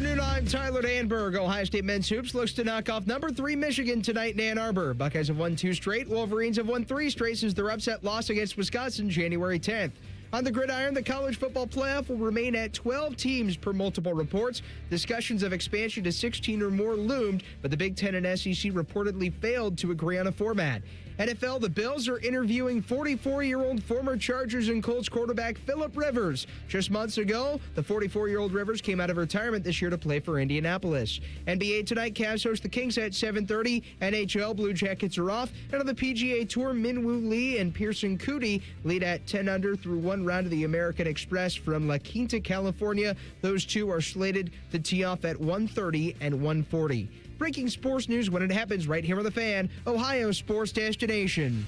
afternoon, I'm Tyler Danberg. Ohio State men's hoops looks to knock off number 3 Michigan tonight in Ann Arbor. Buckeyes have won 2 straight. Wolverines have won 3 straight since their upset loss against Wisconsin January 10th. On the gridiron, the college football playoff will remain at 12 teams per multiple reports. Discussions of expansion to 16 or more loomed, but the Big Ten and SEC reportedly failed to agree on a format. NFL, the Bills are interviewing 44-year-old former Chargers and Colts quarterback Phillip Rivers. Just months ago, the 44-year-old Rivers came out of retirement this year to play for Indianapolis. NBA tonight, Cavs host the Kings at 7:30. NHL, Blue Jackets are off. And on the PGA Tour, Minwoo Lee and Pearson Coody lead at 10 under through one round of the American Express from La Quinta, California. Those two are slated to tee off at 1:30 and 1:40. Breaking sports news when it happens right here on The Fan, Ohio sports destination.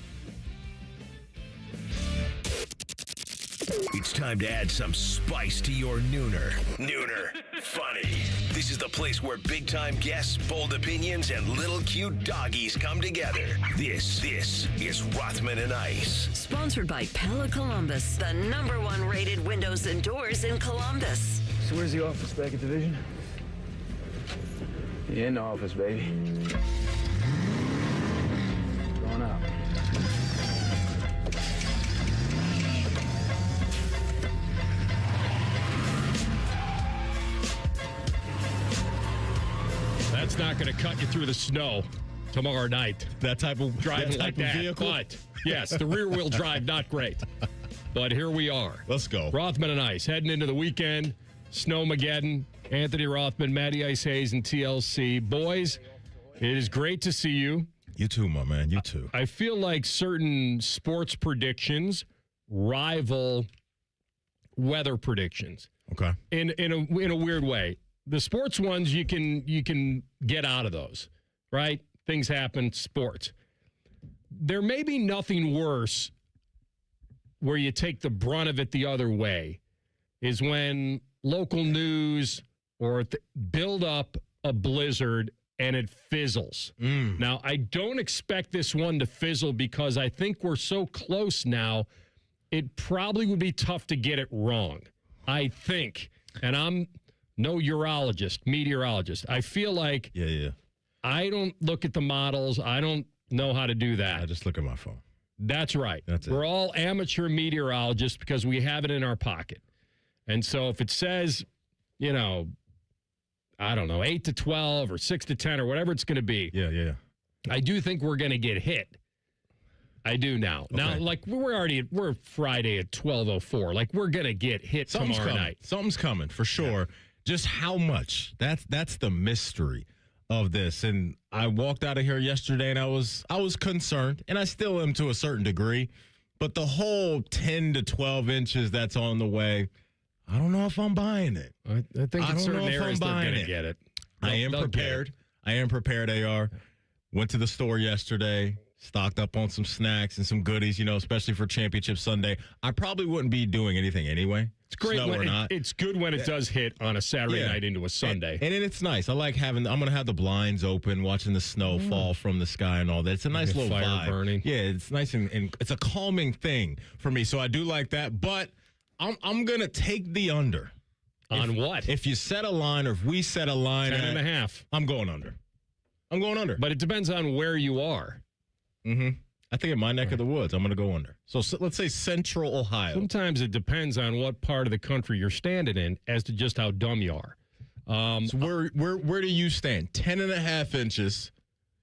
It's time to add some spice to your nooner. Nooner funny. This is the place where big-time guests, bold opinions, and little cute doggies come together. This is Rothman and Ice. Sponsored by Pella Columbus, the #1 rated windows and doors in Columbus. So where's the office, back at Division? Yeah, in the office, baby. Going out. That's not going to cut you through the snow tomorrow night. That type of driving like that. Vehicle? But, yes, the rear-wheel drive, not great. But here we are. Let's go. Rothman and Ice heading into the weekend. Snowmageddon. Anthony Rothman, Matty Ice Hayes, and TLC. Boys, it is great to see you. You too, my man. You too. I feel like certain sports predictions rival weather predictions. Okay. In a weird way. The sports ones you can get out of those, right? Things happen, sports. There may be nothing worse where you take the brunt of it the other way is when local news or build up a blizzard and it fizzles. Now, I don't expect this one to fizzle because I think we're so close now, it probably would be tough to get it wrong. I think. And I'm no meteorologist. I feel like I don't look at the models. I don't know how to do that. I just look at my phone. That's right. That's it. We're all amateur meteorologists because we have it in our pocket. And so if it says, I don't know, 8 to 12 or 6 to 10 or whatever it's going to be. Yeah. I do think we're going to get hit. I do now. Okay. Now, like, we're Friday at 12:04. Like, we're going to get hit tomorrow night. Something's coming, for sure. Yeah. Just how much? That's the mystery of this. And I walked out of here yesterday, and I was concerned, and I still am to a certain degree. But the whole 10 to 12 inches that's on the way, I don't know if I'm buying it. I think in certain areas they're going to get it. I am prepared. I am prepared, AR. Went to the store yesterday, stocked up on some snacks and some goodies, especially for Championship Sunday. I probably wouldn't be doing anything anyway. It's great it's good when it does hit on a Saturday night into a Sunday. And it's nice. I like I'm going to have the blinds open, watching the snow fall from the sky and all that. It's a nice little fire vibe. Burning. Yeah, it's nice and it's a calming thing for me. So I do like that. But I'm going to take the under. On what? If you set a line or if we set a line 10.5. I'm going under. I'm going under. But it depends on where you are. Mm-hmm. I think in my neck of the woods, I'm going to go under. So let's say Central Ohio. Sometimes it depends on what part of the country you're standing in as to just how dumb you are. So where do you stand? 10.5 inches.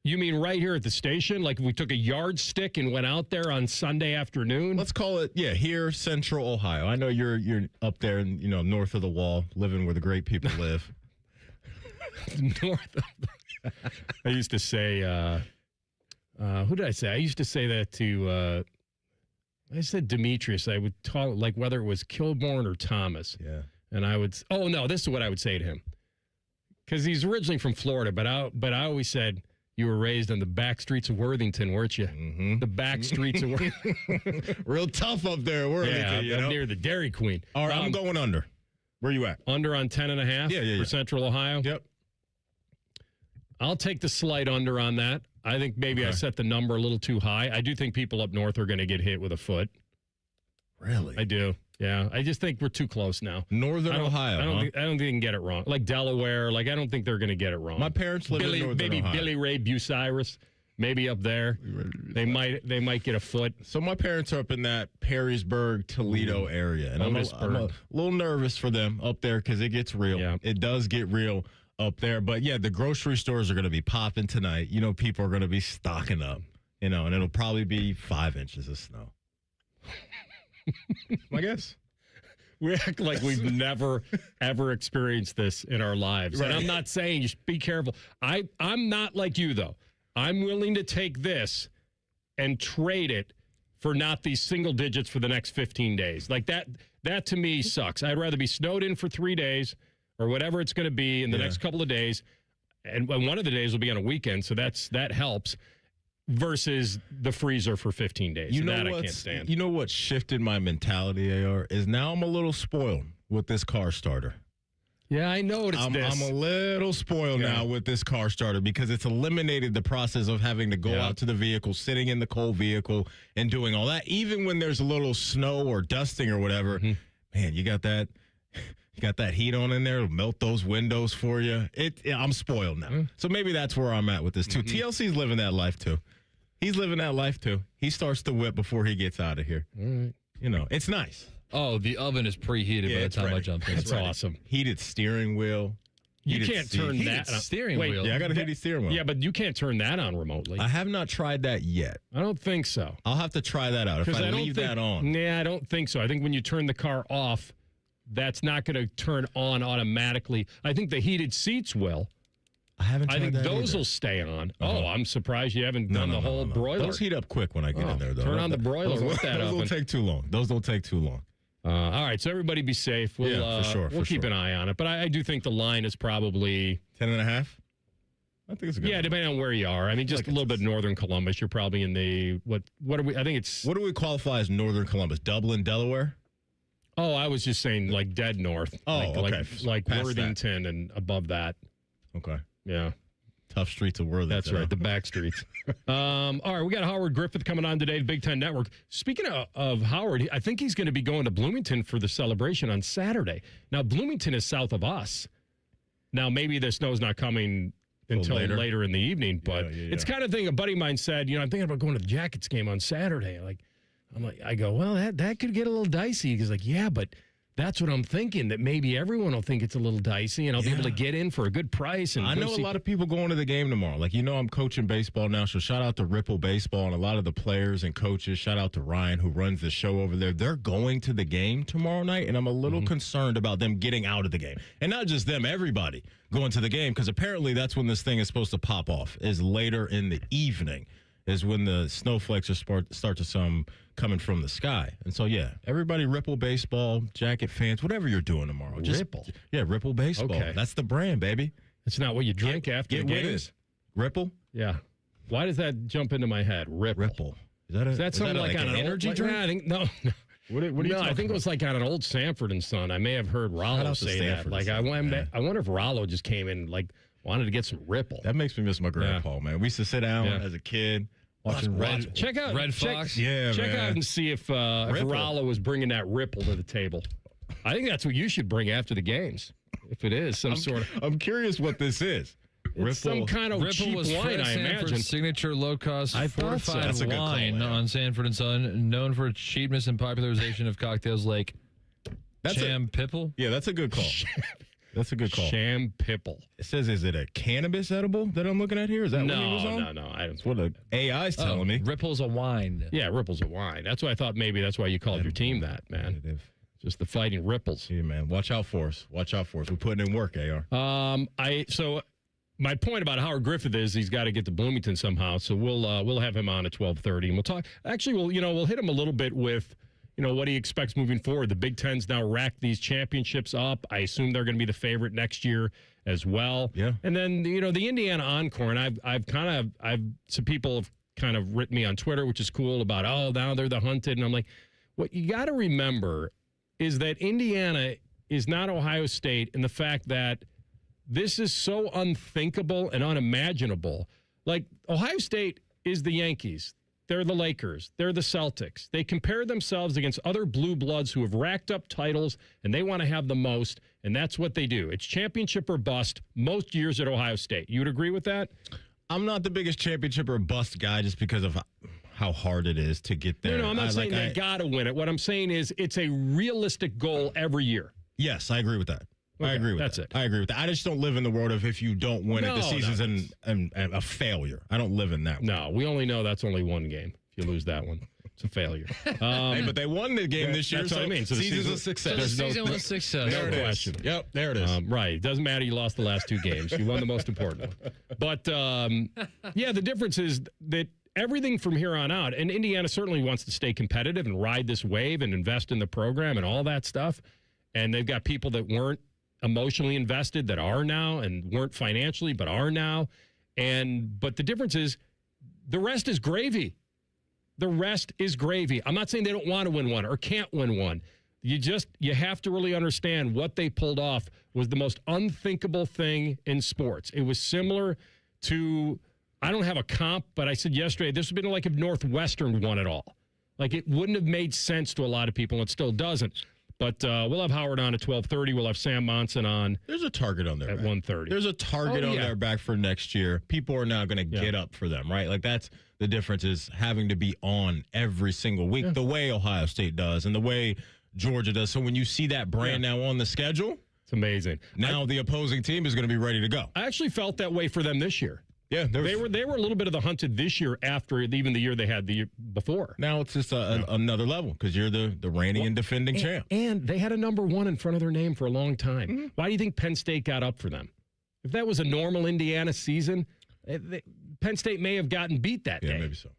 You mean right here at the station? Like if we took a yardstick and went out there on Sunday afternoon? Let's call it, here, Central Ohio. I know you're up there, in, north of the wall, living where the great people live. North of I used to say, who did I say? I used to say that to, I said Demetrius. I would talk, like whether it was Kilborn or Thomas. Yeah. And I would, this is what I would say to him. Because he's originally from Florida, but I always said, you were raised on the back streets of Worthington, weren't you? Mm-hmm. The back streets of Worthington. Real tough up there, Worthington. Yeah, near the Dairy Queen. All right, I'm going under. Where you at? Under on 10.5 for Central Ohio? Yep. I'll take the slight under on that. I think maybe I set the number a little too high. I do think people up north are going to get hit with a foot. Really? I do. Yeah, I just think we're too close now. Northern Ohio. I don't think they can get it wrong. Like Delaware, I don't think they're going to get it wrong. My parents live in Northern maybe Ohio. Billy Ray Bucyrus, maybe up there. They might get a foot. So my parents are up in that Perrysburg, Toledo area, and I'm a little nervous for them up there because it gets real. Yeah. It does get real up there. But yeah, the grocery stores are going to be popping tonight. You know, people are going to be stocking up. You know, and it'll probably be 5 inches of snow. I guess. We act like we've never, ever experienced this in our lives. Right. And I'm not saying just be careful. I'm not like you, though. I'm willing to take this and trade it for not these single digits for the next 15 days. Like that to me sucks. I'd rather be snowed in for 3 days or whatever it's going to be in the next couple of days. And one of the days will be on a weekend, so that helps. Versus the freezer for 15 days. You know that I can't stand. You know what shifted my mentality, AR, is now I'm a little spoiled with this car starter. Yeah, I noticed I'm a little spoiled now with this car starter because it's eliminated the process of having to go out to the vehicle, sitting in the cold vehicle, and doing all that. Even when there's a little snow or dusting or whatever, man, you got that heat on in there. It'll melt those windows for you. I'm spoiled now. So maybe that's where I'm at with this, too. TLC's living that life, too. He's living that life, too. He starts to whip before he gets out of here. All right. You know, it's nice. Oh, the oven is preheated by the time I jump in. That's awesome. Heated steering wheel. You can't turn that on. Steering wheel. Yeah, I got a heated steering wheel. Yeah, but you can't turn that on remotely. I have not tried that yet. I don't think so. I'll have to try that out if I leave that on. Yeah, I don't think so. I think when you turn the car off, that's not going to turn on automatically. I think the heated seats will. I think those will stay on. Oh, I'm surprised you haven't done the whole broiler. Those heat up quick when I get in there, though. Turn on the broiler with that oven. Those don't take too long. Those don't take too long. All right, so everybody be safe. We'll, for sure. We'll keep an eye on it. But I do think the line is probably 10.5. I think it's a good. Yeah, depending on where you are. I mean, just a little bit northern Columbus. You're probably in the what are we? I think it's. What do we qualify as northern Columbus? Dublin, Delaware. Oh, I was just saying like dead north. Oh, okay. Like past Worthington and above that. Okay. Yeah. Tough streets of Worthington. That's right, the back streets. All right, we got Howard Griffith coming on today, the Big Ten Network. Speaking of Howard, I think he's going to be going to Bloomington for the celebration on Saturday. Now, Bloomington is south of us. Now, maybe the snow's not coming until later in the evening, but it's kind of thing a buddy of mine said, I'm thinking about going to the Jackets game on Saturday. I go, well, that could get a little dicey. He's like, yeah, but that's what I'm thinking, that maybe everyone will think it's a little dicey and I'll be able to get in for a good price. And I know a lot of people going to the game tomorrow. I'm coaching baseball now, so shout out to Ripple Baseball and a lot of the players and coaches. Shout out to Ryan, who runs the show over there. They're going to the game tomorrow night, and I'm a little concerned about them getting out of the game. And not just them, everybody going to the game, because apparently that's when this thing is supposed to pop off, is later in the evening, is when the snowflakes are start to coming from the sky. And so, everybody, Ripple Baseball, Jacket fans, whatever you're doing tomorrow. Ripple? Yeah, Ripple Baseball. Okay. That's the brand, baby. It's not what you drink after the games. Ripple? Yeah. Why does that jump into my head? Ripple. Is that something like on an energy drink? I think, no. What are you talking I think about? it was like on an old Sanford and Son. I may have heard Rollo say that. I wonder if Rollo just came in, wanted to get some Ripple. That makes me miss my grandpa, man. We used to sit down as a kid. Watching check out Red Fox. Check out and see if Rollo was bringing that Ripple to the table. I think that's what you should bring after the games. If it is some sort of, I'm curious what this is. It's some kind of Ripple cheap was wine, I Sanford's imagine. signature low-cost fortified That's a good call, wine yeah. on Sanford and Son, known for its cheapness and popularization of cocktails like Cham Pipple. Yeah, that's a good call. That's a good call. Sham Pipple. It says, is it a cannabis edible that I'm looking at here? Is that what he was on? No. I don't. That's what the AI's telling me. Ripple's a wine. Yeah, Ripple's a wine. That's why I thought maybe that's why you called your team that, man. Just the Fighting Ripples. Yeah, man. Watch out for us. Watch out for us. We're putting in work, AR. So my point about Howard Griffith is he's got to get to Bloomington somehow. So we'll have him on at 12:30, and we'll talk. Actually, we'll hit him a little bit with what he expects moving forward. The Big Ten's now racked these championships up. I assume they're going to be the favorite next year as well. Yeah. And then the Indiana Encore, and I've some people have kind of written me on Twitter, which is cool, about now they're the hunted, and I'm like, what you got to remember is that Indiana is not Ohio State, and the fact that this is so unthinkable and unimaginable. Like, Ohio State is the Yankees. They're the Lakers. They're the Celtics. They compare themselves against other blue bloods who have racked up titles, and they want to have the most, and that's what they do. It's championship or bust most years at Ohio State. You would agree with that? I'm not the biggest championship or bust guy just because of how hard it is to get there. No, I'm not saying they got to win it. What I'm saying is it's a realistic goal every year. Yes, I agree with that. Okay, I agree with that's that. it. I agree with that. I just don't live in the world of if you don't win it, the season's and a failure. I don't live in that world. No, we only know that's only one game. If you lose that one, it's a failure. Hey, but they won the game this year. That's what I mean. So the season's a success. So the season was success. There it is. question. Yep, there it is. Right. It doesn't matter. You lost the last two games. You won the most important one. But, yeah, the difference is that everything from here on out, and Indiana certainly wants to stay competitive and ride this wave and invest in the program and all that stuff. And they've got people that weren't emotionally invested that are now, and weren't financially but are now. But the difference is the rest is gravy. The rest is gravy. I'm not saying they don't want to win one or can't win one. You have to really understand what they pulled off was the most unthinkable thing in sports. It was similar to, I don't have a comp, but I said yesterday, this would have been like if Northwestern won it all. Like, it wouldn't have made sense to a lot of people, and it still doesn't. But we'll have Howard on at 12:30. We'll have Sam Monson on. There's a target on their at back. 1:30. There's a target on their back for next year. People are now going to get up for them, right? Like, that's the difference, is having to be on every single week, the way Ohio State does and the way Georgia does. So when you see that brand now on the schedule, it's amazing. Now the opposing team is going to be ready to go. I actually felt that way for them this year. Yeah, they were a little bit of the hunted this year after even the year they had the year before. Now it's just another level because you're the reigning and defending champ. And they had a number one in front of their name for a long time. Mm-hmm. Why do you think Penn State got up for them? If that was a normal Indiana season, Penn State may have gotten beat that day. Yeah, maybe so.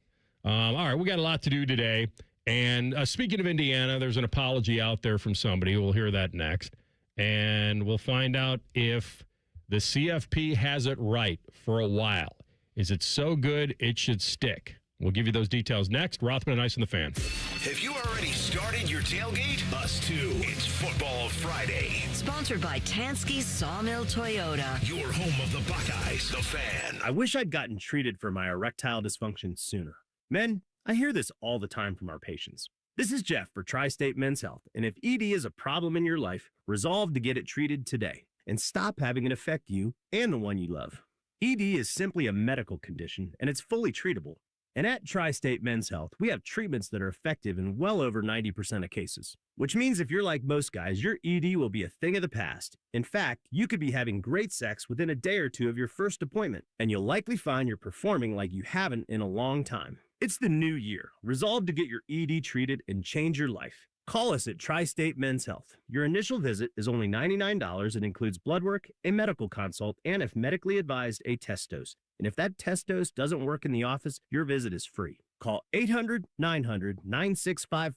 All right, we got a lot to do today. And speaking of Indiana, there's an apology out there from somebody. We'll hear that next. And we'll find out if the CFP has it right for a while. Is it so good it should stick? We'll give you those details next. Rothman Ice and the Fan. Have you already started your tailgate? Us too. It's Football Friday. Sponsored by Tansky's Sawmill Toyota. Your home of the Buckeyes, the Fan. I wish I'd gotten treated for my erectile dysfunction sooner. Men, I hear this all the time from our patients. This is Jeff for Tri-State Men's Health, and if ED is a problem in your life, resolve to get it treated today and stop having it affect you and the one you love. ED is simply a medical condition, and it's fully treatable. And at Tri-State Men's Health, we have treatments that are effective in well over 90% of cases, which means if you're like most guys, your ED will be a thing of the past. In fact, you could be having great sex within a day or two of your first appointment, and you'll likely find you're performing like you haven't in a long time. It's the new year. Resolve to get your ED treated and change your life. Call us at Tri-State Men's Health. Your initial visit is only $99 and includes blood work, a medical consult, and if medically advised, a test dose. And if that test dose doesn't work in the office, your visit is free. Call 800-900-9654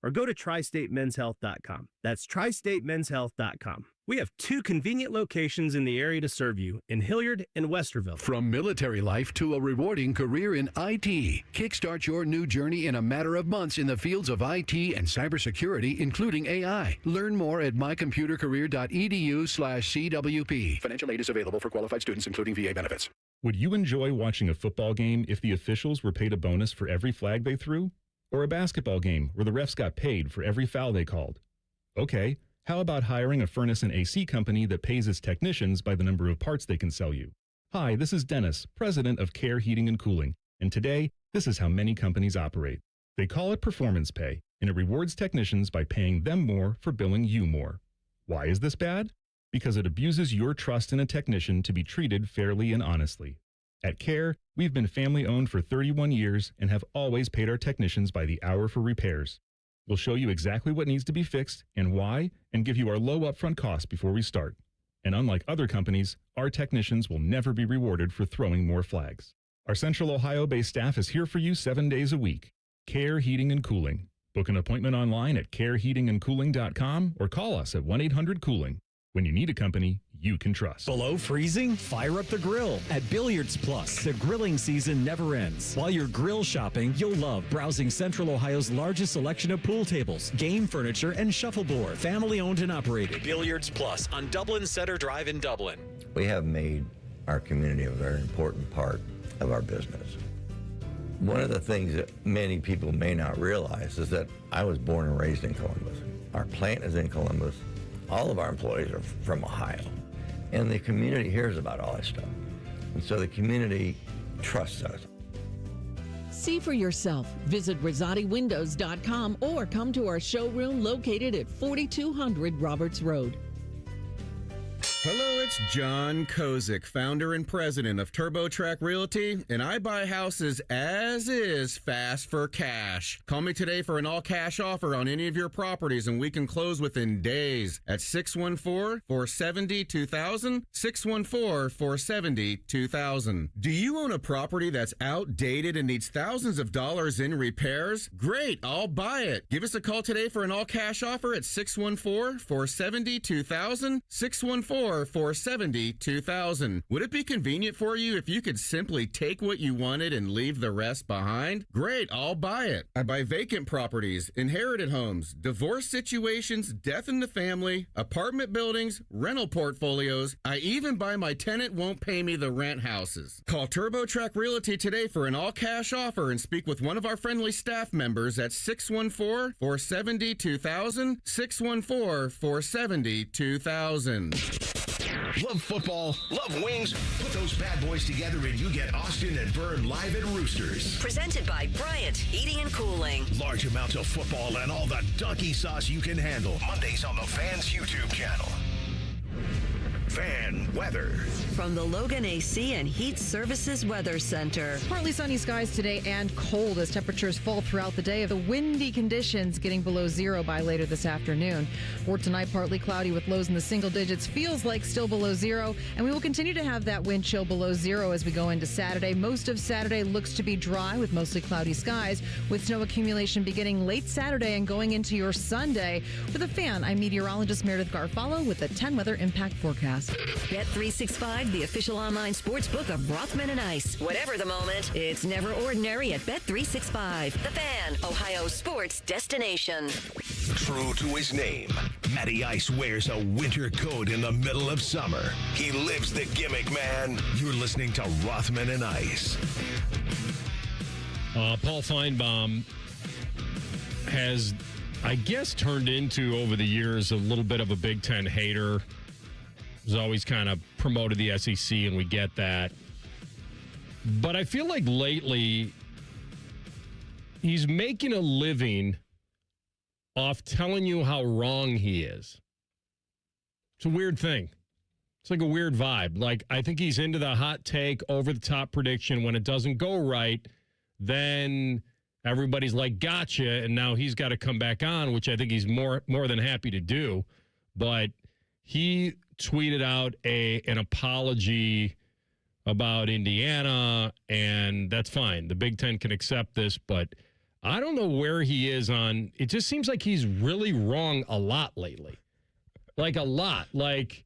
or go to tristatemenshealth.com. That's tristatemenshealth.com. We have 2 convenient locations in the area to serve you in Hilliard and Westerville. From military life to a rewarding career in IT, kickstart your new journey in a matter of months in the fields of IT and cybersecurity, including AI. Learn more at mycomputercareer.edu/CWP. Financial aid is available for qualified students, including VA benefits. Would you enjoy watching a football game if the officials were paid a bonus for every flag they threw? Or a basketball game where the refs got paid for every foul they called? Okay, how about hiring a furnace and AC company that pays its technicians by the number of parts they can sell you? Hi, this is Dennis, president of Care Heating and Cooling, and today, this is how many companies operate. They call it performance pay, and it rewards technicians by paying them more for billing you more. Why is this bad? Because it abuses your trust in a technician to be treated fairly and honestly. At Care, we've been family-owned for 31 years and have always paid our technicians by the hour for repairs. We'll show you exactly what needs to be fixed and why, and give you our low upfront cost before we start. And unlike other companies, our technicians will never be rewarded for throwing more flags. Our Central Ohio-based staff is here for you 7 days a week. Care Heating and Cooling. Book an appointment online at careheatingandcooling.com or call us at 1-800-COOLING. When you need a company you can trust. Below freezing? Fire up the grill. At Billiards Plus, the grilling season never ends. While you're grill shopping, you'll love browsing Central Ohio's largest selection of pool tables, game furniture, and shuffleboard. Family owned and operated. Billiards Plus on Dublin Center Drive in Dublin. We have made our community a very important part of our business. One of the things that many people may not realize is that I was born and raised in Columbus. Our plant is in Columbus. All of our employees are from Ohio. And the community hears about all this stuff. And so the community trusts us. See for yourself. Visit RosatiWindows.com or come to our showroom located at 4200 Roberts Road. Hello, it's John Kozik, founder and president of TurboTrack Realty, and I buy houses as is fast for cash. Call me today for an all-cash offer on any of your properties, and we can close within days at 614-470-2000, 614-470-2000. Do you own a property that's outdated and needs thousands of dollars in repairs? Great, I'll buy it. Give us a call today for an all-cash offer at 614-470-2000, 614-470-2000. Would it be convenient for you if you could simply take what you wanted and leave the rest behind? Great, I'll buy it. I buy vacant properties, inherited homes, divorce situations, death in the family, apartment buildings, rental portfolios. I even buy my tenant won't pay me the rent houses. Call TurboTrack Realty today for an all-cash offer and speak with one of our friendly staff members at 614-470-2000, 614-470-2000. Love football, love wings. Put those bad boys together and you get Austin and Vern live at Roosters. Presented by Bryant Heating and Cooling. Large amounts of football and all the donkey sauce you can handle. Mondays on the Fans YouTube channel. Fan weather. From the Logan AC and Heat Services Weather Center. Partly sunny skies today and cold as temperatures fall throughout the day. The windy conditions getting below zero by later this afternoon. For tonight, partly cloudy with lows in the single digits. Feels like still below zero. And we will continue to have that wind chill below zero as we go into Saturday. Most of Saturday looks to be dry with mostly cloudy skies, with snow accumulation beginning late Saturday and going into your Sunday. With a fan, I'm meteorologist Meredith Garfalo with the 10 weather impact forecast. Bet365, the official online sports book of Rothman Ice. Whatever the moment, it's never ordinary at Bet365. The Fan, Ohio's sports destination. True to his name, Matty Ice wears a winter coat in the middle of summer. He lives the gimmick, man. You're listening to Rothman and Ice. Paul Finebaum has, I guess, turned into, over the years, a little bit of a Big Ten hater. He's always kind of promoted the SEC, and we get that. But I feel like lately he's making a living off telling you how wrong he is. It's a weird thing. It's like a weird vibe. Like, I think he's into the hot take, over-the-top prediction. When it doesn't go right, then everybody's like, gotcha, and now he's got to come back on, which I think he's more than happy to do. But he tweeted out an apology about Indiana, and that's fine. The Big Ten can accept this, but I don't know where he is on. It just seems like he's really wrong a lot lately. Like a lot. Like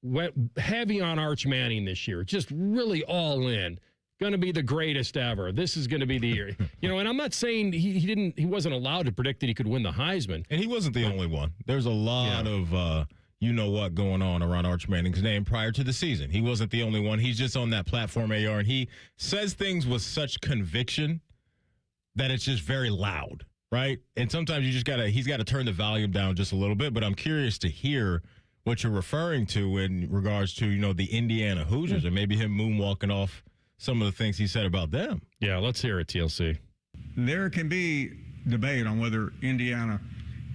went heavy on Arch Manning this year. Just really all in. Going to be the greatest ever. This is going to be the year. You know, and I'm not saying he wasn't allowed to predict that he could win the Heisman. And he wasn't the only one. There's a lot of you know what going on around Arch Manning's name prior to the season. He wasn't the only one. He's just on that platform, AR, and he says things with such conviction that it's just very loud, right? And sometimes he's got to turn the volume down just a little bit, but I'm curious to hear what you're referring to in regards to, you know, the Indiana Hoosiers and maybe him moonwalking off some of the things he said about them. Yeah, let's hear it, TLC. There can be debate on whether Indiana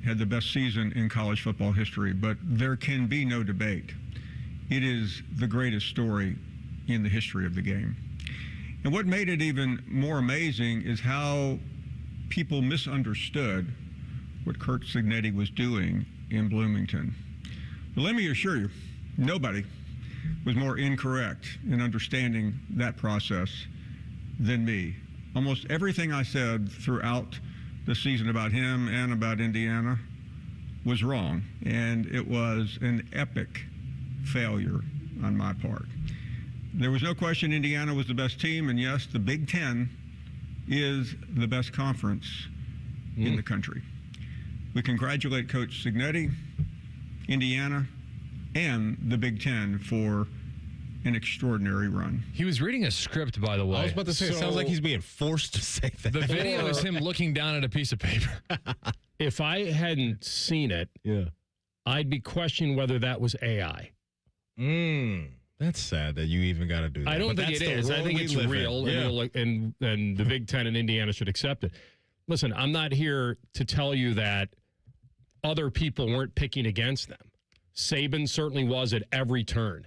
had the best season in college football history, but there can be no debate. It is the greatest story in the history of the game. And what made it even more amazing is how people misunderstood what Curt Cignetti was doing in Bloomington. But let me assure you, nobody was more incorrect in understanding that process than me. Almost everything I said throughout the season about him and about Indiana was wrong, and it was an epic failure on my part. There was no question Indiana was the best team, and yes, the Big Ten is the best conference in the country. We congratulate Coach Cignetti, Indiana, and the Big Ten for an extraordinary run. He was reading a script, by the way. I was about to say, it sounds like he's being forced to say that. The video is him looking down at a piece of paper. If I hadn't seen it, I'd be questioning whether that was AI. That's sad that you even got to do that. I don't think it is. I think it's real, and the Big Ten and Indiana should accept it. Listen, I'm not here to tell you that other people weren't picking against them. Saban certainly was at every turn.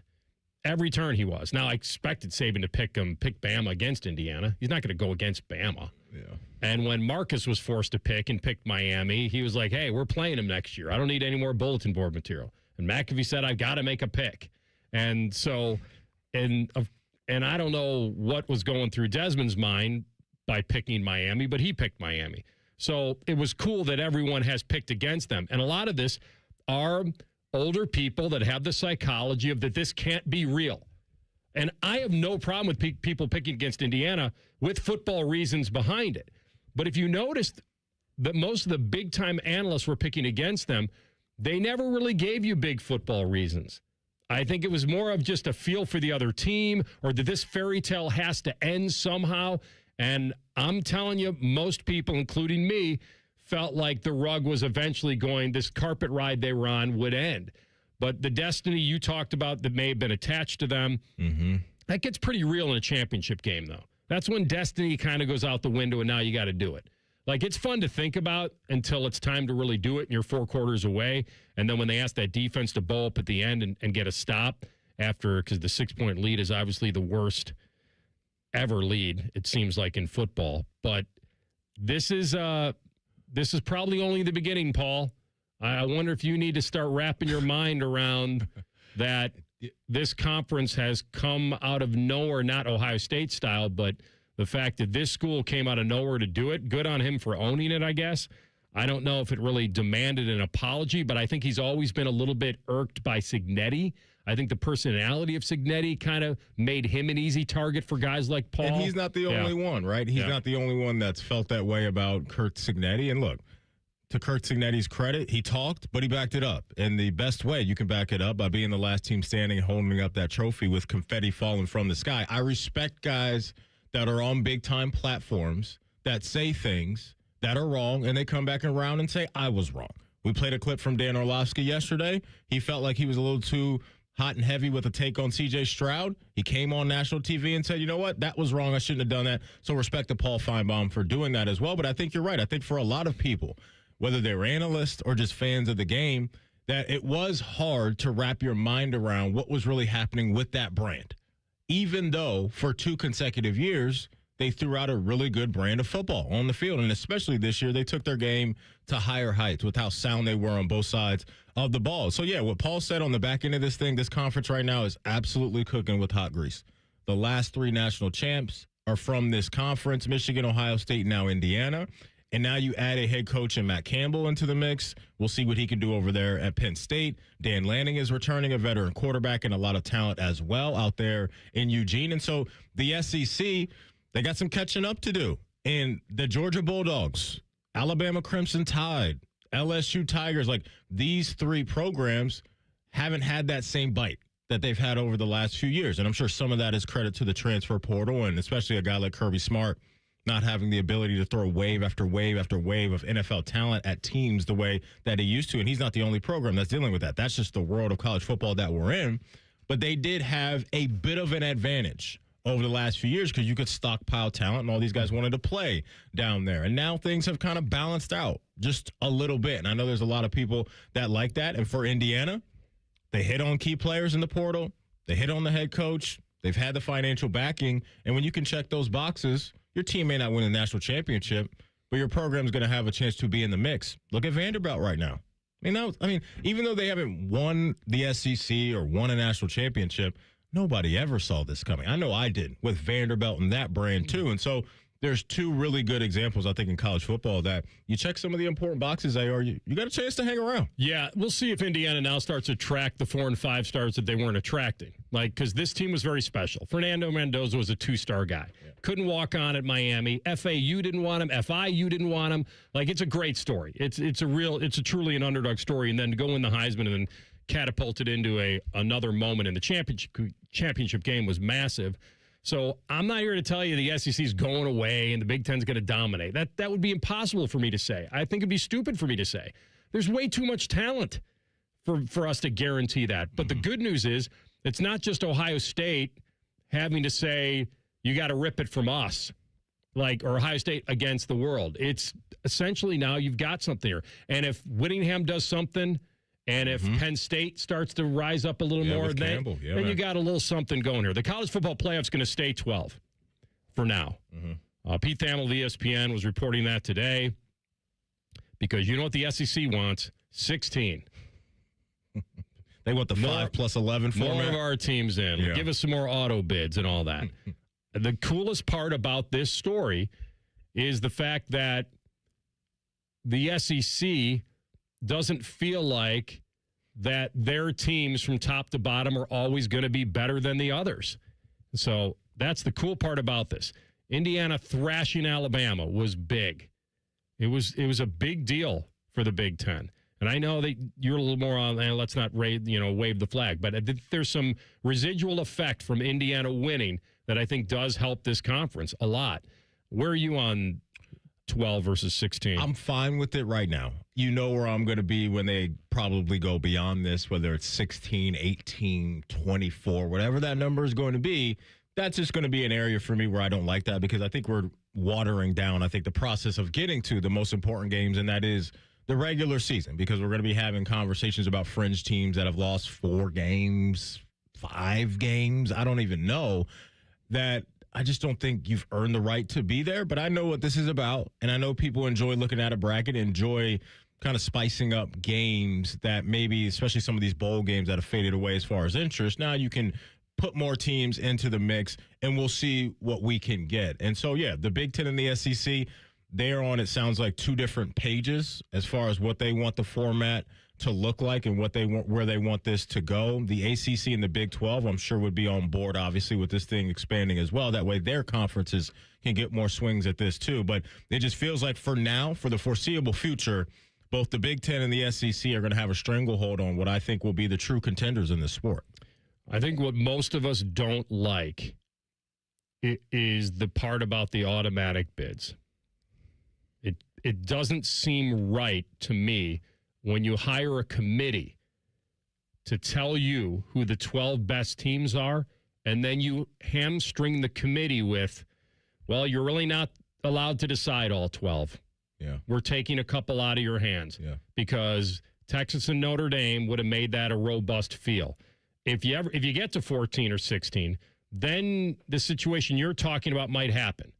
Every turn he was. Now, I expected Saban to pick Bama against Indiana. He's not going to go against Bama. Yeah. And when Marcus was forced to pick and picked Miami, he was like, hey, we're playing him next year. I don't need any more bulletin board material. And McAfee said, I've got to make a pick. And so, and I don't know what was going through Desmond's mind by picking Miami, but he picked Miami. So it was cool that everyone has picked against them. And a lot of this are older people that have the psychology of that this can't be real. And I have no problem with people picking against Indiana with football reasons behind it. But if you noticed that most of the big-time analysts were picking against them, they never really gave you big football reasons. I think it was more of just a feel for the other team or that this fairy tale has to end somehow. And I'm telling you, most people, including me, felt like the rug was eventually going, this carpet ride they were on would end. But the destiny you talked about that may have been attached to them, that gets pretty real in a championship game, though. That's when destiny kind of goes out the window and now you got to do it. Like, it's fun to think about until it's time to really do it and you're 4 quarters away. And then when they ask that defense to bow up at the end and get a stop after, because the 6-point lead is obviously the worst ever lead, it seems like, in football. But this is probably only the beginning, Paul. I wonder if you need to start wrapping your mind around that this conference has come out of nowhere, not Ohio State style, but the fact that this school came out of nowhere to do it. Good on him for owning it, I guess. I don't know if it really demanded an apology, but I think he's always been a little bit irked by Cignetti. I think the personality of Cignetti kind of made him an easy target for guys like Paul. And he's not the only one, right? He's not the only one that's felt that way about Kurt Cignetti. And look, to Kurt Cignetti's credit, he talked, but he backed it up. And the best way you can back it up by being the last team standing and holding up that trophy with confetti falling from the sky. I respect guys that are on big-time platforms that say things that are wrong, and they come back around and say, I was wrong. We played a clip from Dan Orlovsky yesterday. He felt like he was a little too hot and heavy with a take on C.J. Stroud. He came on national TV and said, you know what, that was wrong. I shouldn't have done that. So respect to Paul Finebaum for doing that as well. But I think you're right. I think for a lot of people, whether they're analysts or just fans of the game, that it was hard to wrap your mind around what was really happening with that brand. Even though for 2 consecutive years, they threw out a really good brand of football on the field. And especially this year, they took their game to higher heights with how sound they were on both sides of the ball. So, yeah, what Paul said on the back end of this thing, this conference right now is absolutely cooking with hot grease. The last 3 national champs are from this conference, Michigan, Ohio State, now Indiana. And now you add a head coach in Matt Campbell into the mix. We'll see what he can do over there at Penn State. Dan Lanning is returning, a veteran quarterback, and a lot of talent as well out there in Eugene. And so the SEC, they got some catching up to do. And the Georgia Bulldogs, Alabama Crimson Tide, LSU Tigers, like these 3 programs haven't had that same bite that they've had over the last few years. And I'm sure some of that is credit to the transfer portal and especially a guy like Kirby Smart not having the ability to throw wave after wave after wave of NFL talent at teams the way that he used to. And he's not the only program that's dealing with that. That's just the world of college football that we're in. But they did have a bit of an advantage over the last few years because you could stockpile talent and all these guys wanted to play down there. And now things have kind of balanced out just a little bit. And I know there's a lot of people that like that. And for Indiana, they hit on key players in the portal. They hit on the head coach. They've had the financial backing. And when you can check those boxes, your team may not win a national championship, but your program's going to have a chance to be in the mix. Look at Vanderbilt right now. I mean, even though they haven't won the SEC or won a national championship, nobody ever saw this coming. I know I did with Vanderbilt and that brand too. And so there's 2 really good examples, I think, in college football that you check some of the important boxes, you got a chance to hang around. Yeah, we'll see if Indiana now starts to attract the 4 and 5 stars that they weren't attracting. Like, because this team was very special. Fernando Mendoza was a 2-star guy. Yeah. Couldn't walk on at Miami. FAU didn't want him. FIU didn't want him. Like, it's a great story. It's truly an underdog story. And then to go win the Heisman and then catapulted into another moment in the championship game was massive. So I'm not here to tell you the SEC is going away and the Big Ten's going to dominate. That would be impossible for me to say. I think it'd be stupid for me to say. There's way too much talent for us to guarantee that. But the good news is it's not just Ohio State having to say, you got to rip it from us, or Ohio State against the world. It's essentially now you've got something here. And if Whittingham does something, and if Penn State starts to rise up a little more, then you got a little something going here. The college football playoff's going to stay 12 for now. Pete Thamel of ESPN was reporting that today because you know what the SEC wants? 16. They want the 5+11 format. More of our teams in. Yeah. Give us some more auto bids and all that. The coolest part about this story is the fact that the SEC doesn't feel like that their teams from top to bottom are always going to be better than the others. So that's the cool part about this. Indiana thrashing Alabama was big. It was a big deal for the Big Ten. And I know that you're a little more on, let's not wave the flag, but there's some residual effect from Indiana winning that I think does help this conference a lot. Where are you on 12 versus 16? I'm fine with it right now. You know where I'm going to be when they probably go beyond this, whether it's 16, 18, 24, whatever that number is going to be. That's just going to be an area for me where I don't like that because I think we're watering down, I think, the process of getting to the most important games, and that is the regular season, because we're going to be having conversations about fringe teams that have lost 4 games, 5 games. I don't even know. That I just don't think you've earned the right to be there. But I know what this is about, and I know people enjoy looking at a bracket, enjoy kind of spicing up games that maybe, especially some of these bowl games that have faded away as far as interest. Now you can put more teams into the mix, and we'll see what we can get. And so, yeah, the Big Ten and the SEC, they're on, it sounds like, 2 different pages as far as what they want the format to look like and what they want, where they want this to go. The ACC and the Big 12, I'm sure, would be on board, obviously, with this thing expanding as well. That way their conferences can get more swings at this too. But it just feels like for now, for the foreseeable future, both the Big Ten and the SEC are going to have a stranglehold on what I think will be the true contenders in this sport. I think what most of us don't like is the part about the automatic bids. It doesn't seem right to me when you hire a committee to tell you who the 12 best teams are, and then you hamstring the committee with, well, you're really not allowed to decide all 12. Yeah. We're taking a couple out of your hands. Yeah. Because Texas and Notre Dame would have made that a robust field. If you get to 14 or 16, then the situation you're talking about might happen,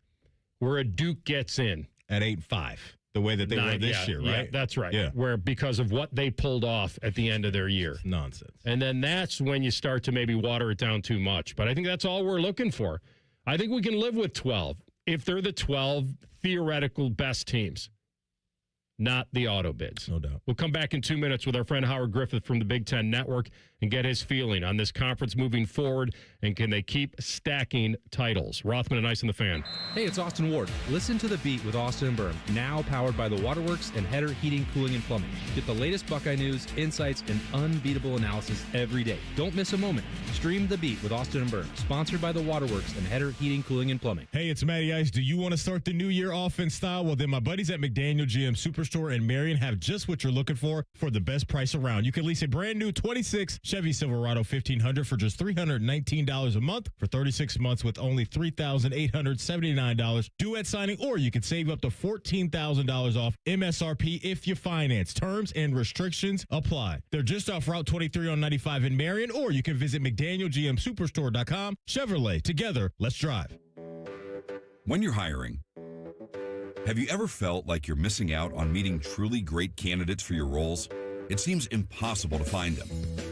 where a Duke gets in. At 8-5, the way that they were this year, right? Yeah, that's right. Yeah. Where because of what they pulled off at the end of their year. It's nonsense. And then that's when you start to maybe water it down too much. But I think that's all we're looking for. I think we can live with 12 if they're the 12 theoretical best teams, not the auto bids. No doubt. We'll come back in 2 minutes with our friend Howard Griffith from the Big Ten Network and get his feeling on this conference moving forward, and can they keep stacking titles. Rothman and Ice on the Fan. Hey, it's Austin Ward. Listen to The Beat with Austin and Berm, now powered by the Waterworks and Header Heating, Cooling, and Plumbing. Get the latest Buckeye news, insights, and unbeatable analysis every day. Don't miss a moment. Stream The Beat with Austin and Berm, sponsored by the Waterworks and Header Heating, Cooling, and Plumbing. Hey, it's Matty Ice. Do you want to start the new year off in style? Well, then my buddies at McDaniel GM Superstore in Marion have just what you're looking for the best price around. You can lease a brand new 26 Chevy Silverado 1500 for just $319 a month for 36 months with only $3,879 due at signing, or you can save up to $14,000 off MSRP if you finance. Terms and restrictions apply. They're just off Route 23 on 95 in Marion, or you can visit McDanielGMSuperstore.com. Chevrolet, together, let's drive. When you're hiring, have you ever felt like you're missing out on meeting truly great candidates for your roles? It seems impossible to find them,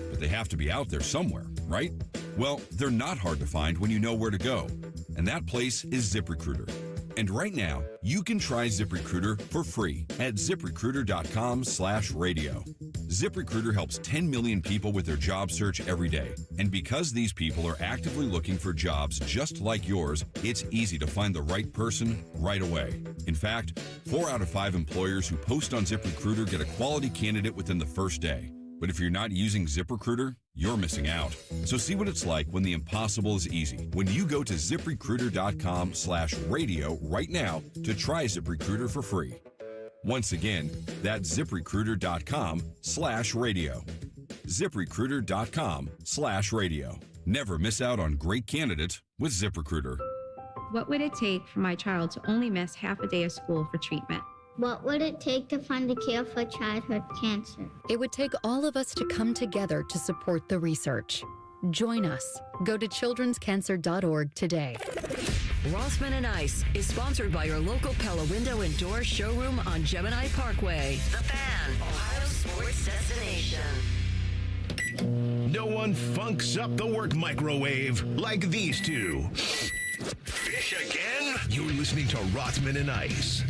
but they have to be out there somewhere, right? Well, they're not hard to find when you know where to go, and that place is ZipRecruiter. And right now, you can try ZipRecruiter for free at ZipRecruiter.com/radio. ZipRecruiter helps 10 million people with their job search every day. And because these people are actively looking for jobs just like yours, it's easy to find the right person right away. In fact, 4 out of 5 employers who post on ZipRecruiter get a quality candidate within the first day. But if you're not using ZipRecruiter, you're missing out. So see what it's like when the impossible is easy. When you go to ZipRecruiter.com/radio right now to try ZipRecruiter for free. Once again, that's ZipRecruiter.com/radio. ZipRecruiter.com/radio. Never miss out on great candidates with ZipRecruiter. What would it take for my child to only miss half a day of school for treatment? What would it take to fund a cure for childhood cancer? It would take all of us to come together to support the research. Join us. Go to childrenscancer.org today. Rothman and Ice is sponsored by your local Pella Window and Door showroom on Gemini Parkway. The Fan, Ohio sports destination. No one funks up the work microwave like these two. Fish again? You're listening to Rothman and Ice.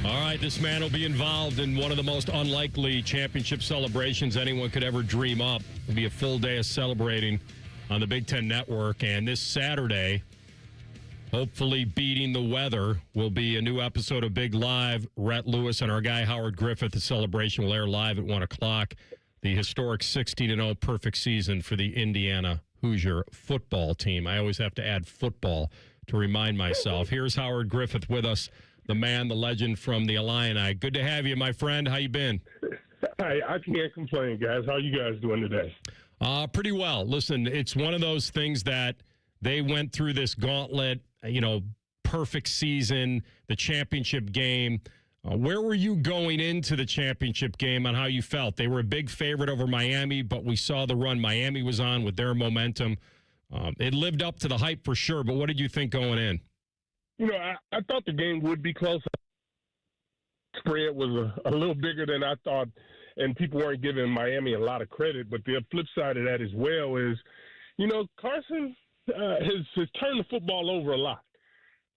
All right, this man will be involved in one of the most unlikely championship celebrations anyone could ever dream up. It'll be a full day of celebrating on the Big Ten Network. And this Saturday, hopefully beating the weather, will be a new episode of Big Live. Rhett Lewis and our guy Howard Griffith. The celebration will air live at 1 o'clock. The historic 16-0 perfect season for the Indiana Hoosier football team. I always have to add football to remind myself. Here's Howard Griffith with us, the man, the legend from the Illini. Good to have you, my friend. How you been? I can't complain, guys. How you guys doing today? Pretty well. Listen, it's one of those things that they went through this gauntlet, perfect season, the championship game. Where were you going into the championship game on how you felt? They were a big favorite over Miami, but we saw the run Miami was on with their momentum. It lived up to the hype for sure, but what did you think going in? I thought the game would be close. Spread was a little bigger than I thought, and people weren't giving Miami a lot of credit. But the flip side of that as well is, Carson has turned the football over a lot.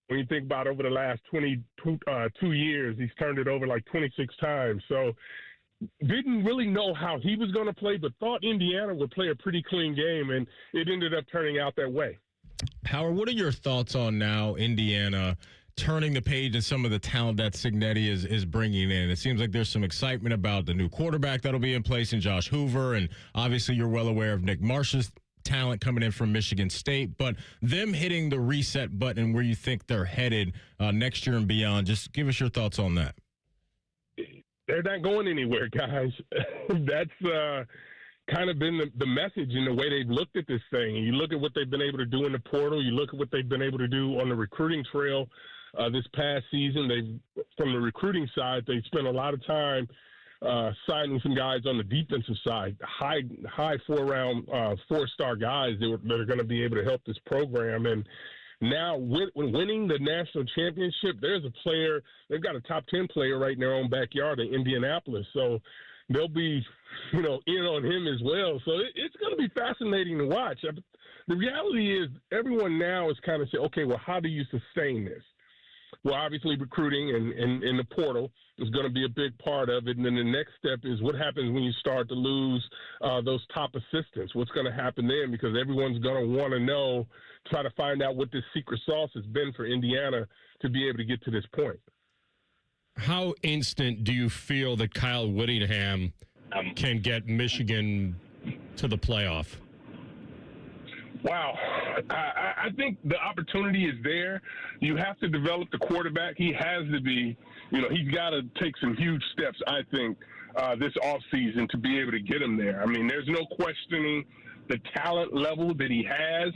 When you think about over the last 22 years, he's turned it over like 26 times. So didn't really know how he was going to play, but thought Indiana would play a pretty clean game, and it ended up turning out that way. Howard, what are your thoughts on now Indiana turning the page and some of the talent that Cignetti is bringing in? It seems like there's some excitement about the new quarterback that'll be in place in Josh Hoover, and obviously you're well aware of Nick Marsh's talent coming in from Michigan State, but them hitting the reset button where you think they're headed next year and beyond, just give us your thoughts on that. They're not going anywhere, guys. That's kind of been the message in the way they've looked at this thing. You look at what they've been able to do in the portal. You look at what they've been able to do on the recruiting trail this past season. From the recruiting side, they spent a lot of time signing some guys on the defensive side, high 4-star guys that are going to be able to help this program. And now when winning the national championship, there's a player, they've got a top 10 player right in their own backyard in Indianapolis. So they'll be, in on him as well. So it's going to be fascinating to watch. The reality is everyone now is kind of saying, okay, well, how do you sustain this? Well, obviously recruiting and in the portal is going to be a big part of it. And then the next step is what happens when you start to lose those top assistants. What's going to happen then? Because everyone's going to want to know, try to find out what this secret sauce has been for Indiana to be able to get to this point. How instant do you feel that Kyle Whittingham can get Michigan to the playoff? Wow. I think the opportunity is there. You have to develop the quarterback. He has to be, he's got to take some huge steps, I think, this offseason to be able to get him there. I mean, there's no questioning the talent level that he has,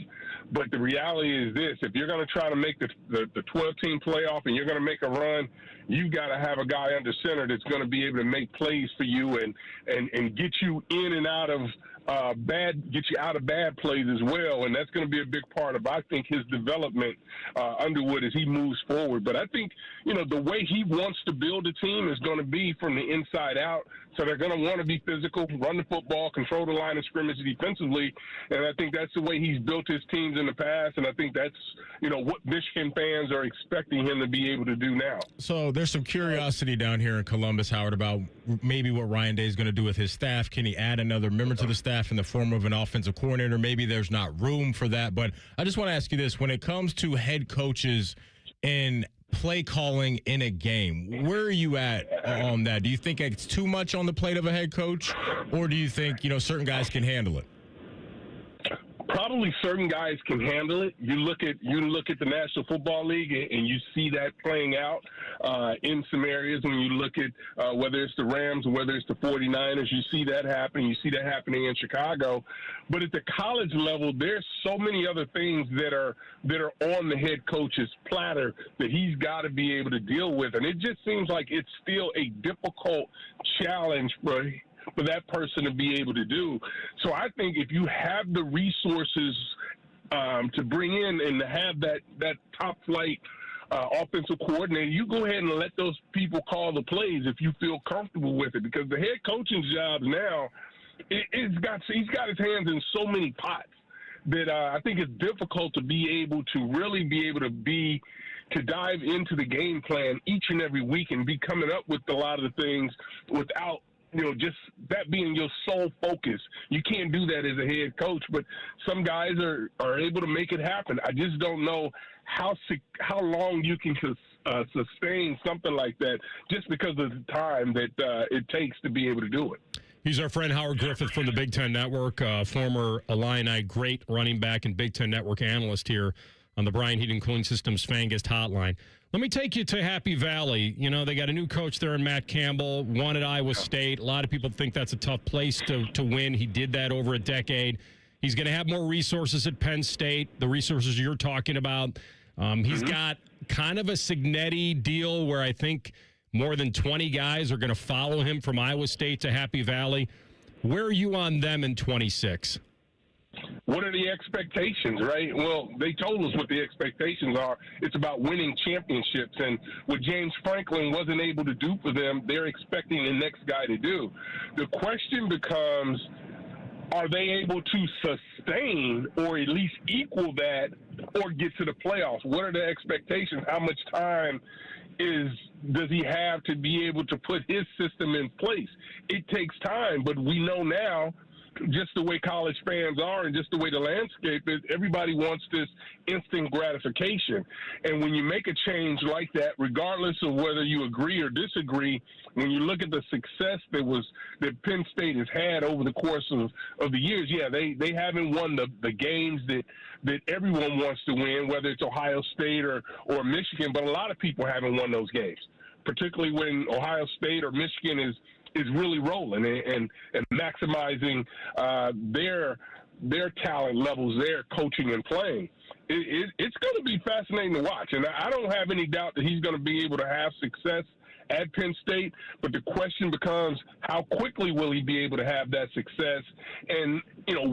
but the reality is this: if you're going to try to make the 12-team playoff and you're going to make a run, you've got to have a guy under center that's going to be able to make plays for you and get you in and out of get you out of bad plays as well. And that's going to be a big part of, I think, his development, Underwood, as he moves forward. But I think, the way he wants to build a team is going to be from the inside out. So they're going to want to be physical, run the football, control the line of scrimmage defensively. And I think that's the way he's built his teams in the past. And I think that's, what Michigan fans are expecting him to be able to do now. So there's some curiosity down here in Columbus, Howard, about maybe what Ryan Day is going to do with his staff. Can he add another member to the staff in the form of an offensive coordinator? Maybe there's not room for that. But I just want to ask you this. When it comes to head coaches in play calling in a game. Where are you at on that? Do you think it's too much on the plate of a head coach, or do you think, certain guys can handle it? Probably certain guys can handle it. You look at the National Football League and you see that playing out in some areas. When you look at whether it's the Rams or whether it's the 49ers, you see that happen. You see that happening in Chicago. But at the college level, there's so many other things that are on the head coach's platter that he's got to be able to deal with. And it just seems like it's still a difficult challenge for that person to be able to do. So I think if you have the resources to bring in and to have that top flight offensive coordinator, you go ahead and let those people call the plays if you feel comfortable with it, because the head coaching job now, he's got his hands in so many pots that I think it's difficult to be able to really be able to dive into the game plan each and every week and be coming up with a lot of the things without just that being your sole focus. You can't do that as a head coach, but some guys are able to make it happen. I just don't know how long you can sustain something like that just because of the time that it takes to be able to do it. He's our friend Howard Griffith from the Big Ten Network, former Illini great running back and Big Ten Network analyst here on the Brian Heating Cooling Systems Fangast Hotline. Let me take you to Happy Valley. They got a new coach there in Matt Campbell, won at Iowa State. A lot of people think that's a tough place to win. He did that over a decade. He's going to have more resources at Penn State, the resources you're talking about. He's got kind of a Signetti deal where I think more than 20 guys are going to follow him from Iowa State to Happy Valley. Where are you on them in 26? What are the expectations, right? Well, they told us what the expectations are. It's about winning championships. And what James Franklin wasn't able to do for them, they're expecting the next guy to do. The question becomes, are they able to sustain or at least equal that or get to the playoffs? What are the expectations? How much time does he have to be able to put his system in place? It takes time, but we know now, just the way college fans are and just the way the landscape is, everybody wants this instant gratification. And when you make a change like that, regardless of whether you agree or disagree, when you look at the success that Penn State has had over the course of the years, they haven't won the games that everyone wants to win, whether it's Ohio State or Michigan, but a lot of people haven't won those games, particularly when Ohio State or Michigan is really rolling and maximizing their talent levels, their coaching and playing. It's going to be fascinating to watch, and I don't have any doubt that he's going to be able to have success at Penn State, but the question becomes, how quickly will he be able to have that success, and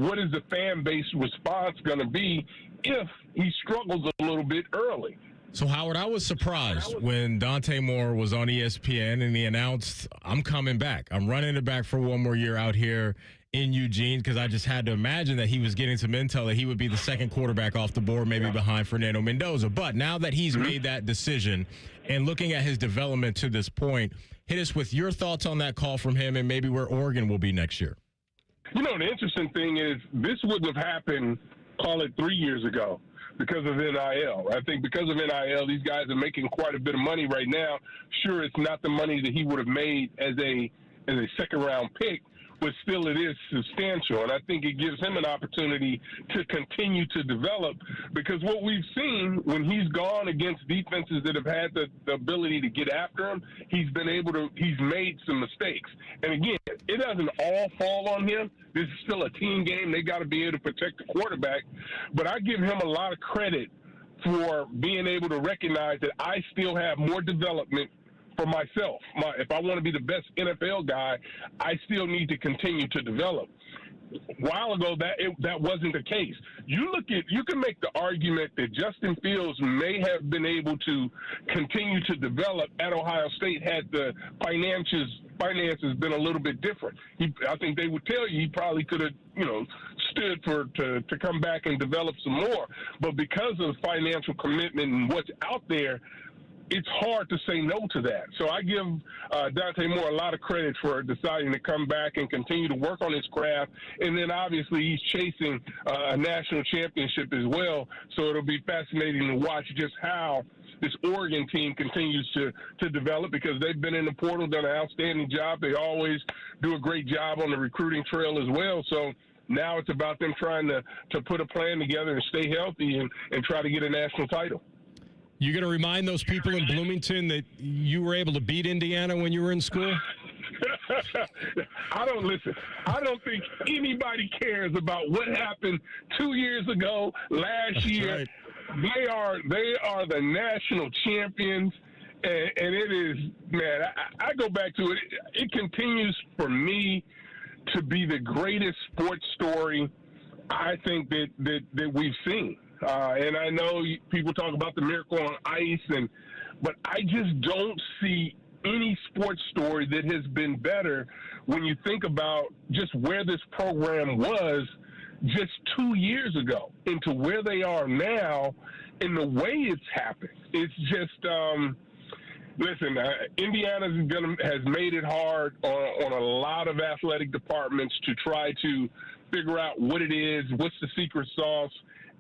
what is the fan base response going to be if he struggles a little bit early? So, Howard, I was surprised when Dante Moore was on ESPN and he announced, I'm coming back. I'm running it back for one more year out here in Eugene, because I just had to imagine that he was getting some intel that he would be the second quarterback off the board, maybe behind Fernando Mendoza. But now that he's made that decision and looking at his development to this point, hit us with your thoughts on that call from him and maybe where Oregon will be next year. The interesting thing is this wouldn't have happened, call it 3 years ago, because of NIL. I think because of NIL, these guys are making quite a bit of money right now. Sure, it's not the money that he would have made as a second-round pick, but still it is substantial. And I think it gives him an opportunity to continue to develop, because what we've seen when he's gone against defenses that have had the ability to get after him, he's made some mistakes. And again, it doesn't all fall on him. This is still a team game. They got to be able to protect the quarterback. But I give him a lot of credit for being able to recognize that I still have more development for myself. If I want to be the best NFL guy, I still need to continue to develop. A while ago, that wasn't the case. You can make the argument that Justin Fields may have been able to continue to develop at Ohio State had the finances been a little bit different. I think they would tell you he probably could have, stood to come back and develop some more. But because of financial commitment and what's out there, it's hard to say no to that. So I give Dante Moore a lot of credit for deciding to come back and continue to work on his craft. And then obviously he's chasing a national championship as well. So it'll be fascinating to watch just how this Oregon team continues to develop, because they've been in the portal, done an outstanding job. They always do a great job on the recruiting trail as well. So now it's about them trying to put a plan together and stay healthy and try to get a national title. You going to remind those people in Bloomington that you were able to beat Indiana when you were in school? I don't think anybody cares about what happened 2 years ago, last year. Right. They are the national champions, and it is, man, I go back to it. It continues for me to be the greatest sports story I think that we've seen. And I know people talk about the Miracle on Ice, but I just don't see any sports story that has been better when you think about just where this program was just 2 years ago into where they are now and the way it's happened. It's just, listen, Indiana has made it hard on a lot of athletic departments to try to figure out what it is, what's the secret sauce,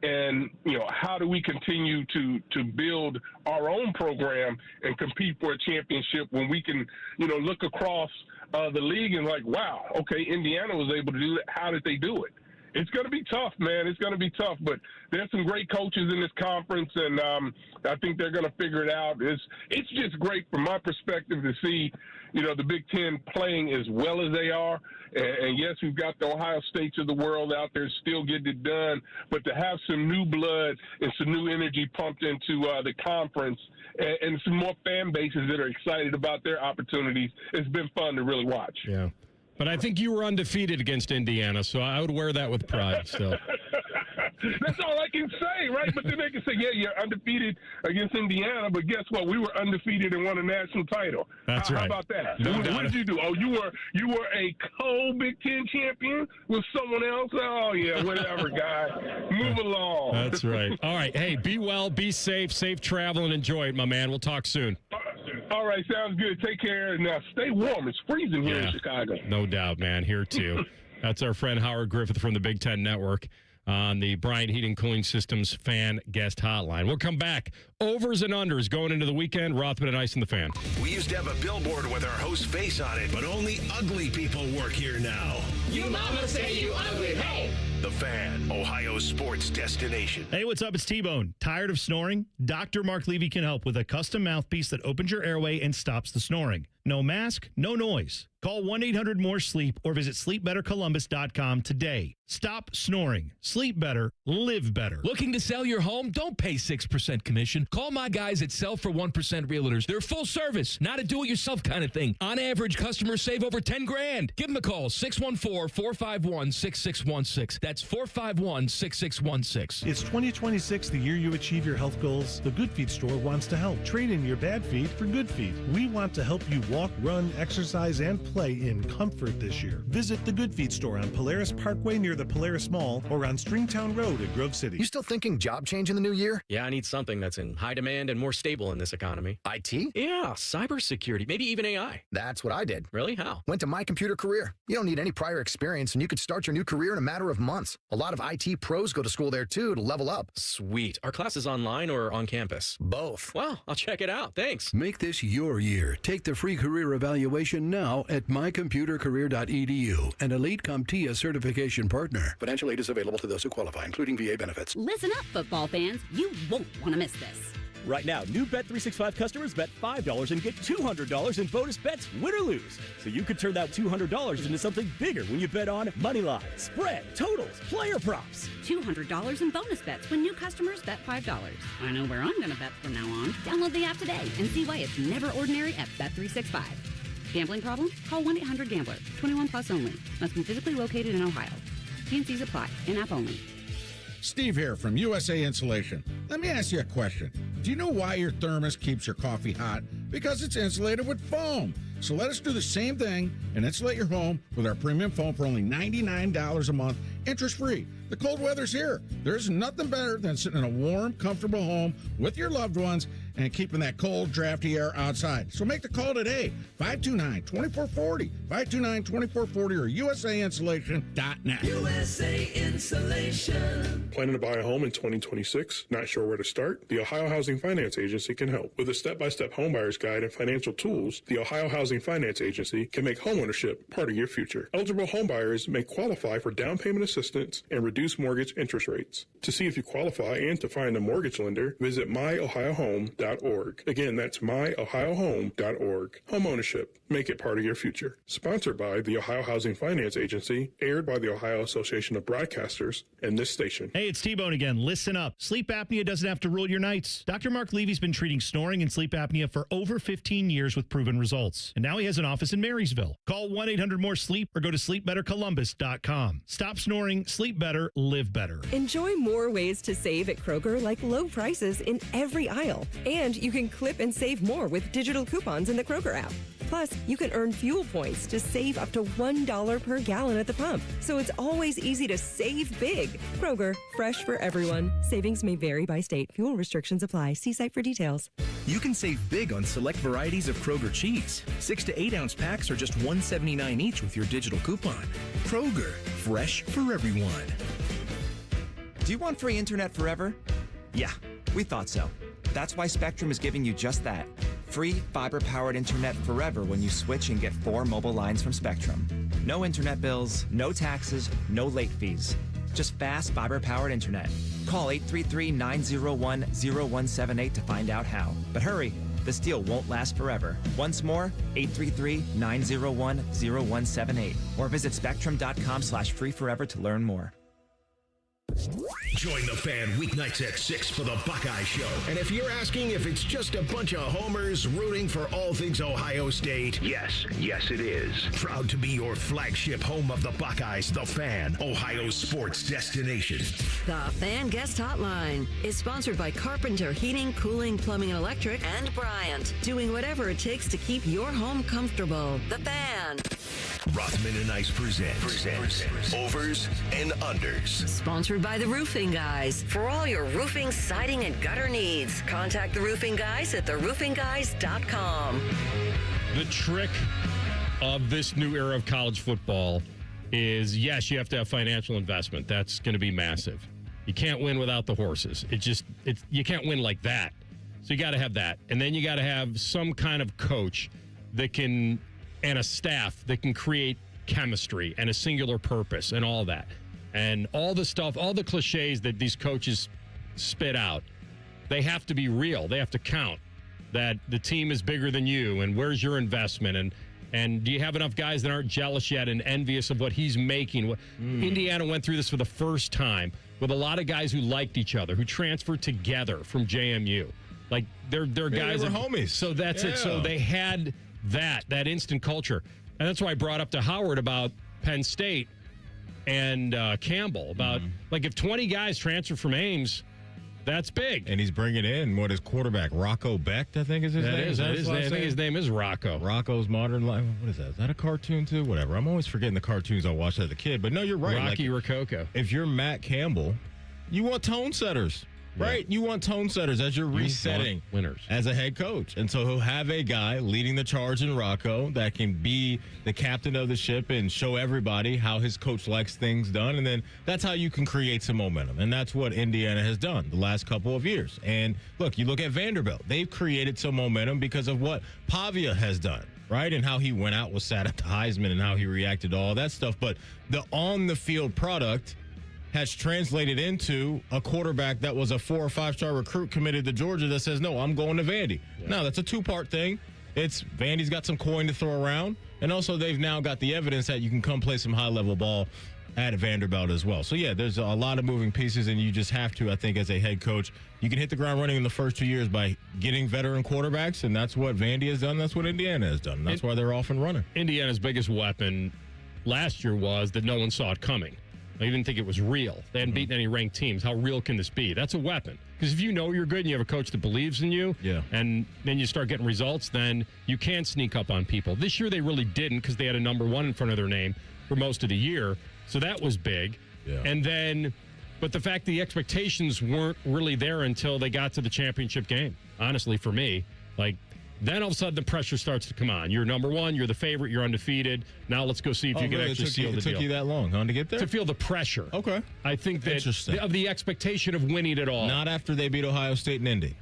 and, how do we continue to build our own program and compete for a championship when we can, look across the league and like, wow, okay, Indiana was able to do that. How did they do it? It's going to be tough, man. It's going to be tough, but there's some great coaches in this conference, and I think they're going to figure it out. It's just great from my perspective to see, the Big Ten playing as well as they are. And yes, we've got the Ohio States of the world out there still getting it done, but to have some new blood and some new energy pumped into the conference and some more fan bases that are excited about their opportunities, it's been fun to really watch. Yeah. But I think you were undefeated against Indiana, so I would wear that with pride still. That's all I can say, right? But then they can say, yeah, you're undefeated against Indiana, but guess what? We were undefeated and won a national title. That's right. How about that? No What doubt. did you do? Oh, you were a co-Big Ten champion with someone else? Oh, yeah, whatever, guy. Move along. That's right. All right. Hey, be well, be safe, safe travel, and enjoy it, my man. We'll talk soon. All right, sounds good. Take care, and stay warm. It's freezing here in Chicago. No doubt, man. Here, too. That's our friend Howard Griffith from the Big Ten Network on the Bryant Heating Cooling Systems fan guest hotline. We'll come back. Overs and unders going into the weekend. Rothman and Ice and the Fan. We used to have a billboard with our host's face on it, but only ugly people work here now. You mama say you ugly. Hey! The Fan, Ohio's sports destination. Hey, what's up? It's T-Bone. Tired of snoring? Dr. Mark Levy can help with a custom mouthpiece that opens your airway and stops the snoring. No mask, no noise. Call 1-800-MORE-SLEEP or visit sleepbettercolumbus.com today. Stop snoring. Sleep better. Live better. Looking to sell your home? Don't pay 6% commission. Call my guys at Sell for 1% Realtors. They're full service, not a do-it-yourself kind of thing. On average, customers save over $10,000. Give them a call, 614-451-6616. That's 451-6616. It's 2026, the year you achieve your health goals. The Good Feet store wants to help. Trade in your bad feet for good feet. We want to help you walk, run, exercise, and play in comfort this year. Visit the Good Feet store on Polaris Parkway near the Polaris Mall or on Stringtown Road at Grove City. You still thinking job change in the new year? Yeah, I need something that's in high demand and more stable in this economy. IT? Yeah, cybersecurity, maybe even AI. That's what I did. Really? How? Went to My Computer Career. You don't need any prior experience, and you could start your new career in a matter of months. A lot of IT pros go to school there, too, to level up. Sweet. Are classes online or on campus? Both. Well, I'll check it out. Thanks. Make this your year. Take the free career evaluation now at mycomputercareer.edu, an Elite CompTIA certification partner. Financial aid is available to those who qualify, including VA benefits. Listen up, football fans. You won't want to miss this. Right now, new Bet365 customers bet $5 and get $200 in bonus bets, win or lose. So you could turn that $200 into something bigger when you bet on money line, spread, totals, player props. $200 in bonus bets when new customers bet $5. I know where I'm going to bet from now on. Download the app today and see why it's never ordinary at Bet365. Gambling problem? Call 1-800-GAMBLER. 21 plus only. Must be physically located in Ohio. T&Cs apply. In-app only. Steve here from USA Insulation. Let me ask you a question. Do you know why your thermos keeps your coffee hot? Because it's insulated with foam. So let us do the same thing and insulate your home with our premium foam for only $99 a month, interest-free. The cold weather's here. There's nothing better than sitting in a warm, comfortable home with your loved ones and keeping that cold, drafty air outside. So make the call today, 529-2440, 529-2440, or usainsulation.net. USA Insulation. Planning to buy a home in 2026? Not sure where to start? The Ohio Housing Finance Agency can help. With a step-by-step homebuyer's guide and financial tools, the Ohio Housing Finance Agency can make homeownership part of your future. Eligible homebuyers may qualify for down payment assistance and reduced mortgage interest rates. To see if you qualify and to find a mortgage lender, visit myohiohome.org. Again, that's myohiohome.org. Homeownership. Make it part of your future. Sponsored by the Ohio Housing Finance Agency, aired by the Ohio Association of Broadcasters, and this station. Hey, it's T-Bone again. Listen up. Sleep apnea doesn't have to rule your nights. Dr. Mark Levy's been treating snoring and sleep apnea for over 15 years with proven results. And now he has an office in Marysville. Call 1-800-MORE-SLEEP or go to sleepbettercolumbus.com. Stop snoring, sleep better, live better. Enjoy more ways to save at Kroger, like low prices in every aisle. And you can clip and save more with digital coupons in the Kroger app. Plus, you can earn fuel points to save up to $1 per gallon at the pump. So it's always easy to save big. Kroger, fresh for everyone. Savings may vary by state. Fuel restrictions apply. See site for details. You can save big on select varieties of Kroger cheese. 6 to 8 ounce packs are just $1.79 each with your digital coupon. Kroger, fresh for everyone. Do you want free internet forever? Yeah, we thought so. That's why Spectrum is giving you just that. Free fiber-powered internet forever when you switch and get 4 mobile lines from Spectrum. No internet bills, no taxes, no late fees. Just fast fiber-powered internet. Call 833-901-0178 to find out how. But hurry, this deal won't last forever. Once more, 833-901-0178. Or visit spectrum.com/freeforever to learn more. Join the fan weeknights at 6 for the Buckeye Show. And if you're asking if it's just a bunch of homers rooting for all things Ohio State, yes, it is. Proud to be your flagship home of the Buckeyes, the Fan, Ohio's sports destination. The Fan Guest Hotline is sponsored by Carpenter Heating, Cooling, Plumbing, and Electric, and Bryant, doing whatever it takes to keep your home comfortable. The Fan. Rothman and Ice presents Overs and Unders. Sponsored by the Roofing Guys. For all your roofing, siding, and gutter needs, contact the Roofing Guys at theroofingguys.com. The trick of this new era of college football is, yes, you have to have financial investment. That's going to be massive. You can't win without the horses. You can't win like that. So you got to have that. And then you got to have some kind of coach that can, and a staff that can create chemistry and a singular purpose and all that. And all the stuff, all the cliches that these coaches spit out, they have to be real. They have to count that the team is bigger than you, and where's your investment, and do you have enough guys that aren't jealous yet and envious of what he's making? Indiana went through this for the first time with a lot of guys who liked each other, who transferred together from JMU. Like they're guys they were that, homies. So that's it. So they had that instant culture. And that's why I brought up to Howard about Penn State and Campbell about like if 20 guys transfer from Ames, that's big. And he's bringing in his quarterback, Rocco Becht, I think is his name. I think his name is Rocco. Rocco's Modern Life. What is that? Is that a cartoon too? Whatever. I'm always forgetting the cartoons I watched as a kid. But no, you're right. Rocky Rococo. If you're Matt Campbell, you want tone setters. Right, you want tone setters as you're resetting winners as a head coach. And so he'll have a guy leading the charge in Rocco that can be the captain of the ship and show everybody how his coach likes things done. And then that's how you can create some momentum. And that's what Indiana has done the last couple of years. And look, you look at Vanderbilt. They've created some momentum because of what Pavia has done. Right, and how he went out, was sat at the Heisman, and how he reacted to all that stuff. But the on-the-field product has translated into a quarterback that was a 4 or 5 star recruit committed to Georgia that says, no, I'm going to Vandy. Yeah. Now, that's a 2-part thing. It's Vandy's got some coin to throw around, and also they've now got the evidence that you can come play some high-level ball at Vanderbilt as well. So, yeah, there's a lot of moving pieces, and you just have to, I think, as a head coach, you can hit the ground running in the first 2 years by getting veteran quarterbacks, and that's what Vandy has done. That's what Indiana has done. And that's why they're off and running. Indiana's biggest weapon last year was that no one saw it coming. I didn't think it was real. They hadn't beaten any ranked teams. How real can this be? That's a weapon. Because if you know you're good and you have a coach that believes in you, and then you start getting results, then you can sneak up on people. This year they really didn't because they had a number 1 in front of their name for most of the year. So that was big. Yeah. And then, But the fact the expectations weren't really there until they got to the championship game, honestly, for me. Like, then all of a sudden the pressure starts to come on. You're number one. You're the favorite. You're undefeated. Now let's go see if you can actually seal the deal. It took you that long, huh, to get there? To feel the pressure. Okay. I think that of the expectation of winning it all. Not after they beat Ohio State and Indy.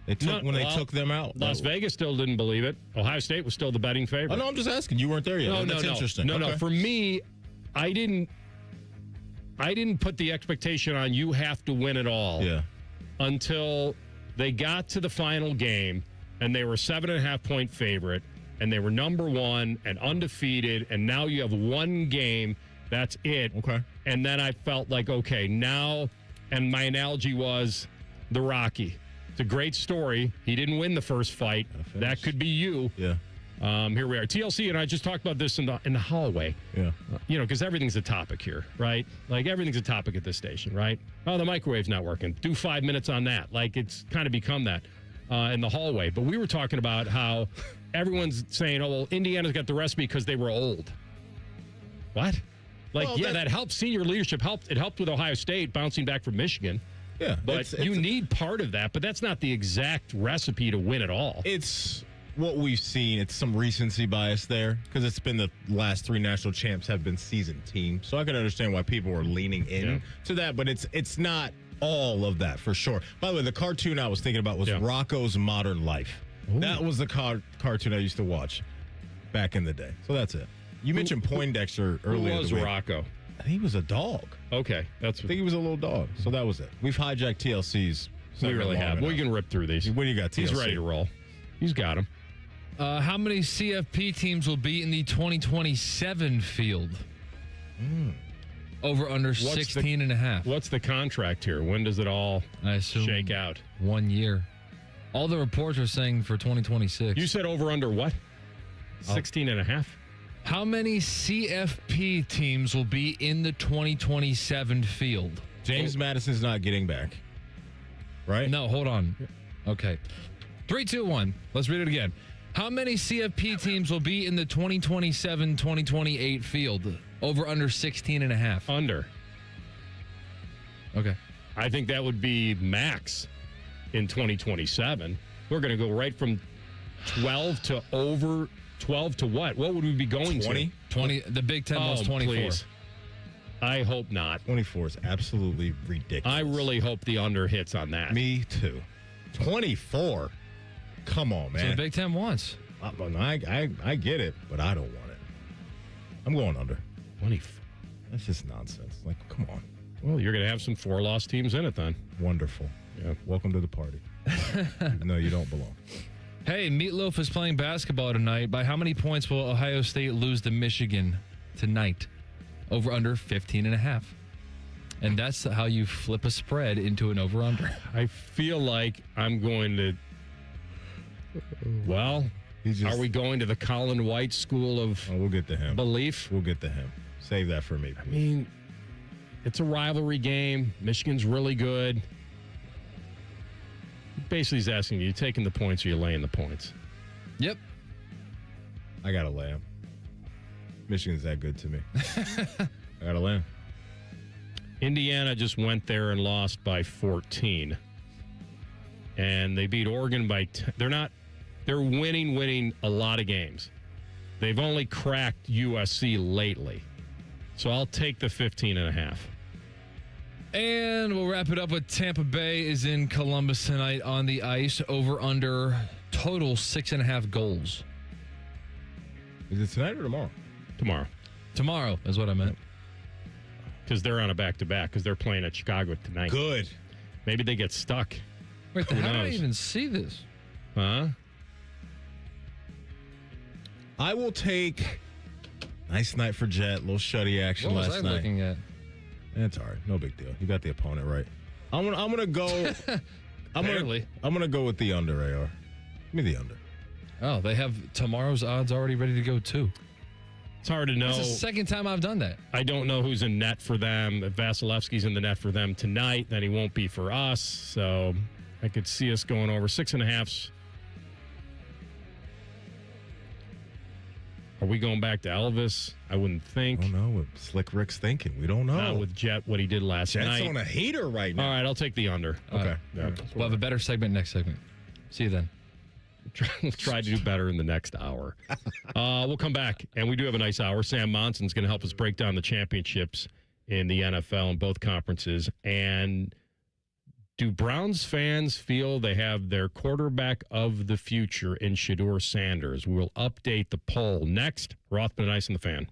They took them out. Las Vegas still didn't believe it. Ohio State was still the betting favorite. Oh, no, I'm just asking. You weren't there yet. That's interesting. No. For me, I didn't put the expectation on you have to win it all until they got to the final game and they were 7.5-point favorite and they were number one and undefeated, and now you have one game. That's it. Okay. And then I felt like, okay, now, and my analogy was the Rocky. It's a great story. He didn't win the first fight. That could be you. Yeah. Here we are. TLC and I just talked about this in the hallway. Yeah. Because everything's a topic here, right? Like, everything's a topic at this station, right? Oh, the microwave's not working. Do 5 minutes on that. Like, it's kind of become that in the hallway. But we were talking about how everyone's saying, oh, well, Indiana's got the recipe because they were old. What? Like, well, that helped. Senior leadership helped. It helped with Ohio State bouncing back from Michigan. Yeah. But you need part of that, but that's not the exact recipe to win it all. It's what we've seen. It's some recency bias there because it's been the last 3 national champs have been seasoned teams. So I can understand why people are leaning in to that, but it's not all of that for sure. By the way, the cartoon I was thinking about was Rocco's Modern Life. Ooh. That was the cartoon I used to watch back in the day. So that's it. You mentioned Poindexter earlier. Who was Rocco? I think he was a dog. Okay. I think he was a little dog. So that was it. We've hijacked TLC's. We really have. We can rip through these. What do you got, TLC? He's ready to roll. He's got him. How many CFP teams will be in the 2027 field? Over under 16 and a half. What's the contract here? When does it all shake out? 1 year. All the reports are saying for 2026. You said over under what? 16 and a half? How many CFP teams will be in the 2027 field? James Madison's not getting back. Right? No, hold on. Okay. 3, 2, 1. Let's read it again. How many CFP teams will be in the 2027-2028 field? Over under 16 and a half. Under. Okay. I think that would be max in 2027. We're going to go right from 12 to over 12 to what? What would we be going 20? to? 20. The Big Ten was 24. Please. I hope not. 24 is absolutely ridiculous. I really hope the under hits on that. Me too. 24? Come on, man. So the Big Ten wants. I get it, but I don't want it. I'm going under. 24. That's just nonsense. Like, come on. Well, you're going to have some 4-loss teams in it then. Wonderful. Yeah. Welcome to the party. No, you don't belong. Hey, Meatloaf is playing basketball tonight. By how many points will Ohio State lose to Michigan tonight? Over under 15 and a half. And that's how you flip a spread into an over under. I feel like I'm going to. Well, are we going to the Colin White school of we'll get to him. Belief? We'll get to him. Save that for me, please. I mean, it's a rivalry game. Michigan's really good. Basically, he's asking you taking the points or you laying the points? Yep. I got to lay him. Michigan's that good to me. I got to lay him. Indiana just went there and lost by 14. And they beat Oregon by 10. They're winning a lot of games. They've only cracked USC lately. So I'll take the 15 and a half. And we'll wrap it up with Tampa Bay is in Columbus tonight on the ice. Over under total 6.5 goals. Is it tonight or tomorrow? Tomorrow. Tomorrow is what I meant. Because they're on a back-to-back because they're playing at Chicago tonight. Good. Maybe they get stuck. Wait, how did I even see this? Huh? I will take nice night for Jet. Little shutty action what last was I night. Looking at? That's all right. No big deal. You got the opponent right. I'm gonna go. I'm gonna go with the under, AR. Give me the under. Oh, they have tomorrow's odds already ready to go too. It's hard to know. It's the second time I've done that. I don't know who's in net for them. If Vasilevsky's in the net for them tonight, then he won't be for us. So I could see us going over 6.5. Are we going back to Elvis? I wouldn't think. I don't know what Slick Rick's thinking. We don't know. Not with Jet, what he did last night. Jet's on a heater right now. All right, I'll take the under. Okay. Yeah. We'll have a better segment next segment. See you then. We'll try to do better in the next hour. We'll come back, and we do have a nice hour. Sam Monson's going to help us break down the championships in the NFL in both conferences. And do Browns fans feel they have their quarterback of the future in Shedeur Sanders? We'll update the poll next. Rothman Ice and the Fan.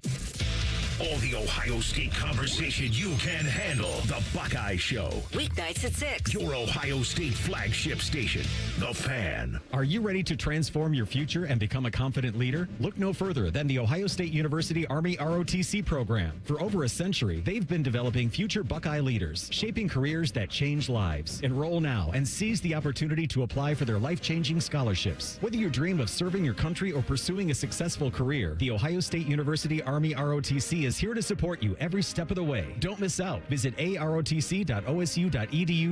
All the Ohio State conversation you can handle. The Buckeye Show. Weeknights at 6. Your Ohio State flagship station. The Fan. Are you ready to transform your future and become a confident leader? Look no further than the Ohio State University Army ROTC program. For over a century, they've been developing future Buckeye leaders, shaping careers that change lives. Enroll now and seize the opportunity to apply for their life-changing scholarships. Whether you dream of serving your country or pursuing a successful career, the Ohio State University Army ROTC is here to support you every step of the way. Don't miss out. Visit arotc.osu.edu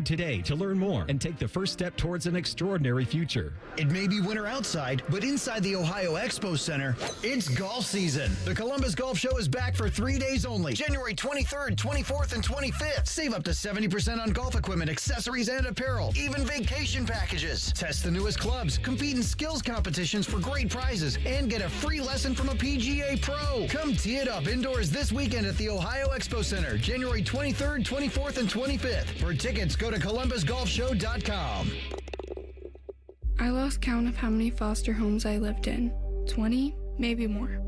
today to learn more and take the first step towards an extraordinary future. It may be winter outside, but inside the Ohio Expo Center, it's golf season. The Columbus Golf Show is back for 3 days only, January 23rd, 24th, and 25th. Save up to 70% on golf equipment, accessories, and apparel, even vacation packages. Test the newest clubs, compete in skills competitions for great prizes, and get a free lesson from a PGA pro. Come tee it up indoors this weekend at the Ohio Expo Center, January 23rd, 24th, and 25th. For tickets, go to columbusgolfshow.com. I lost count of how many foster homes I lived in. 20, maybe more.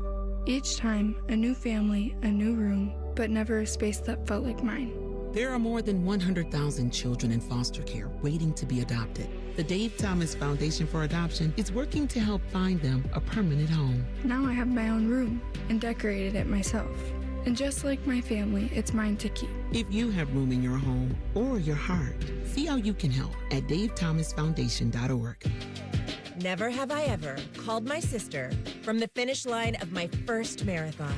Each time, a new family, a new room, but never a space that felt like mine. There are more than 100,000 children in foster care waiting to be adopted. The Dave Thomas Foundation for Adoption is working to help find them a permanent home. Now I have my own room and decorated it myself. And just like my family, it's mine to keep. If you have room in your home or your heart, see how you can help at davethomasfoundation.org. Never have I ever called my sister from the finish line of my first marathon.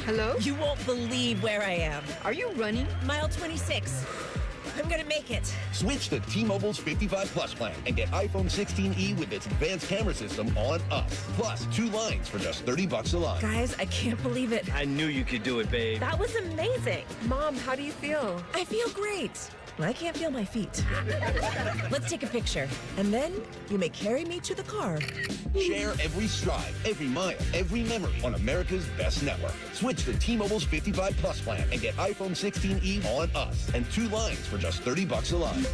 Hello? You won't believe where I am. Are you running? Mile 26. I'm gonna make it. Switch to T-Mobile's 55 Plus plan and get iPhone 16e with its advanced camera system on us. Plus, 2 lines for just $30 a line. Guys, I can't believe it. I knew you could do it, babe. That was amazing. Mom, how do you feel? I feel great. I can't feel my feet. Let's take a picture, and then you may carry me to the car. Share every stride, every mile, every memory on America's best network. Switch to T-Mobile's 55 Plus plan and get iPhone 16e on us and 2 lines for just $30 a line.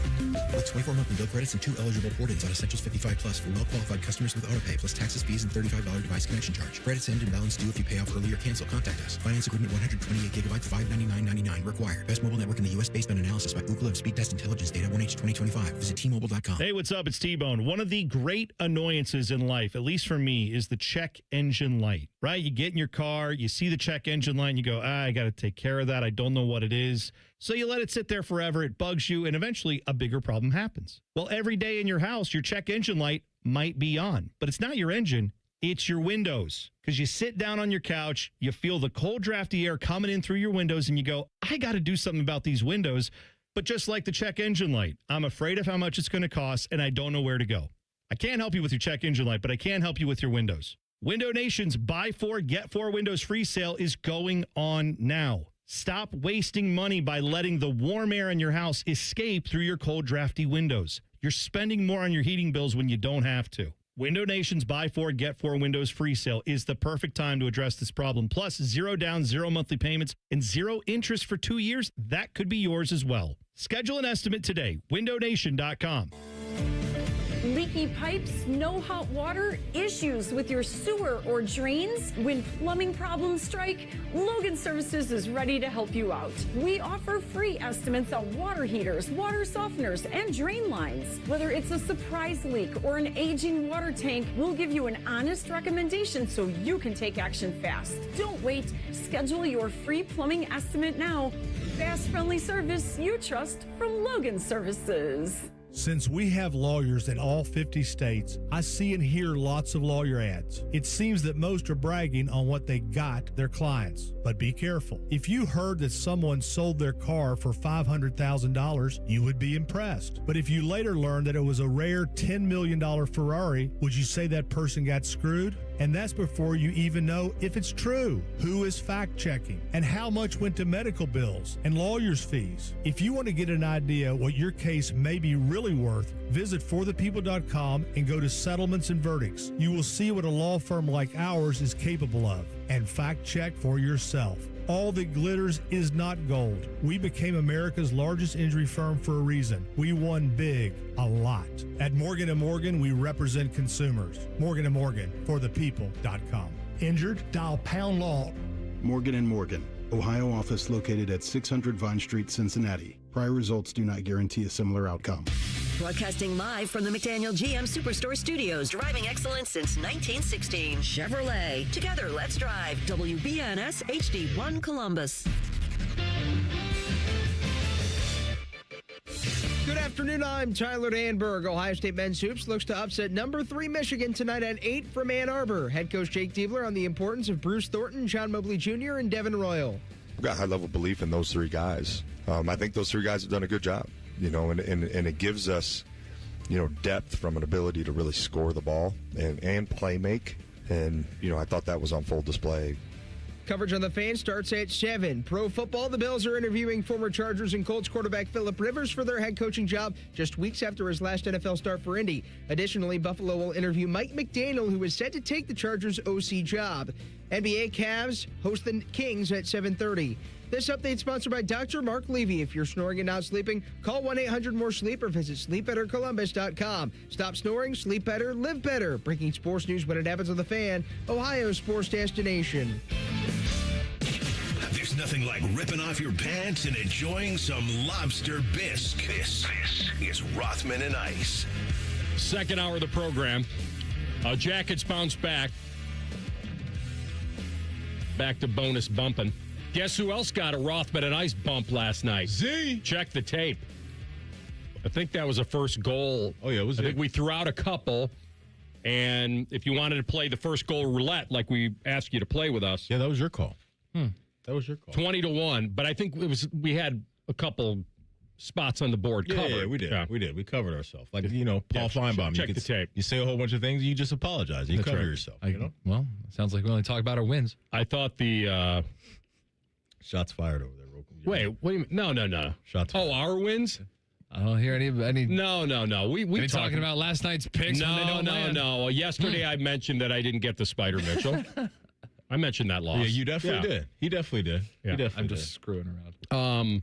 With 24 monthly bill credits and 2 eligible port-ins on Essentials 55 Plus for well-qualified customers with autopay plus taxes, fees, and $35 device connection charge. Credits end and balance due if you pay off early or cancel. Contact us. Finance agreement 128 gigabytes, $599.99 required. Best mobile network in the U.S. based on analysis by Ookla of Speed Test Intelligence data 1H 2025. Visit T-Mobile.com. Hey, what's up? It's T-Bone. One of the great annoyances in life, at least for me, is the check engine light, right? You get in your car, you see the check engine light, and you go, I got to take care of that. I don't know what it is. So you let it sit there forever. It bugs you, and eventually a bigger problem happens. Well, every day in your house, your check engine light might be on, but it's not your engine. It's your windows. Because you sit down on your couch, you feel the cold, drafty air coming in through your windows, and you go, I got to do something about these windows. But just like the check engine light, I'm afraid of how much it's going to cost, and I don't know where to go. I can't help you with your check engine light, but I can help you with your windows. Window Nation's Buy 4, Get 4 Windows free sale is going on now. Stop wasting money by letting the warm air in your house escape through your cold, drafty windows. You're spending more on your heating bills when you don't have to. Window Nation's Buy 4, Get 4 Windows free sale is the perfect time to address this problem. Plus, 0 down, 0 monthly payments, and 0 interest for 2 years. That could be yours as well. Schedule an estimate today. WindowNation.com. Leaky pipes, no hot water, issues with your sewer or drains? When plumbing problems strike, Logan Services is ready to help you out. We offer free estimates on water heaters, water softeners, and drain lines. Whether it's a surprise leak or an aging water tank, we'll give you an honest recommendation so you can take action fast. Don't wait. Schedule your free plumbing estimate now. Fast, friendly service you trust from Logan Services. Since we have lawyers in all 50 states, I see and hear lots of lawyer ads. It seems that most are bragging on what they got their clients. But be careful. If you heard that someone sold their car for $500,000, you would be impressed. But if you later learned that it was a rare $10 million Ferrari, would you say that person got screwed? And that's before you even know if it's true, who is fact-checking, and how much went to medical bills and lawyers' fees. If you want to get an idea what your case may be really worth, visit forthepeople.com and go to settlements and verdicts. You will see what a law firm like ours is capable of, and fact-check for yourself. All that glitters is not gold. We became America's largest injury firm for a reason. We won big, a lot. At Morgan & Morgan, we represent consumers. Morgan & Morgan, forthepeople.com. Injured? Dial pound law. Morgan & Morgan, Ohio office located at 600 Vine Street, Cincinnati. Prior results do not guarantee a similar outcome. Broadcasting live from the McDaniel GM Superstore Studios, driving excellence since 1916. Chevrolet. Together, let's drive. WBNS HD1 Columbus. Good afternoon, I'm Tyler Danberg. Ohio State men's hoops looks to upset number 3 Michigan tonight at 8 from Ann Arbor. Head coach Jake Diebler on the importance of Bruce Thornton, John Mobley Jr., and Devin Royal. I've got high-level belief in those 3 guys. I think those 3 guys have done a good job, and it gives us, depth from an ability to really score the ball and play make. And, I thought that was on full display. Coverage on the Fan starts at 7. Pro football, the Bills are interviewing former Chargers and Colts quarterback Phillip Rivers for their head coaching job just weeks after his last NFL start for Indy. Additionally, Buffalo will interview Mike McDaniel, who is set to take the Chargers' OC job. NBA Cavs host the Kings at 7:30. This update sponsored by Dr. Mark Levy. If you're snoring and not sleeping, call 1-800-MORE-SLEEP or visit sleepbettercolumbus.com. Stop snoring, sleep better, live better. Breaking sports news when it happens on the Fan, Ohio's sports destination. There's nothing like ripping off your pants and enjoying some lobster bisque. This is Rothman and Ice. Second hour of the program. Jackets bounce back. Back to bonus bumping. Guess who else got a Rothman and Ice bump last night? Z. Check the tape. I think that was a first goal. Oh, yeah, it was. I think we threw out a couple. And if you wanted to play the first goal roulette like we asked you to play with us. Yeah, that was your call. That was your call. 20-1. But I think we had a couple spots on the board covered. Yeah, we did. Yeah. We did. We covered ourselves. Like, Paul Finebaum. Check the tape. You say a whole bunch of things, you just apologize. You That's cover right. yourself. Well, it sounds like we only talk about our wins. I thought the... Shots fired over there. Wait, what do you mean? No. Shots fired. Oh, our wins? I don't hear any. No. We talking about last night's picks. No. Yesterday I mentioned that I didn't get the Spider Mitchell. I mentioned that loss. Yeah, you definitely did. He definitely did. Yeah. I'm just screwing around.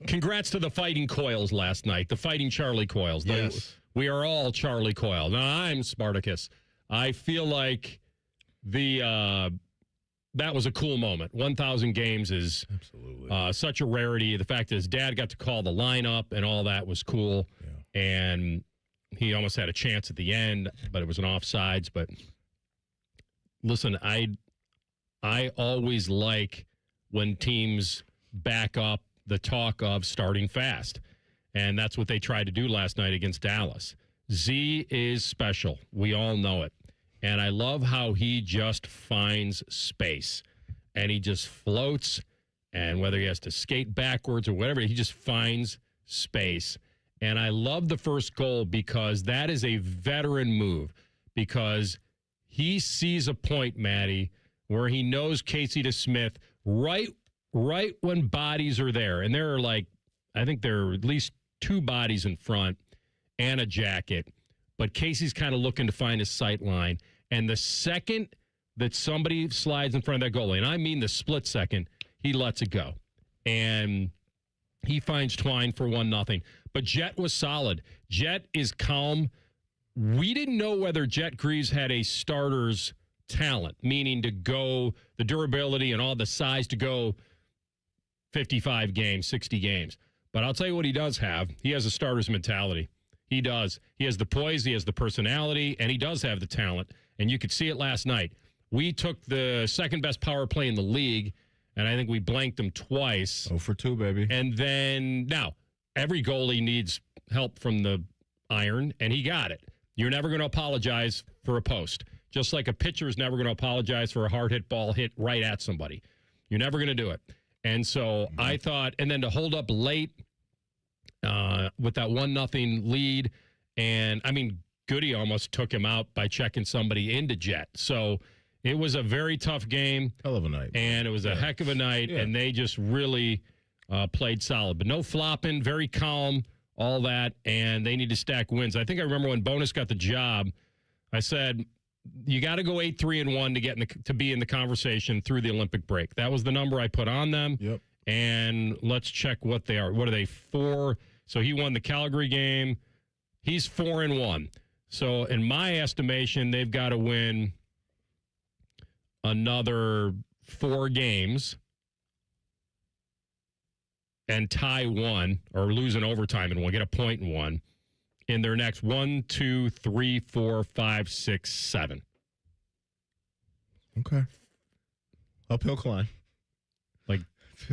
Congrats to the Fighting Coils last night. The Fighting Charlie Coils. Yes. We are all Charlie Coyle. Now, I'm Spartacus. I feel like that was a cool moment. 1,000 games is absolutely such a rarity. The fact that his dad got to call the lineup and all that was cool. Yeah. And he almost had a chance at the end, but it was an offsides. But listen, I always like when teams back up the talk of starting fast. And that's what they tried to do last night against Dallas. Z is special. We all know it. And I love how he just finds space. And he just floats. And whether he has to skate backwards or whatever, he just finds space. And I love the first goal because that is a veteran move. Because he sees a point, Maddie, where he knows Casey DeSmith right when bodies are there. And there are I think there are at least 2 bodies in front and a jacket. But Casey's kind of looking to find his sight line. And the second that somebody slides in front of that goalie, and I mean the split second, he lets it go. And he finds Twine for 1-0. But Jet was solid. Jet is calm. We didn't know whether Jet Greaves had a starter's talent, meaning to go, the durability and all the size to go 55 games, 60 games. But I'll tell you what he does have. He has a starter's mentality. He does. He has the poise, he has the personality, and he does have the talent. And you could see it last night. We took the second best power play in the league, and I think we blanked them twice. 0 for 2, baby. And then, now, every goalie needs help from the iron, and he got it. You're never going to apologize for a post. Just like a pitcher is never going to apologize for a hard hit ball hit right at somebody. You're never going to do it. And so I thought, and then to hold up late with that 1-0 lead, and I mean, Goody almost took him out by checking somebody into Jet. So it was a very tough game. Hell of a night. And it was a heck of a night, and they just really played solid. But no flopping, very calm, all that, and they need to stack wins. I think I remember when Bonus got the job, I said, you got to go 8-3-1 to be in the conversation through the Olympic break. That was the number I put on them. Yep. And let's check what they are. What are they, 4? So he won the Calgary game. He's 4-1. So in my estimation, they've got to win another 4 games and tie 1 or lose an overtime in 1, get a point in 1 in their next 1, 2, 3, 4, 5, 6, 7. Okay. Uphill climb.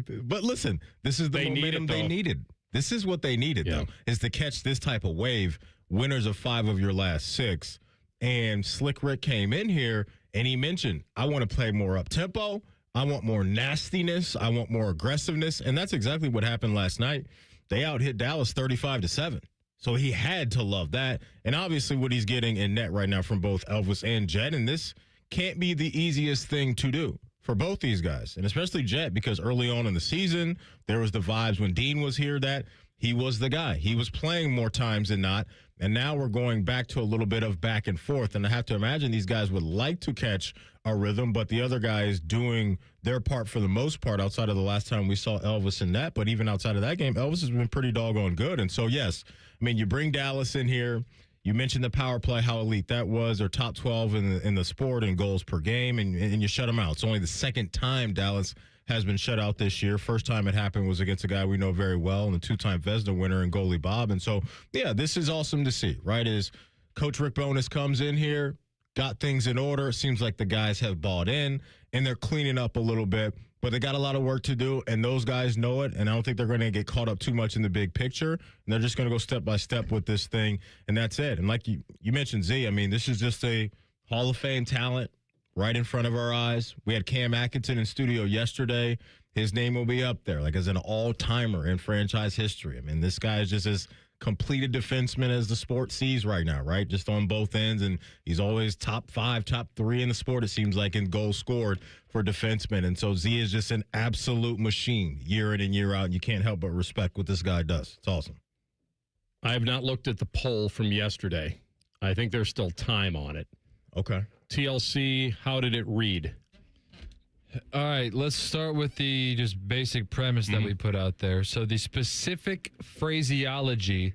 But listen, this is the momentum they needed. This is what they needed, though, is to catch this type of wave, winners of 5 of your last 6. And Slick Rick came in here, and he mentioned, I want to play more up-tempo. I want more nastiness. I want more aggressiveness. And that's exactly what happened last night. They out-hit Dallas 35-7. So he had to love that. And obviously what he's getting in net right now from both Elvis and Jet, and this can't be the easiest thing to do for both these guys, and especially Jet, because early on in the season, there was the vibes when Dean was here that he was the guy. He was playing more times than not, and now we're going back to a little bit of back and forth, and I have to imagine these guys would like to catch a rhythm, but the other guy is doing their part for the most part outside of the last time we saw Elvis in that, but even outside of that game, Elvis has been pretty doggone good, and so, yes, I mean, you bring Dallas in here. You mentioned the power play, how elite that was. They're top 12 in the sport in goals per game, and you shut them out. It's only the second time Dallas has been shut out this year. First time it happened was against a guy we know very well, and the 2-time Vezina winner and goalie Bob. And so, yeah, this is awesome to see, right? As Coach Rick Bowness comes in here, got things in order. It seems like the guys have bought in, and they're cleaning up a little bit. But they got a lot of work to do, and those guys know it, and I don't think they're going to get caught up too much in the big picture. And they're just going to go step by step with this thing, and that's it. And like you mentioned, Z, I mean, this is just a Hall of Fame talent right in front of our eyes. We had Cam Atkinson in studio yesterday. His name will be up there, like as an all-timer in franchise history. I mean, this guy is just as completed defenseman as the sport sees right now, right? Just on both ends, and he's always top 5, top 3 in the sport, it seems like, in goals scored for defensemen. And so Z is just an absolute machine year in and year out, and you can't help but respect what this guy does. It's awesome. I have not looked at the poll from yesterday. I think there's still time on it. Okay. TLC, how did it read? All right, let's start with the just basic premise that we put out there. So the specific phraseology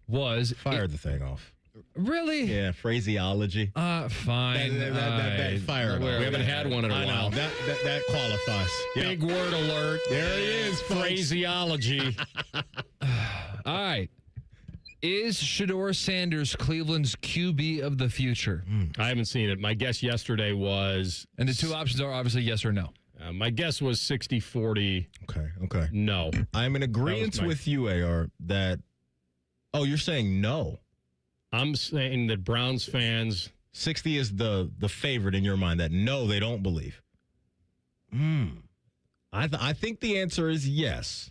was... Fire the thing off. Really? Yeah, phraseology. Fine. Fire it off. We haven't had one in a while. That qualifies. Big word alert. There he is, phraseology. All right. Is Shedeur Sanders Cleveland's QB of the future? I haven't seen it. My guess yesterday was... And the 2 options are obviously yes or no. My guess was 60-40. Okay. No. I'm in agreement with you, AR, that... Oh, you're saying no. I'm saying that Browns fans... 60 is the favorite in your mind, that no, they don't believe. I think the answer is yes.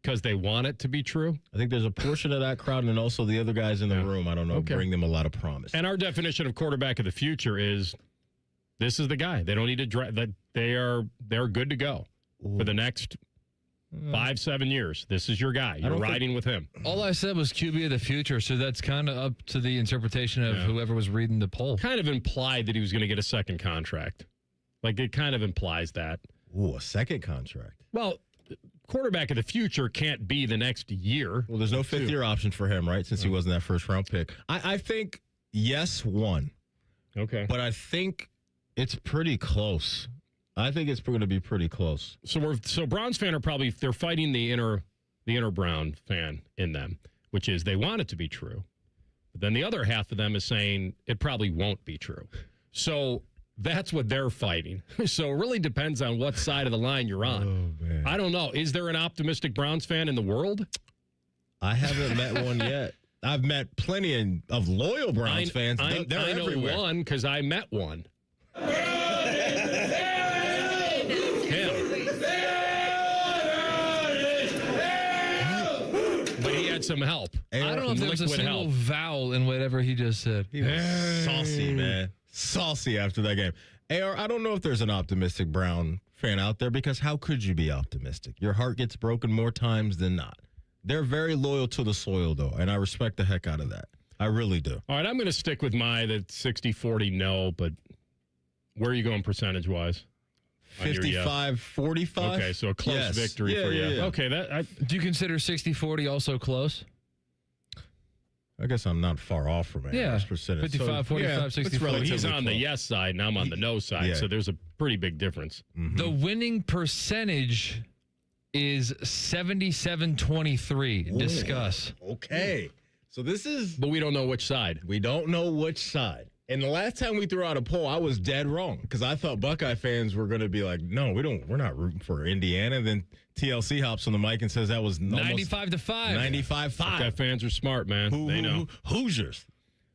Because they want it to be true? I think there's a portion of that crowd and also the other guys in the room, I don't know, bring them a lot of promise. And our definition of quarterback of the future is this is the guy. They don't need to draft. They're good to go for the next 5-7 years. This is your guy. You're riding with him. All I said was QB of the future, so that's kind of up to the interpretation of whoever was reading the poll. Kind of implied that he was going to get a second contract. Like, it kind of implies that. Ooh, a second contract. Well, quarterback of the future can't be the next year. Well, there's no 5th-year option for him, right, since he wasn't that first-round pick. I think, yes, 1. Okay. But I think it's pretty close. I think it's going to be pretty close. So Browns fan are probably, they're fighting the inner Brown fan in them, which is they want it to be true. But then the other half of them is saying it probably won't be true. So that's what they're fighting. So it really depends on what side of the line you're on. Oh, man. I don't know. Is there an optimistic Browns fan in the world? I haven't met one yet. I've met plenty of loyal Browns fans. They're everywhere. I know one because I met one. But he had some help. I don't know if there was a Liquid single help. vowel in whatever he just said. He was saucy, man. Saucy after that game. AR, I don't know if there's an optimistic Brown fan out there because how could you be optimistic? Your heart gets broken more times than not. They're very loyal to the soil, though, and I respect the heck out of that. I really do. All right, I'm going to stick with my 60-40 no, but where are you going percentage-wise? 55-45? Okay, so a close victory for you. Yeah. Okay, do you consider 60-40 also close? I guess I'm not far off from AR's percentage. 55, 45, 64. Well, he's on the yes side, and I'm on the no side, so there's a pretty big difference. Mm-hmm. The winning percentage is 77-23. Discuss. Okay. So this is... But we don't know which side. We don't know which side. And the last time we threw out a poll, I was dead wrong because I thought Buckeye fans were going to be like, no, we're not rooting for Indiana. Then TLC hops on the mic and says that was 95-5. 95-5. Buckeye fans are smart, man. They know. Hoosiers.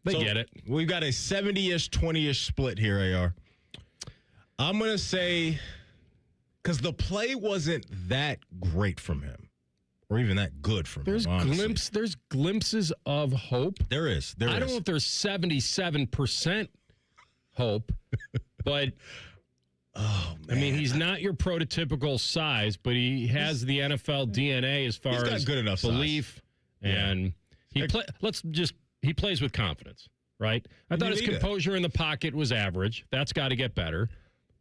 They get it. We've got a 70-ish, 20-ish split here, AR. I'm going to say, because the play wasn't that great from him. Or even that good from him, honestly. There's glimpses of hope. There is. I don't know if there's 77% hope, but I mean, he's not your prototypical size, but he has the NFL DNA as far as good enough belief, and he plays with confidence, right? I thought his composure in the pocket was average. That's got to get better,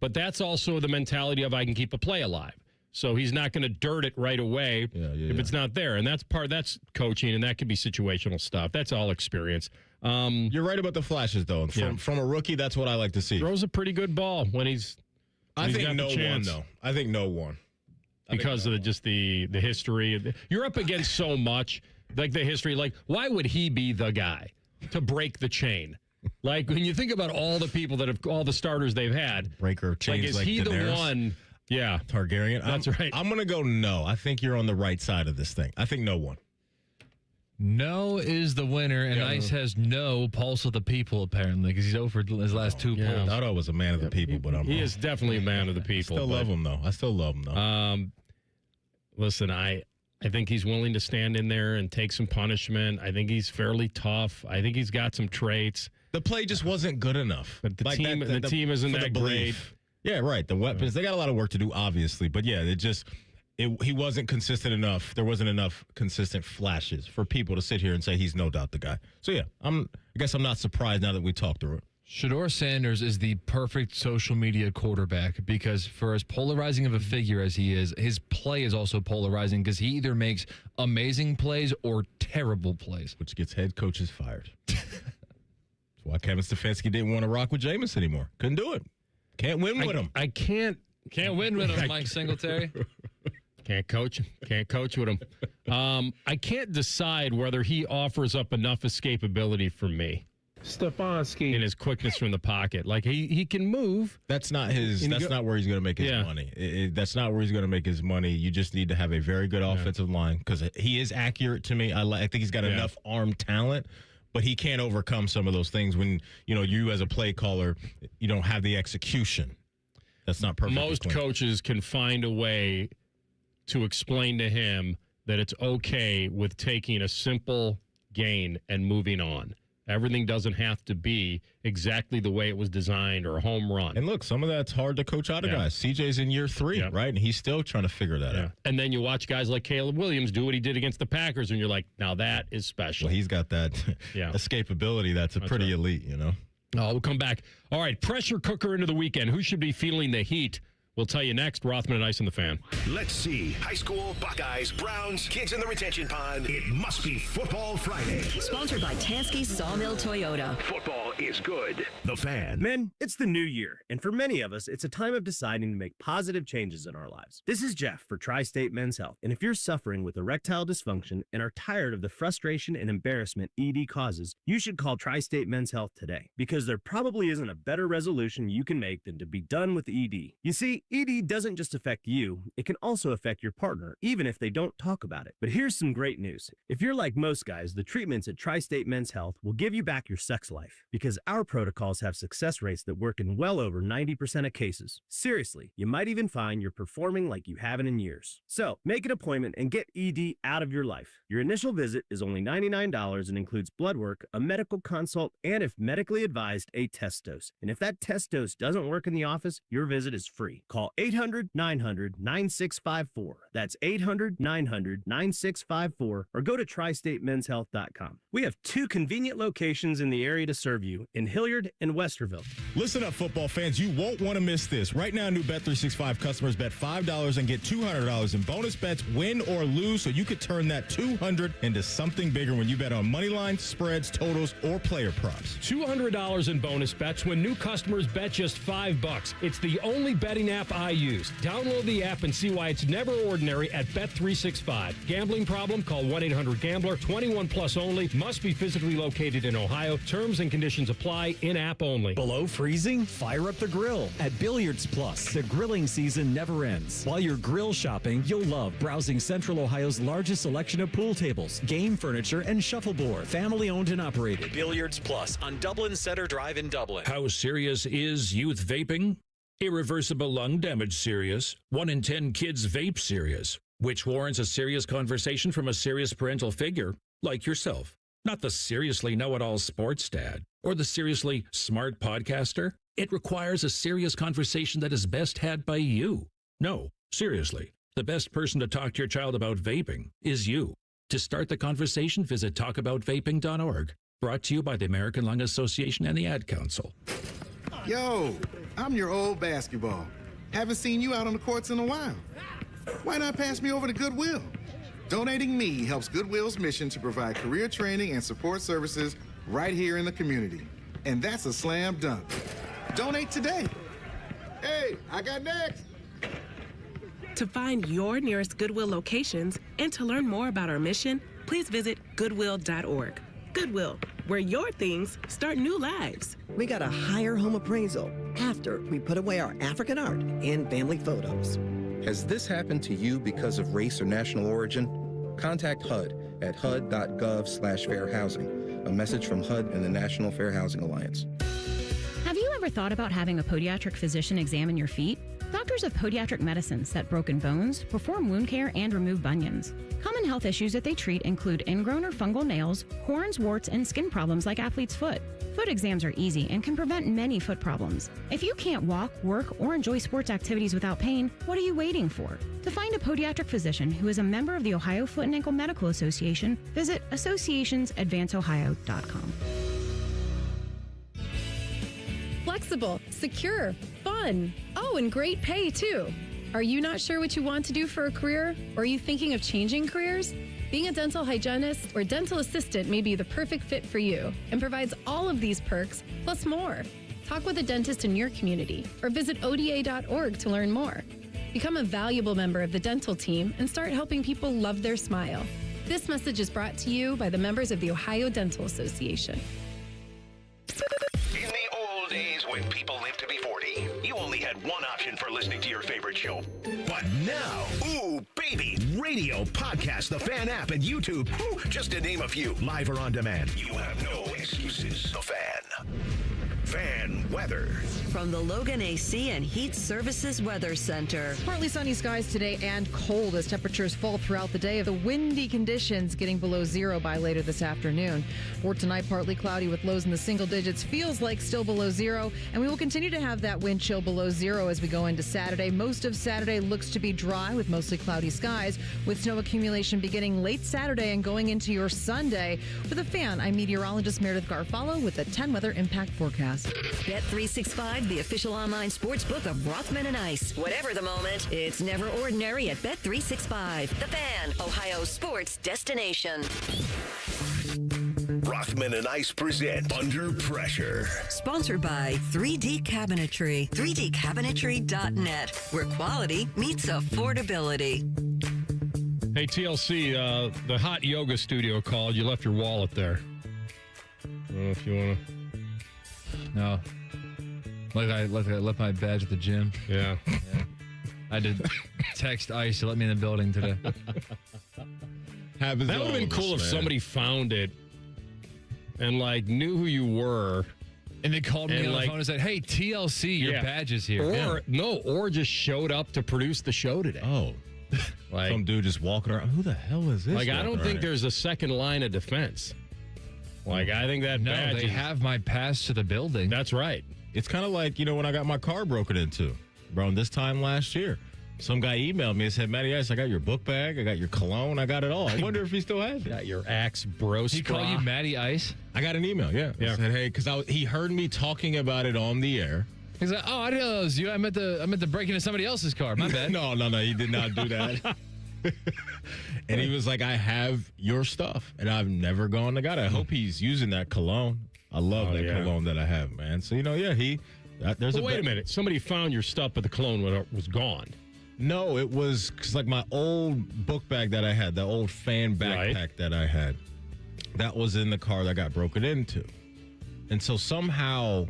but that's also the mentality of I can keep a play alive. So he's not going to dirt it right away if it's not there. And that's coaching, and that could be situational stuff. That's all experience. You're right about the flashes, though. From a rookie, that's what I like to see. Throws a pretty good ball when he's I think got no the chance. one, though. I think no one. Because of the history. You're up against so much, like the history. Like, why would he be the guy to break the chain? Like, when you think about all the people all the starters they've had. Breaker of chains is he Daenerys? the one... Yeah. Targaryen. That's right. I'm going to go no. I think you're on the right side of this thing. I think no one. No is the winner, and Ice has no pulse of the people, apparently, because he's over his last two polls. I thought I was a man of the people, but I'm He wrong. is definitely a man of the people. I still love him, though. Listen, I think he's willing to stand in there and take some punishment. I think he's fairly tough. I think he's got some traits. The play just wasn't good enough. But the team isn't that great. Yeah, right. The weapons, they got a lot of work to do, obviously. But yeah, he wasn't consistent enough. There wasn't enough consistent flashes for people to sit here and say he's no doubt the guy. So yeah, I guess I'm not surprised now that we talked through it. Shedeur Sanders is the perfect social media quarterback because for as polarizing of a figure as he is, his play is also polarizing because he either makes amazing plays or terrible plays. Which gets head coaches fired. That's why Kevin Stefanski didn't want to rock with Jameis anymore. Couldn't do it. Can't win with him. I can't win with him, Mike Singletary. Can't coach with him. I can't decide whether he offers up enough escapability for me. Stefanski in his quickness from the pocket, like he can move. That's not his. That's not where he's going to make his money. That's not where he's going to make his money. You just need to have a very good offensive line because he is accurate to me. I think he's got enough arm talent. But he can't overcome some of those things when, you as a play caller, you don't have the execution. That's not perfect. Most coaches can find a way to explain to him that it's okay with taking a simple gain and moving on. Everything doesn't have to be exactly the way it was designed or a home run. And look, some of that's hard to coach out of guys. CJ's in year 3, right? And he's still trying to figure that out. And then you watch guys like Caleb Williams do what he did against the Packers, and you're like, now that is special. Well, he's got that escapability that's pretty elite, Oh, we'll come back. All right, pressure cooker into the weekend. Who should be feeling the heat? We'll tell you next. Rothman Ice and the Fan. Let's see. High school, Buckeyes, Browns, kids in the retention pond. It must be Football Friday. Sponsored by Tansky Sawmill Toyota. Football is good. The Fan. Men, it's the new year, and for many of us, it's a time of deciding to make positive changes in our lives. This is Jeff for Tri-State Men's Health, and if you're suffering with erectile dysfunction and are tired of the frustration and embarrassment ED causes, you should call Tri-State Men's Health today, because there probably isn't a better resolution you can make than to be done with ED. You see, ED doesn't just affect you, it can also affect your partner, even if they don't talk about it. But here's some great news. If you're like most guys, the treatments at Tri-State Men's Health will give you back your sex life, because our protocols have success rates that work in well over 90% of cases. Seriously, you might even find you're performing like you haven't in years. So, make an appointment and get ED out of your life. Your initial visit is only $99 and includes blood work, a medical consult, and if medically advised, a test dose. And if that test dose doesn't work in the office, your visit is free. Call 800-900-9654. That's 800-900-9654 or go to tristatemenshealth.com. We have 2 convenient locations in the area to serve you in Hilliard and Westerville. Listen up, football fans. You won't want to miss this. Right now, new Bet365 customers bet $5 and get $200 in bonus bets, win or lose, so you could turn that $200 into something bigger when you bet on money lines, spreads, totals, or player props. $200 in bonus bets when new customers bet just $5. It's the only betting app I use. Download the app and see why it's never ordinary at Bet365. Gambling problem? Call 1-800-GAMBLER. 21 plus only. Must be physically located in Ohio. Terms and conditions apply. In-app only. Below freezing? Fire up the grill at Billiards Plus. The grilling season never ends. While you're grill shopping, you'll love browsing Central Ohio's largest selection of pool tables, game furniture, and shuffleboard. Family owned and operated. Billiards Plus on Dublin Center Drive in Dublin. How serious is youth vaping? Irreversible lung damage serious. 1 in 10 kids vape serious, which warrants a serious conversation from a serious parental figure like yourself. Not the seriously know-it-all sports dad or the seriously smart podcaster. It requires a serious conversation that is best had by you. No, seriously, the best person to talk to your child about vaping is you. To start the conversation, visit talkaboutvaping.org. Brought to you by the American Lung Association and the Ad Council. Yo, I'm your old basketball. Haven't seen you out on the courts in a while. Why not pass me over to Goodwill? Donating me helps Goodwill's mission to provide career training and support services right here in the community. And that's a slam dunk. Donate today. Hey, I got next. To find your nearest Goodwill locations and to learn more about our mission, please visit goodwill.org. Goodwill, where your things start new lives. We got a higher home appraisal after we put away our African art and family photos. Has this happened to you because of race or national origin? Contact HUD at hud.gov/fair housing. A message from HUD and the National Fair Housing Alliance. Have you ever thought about having a podiatric physician examine your feet? Doctors of Podiatric Medicine set broken bones, perform wound care, and remove bunions. Common health issues that they treat include ingrown or fungal nails, corns, warts, and skin problems like athlete's foot. Foot exams are easy and can prevent many foot problems. If you can't walk, work, or enjoy sports activities without pain, what are you waiting for? To find a podiatric physician who is a member of the Ohio Foot and Ankle Medical Association, visit associationsadvanceohio.com. Flexible, secure, fun. Oh, and great pay, too. Are you not sure what you want to do for a career? Or are you thinking of changing careers? Being a dental hygienist or dental assistant may be the perfect fit for you and provides all of these perks, plus more. Talk with a dentist in your community or visit ODA.org to learn more. Become a valuable member of the dental team and start helping people love their smile. This message is brought to you by the members of the Ohio Dental Association. In the old days when people lived to be 40, you only had one option for listening to your favorite show. But now, ooh, baby, radio, podcast, the Fan app, and YouTube, ooh, just to name a few, live or on demand. You have no excuses. The Fan. Fan weather. From the Logan AC and Heat Services Weather Center. Partly sunny skies today and cold as temperatures fall throughout the day. The windy conditions getting below zero by later this afternoon. For tonight, partly cloudy with lows in the single digits. Feels like still below zero. And we will continue to have that wind chill below zero as we go into Saturday. Most of Saturday looks to be dry with mostly cloudy skies, with snow accumulation beginning late Saturday and going into your Sunday. For the Fan, I'm meteorologist Meredith Garfalo with the 10 weather impact forecast. Bet365, the official online sports book of Rothman Ice. Whatever the moment, it's never ordinary at Bet365. The Fan, Ohio's sports destination. Rothman and Ice present Under Pressure. Sponsored by 3D Cabinetry. 3dcabinetry.net, where quality meets affordability. Hey, TLC, the hot yoga studio called. You left your wallet there. I don't know if you want to. No. Like I left my badge at the gym. Yeah. I had to text Ice to let me in the building today. That would have been cool if somebody found it and knew who you were. And they called me on the phone and said, "Hey, TLC, your badge is here." Or just showed up to produce the show today. Oh. Some dude just walking around. Who the hell is this? I don't think there's a second line of defense. I think that badge they have my pass to the building. That's right. It's kind of like, when I got my car broken into, bro, this time last year. Some guy emailed me and said, Matty Ice, I got your book bag, I got your cologne, I got it all. I wonder if he still has it. Got your Axe Bro He called you Matty Ice? I got an email, yeah. I said, hey, because he heard me talking about it on the air. He's like, oh, I didn't know it was you. I meant to break into somebody else's car. My bad. No, he did not do that. And he was like, I have your stuff, and I've never gone and got it. I hope he's using that cologne. I love that cologne that I have, man. So, there's wait a minute. Somebody found your stuff, but the cologne was gone. No, it was because my old book bag that I had, the old fan backpack that I had, that was in the car that got broken into. And so somehow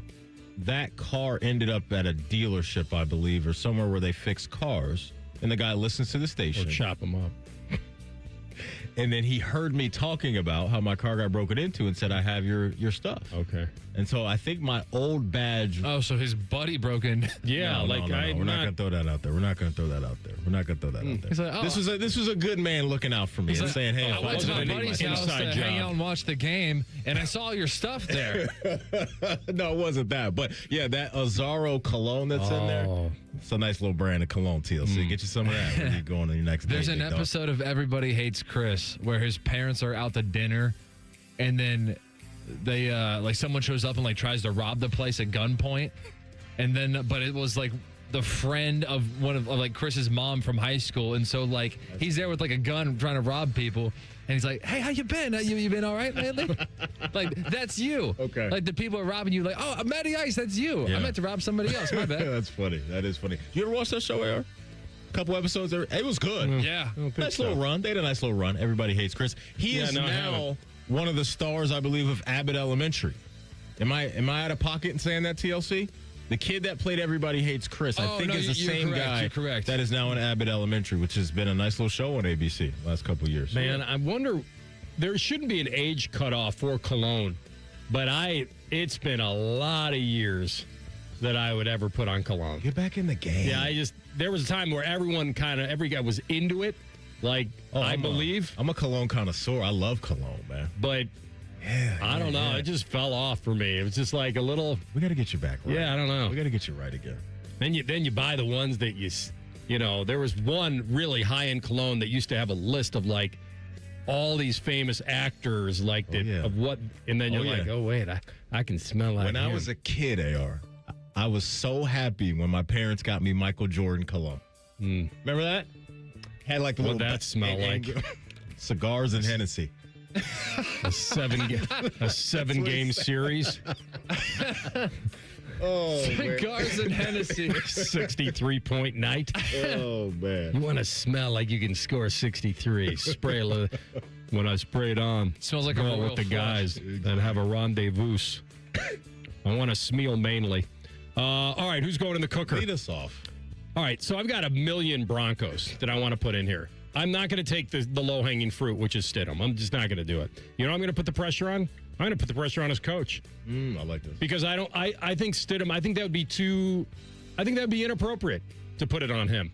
that car ended up at a dealership, I believe, or somewhere where they fix cars. And the guy listens to the station. Or chop them up. And then he heard me talking about how my car got broken into and said, I have your stuff. Okay. And so I think my old badge. Oh, so his buddy broke in. Yeah, no, we're not going to throw that out there. We're not going to throw that out there. He's like, This was a good man looking out for me and saying, hey, I went to my buddy's house to hang out and watch the game, and I saw your stuff there. No, it wasn't that. But yeah, that Azzaro cologne that's in there. It's a nice little brand of cologne, TLC. Get you some of that when you go on your next There's date. an episode of Everybody Hates Chris where his parents are out to dinner, and then they someone shows up and tries to rob the place at gunpoint, and then but it was the friend of one of Chris's mom from high school, and so he's there with a gun trying to rob people, and he's like, hey, how you been? You been all right lately? That's you. Okay. The people are robbing you, oh, Matty Ice, that's you. Yeah. I meant to rob somebody else. My bad. That's funny. That is funny. You ever watch that show, AR? Couple episodes there. It was good. Yeah. Nice little run. They had a nice little run. Everybody Hates Chris. He is now one of the stars, I believe, of Abbott Elementary. Am I out of pocket in saying that, TLC? The kid that played Everybody Hates Chris, I think is the same guy that is now in Abbott Elementary, which has been a nice little show on ABC the last couple of years. Man, I wonder, there shouldn't be an age cutoff for cologne, but it's been a lot of years that I would ever put on cologne. Get back in the game. Yeah, there was a time where every guy was into it, I believe. I'm a cologne connoisseur. I love cologne, man. But I don't know. It just fell off for me. It was just a little. We got to get you back right. Yeah, I don't know. We got to get you right again. Then you buy the ones that there was one really high-end cologne that used to have a list of all these famous actors of what, and then you're oh wait, I can smell that. When I was a kid, AR, I was so happy when my parents got me Michael Jordan cologne. Remember that? Had the what that smell like? Cigars and Hennessy. A seven game series. Oh, cigars and Hennessy. 63-point night. Oh man! You want to smell like you can score 63? Spray when I spray it on. Smells like a royal with the flush. guys that have a rendezvous. I want to smell mainly. All right, who's going in the cooker? Lead us off. All right, so I've got a million Broncos that I want to put in here. I'm not going to take the low-hanging fruit, which is Stidham. I'm just not going to do it. You know what I'm going to put the pressure on? I'm going to put the pressure on his coach. I like this. Because I think Stidham, I think that would be inappropriate to put it on him.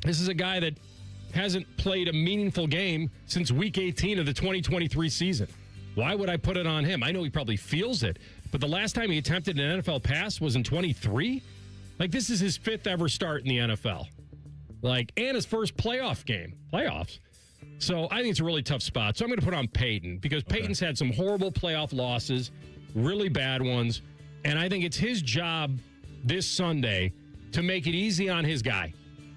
This is a guy that hasn't played a meaningful game since week 18 of the 2023 season. Why would I put it on him? I know he probably feels it, but the last time he attempted an NFL pass was in 23. This is his fifth ever start in the NFL. And his first playoffs. So I think it's a really tough spot. So I'm going to put on Peyton because Peyton's had some horrible playoff losses, really bad ones. And I think it's his job this Sunday to make it easy on his guy.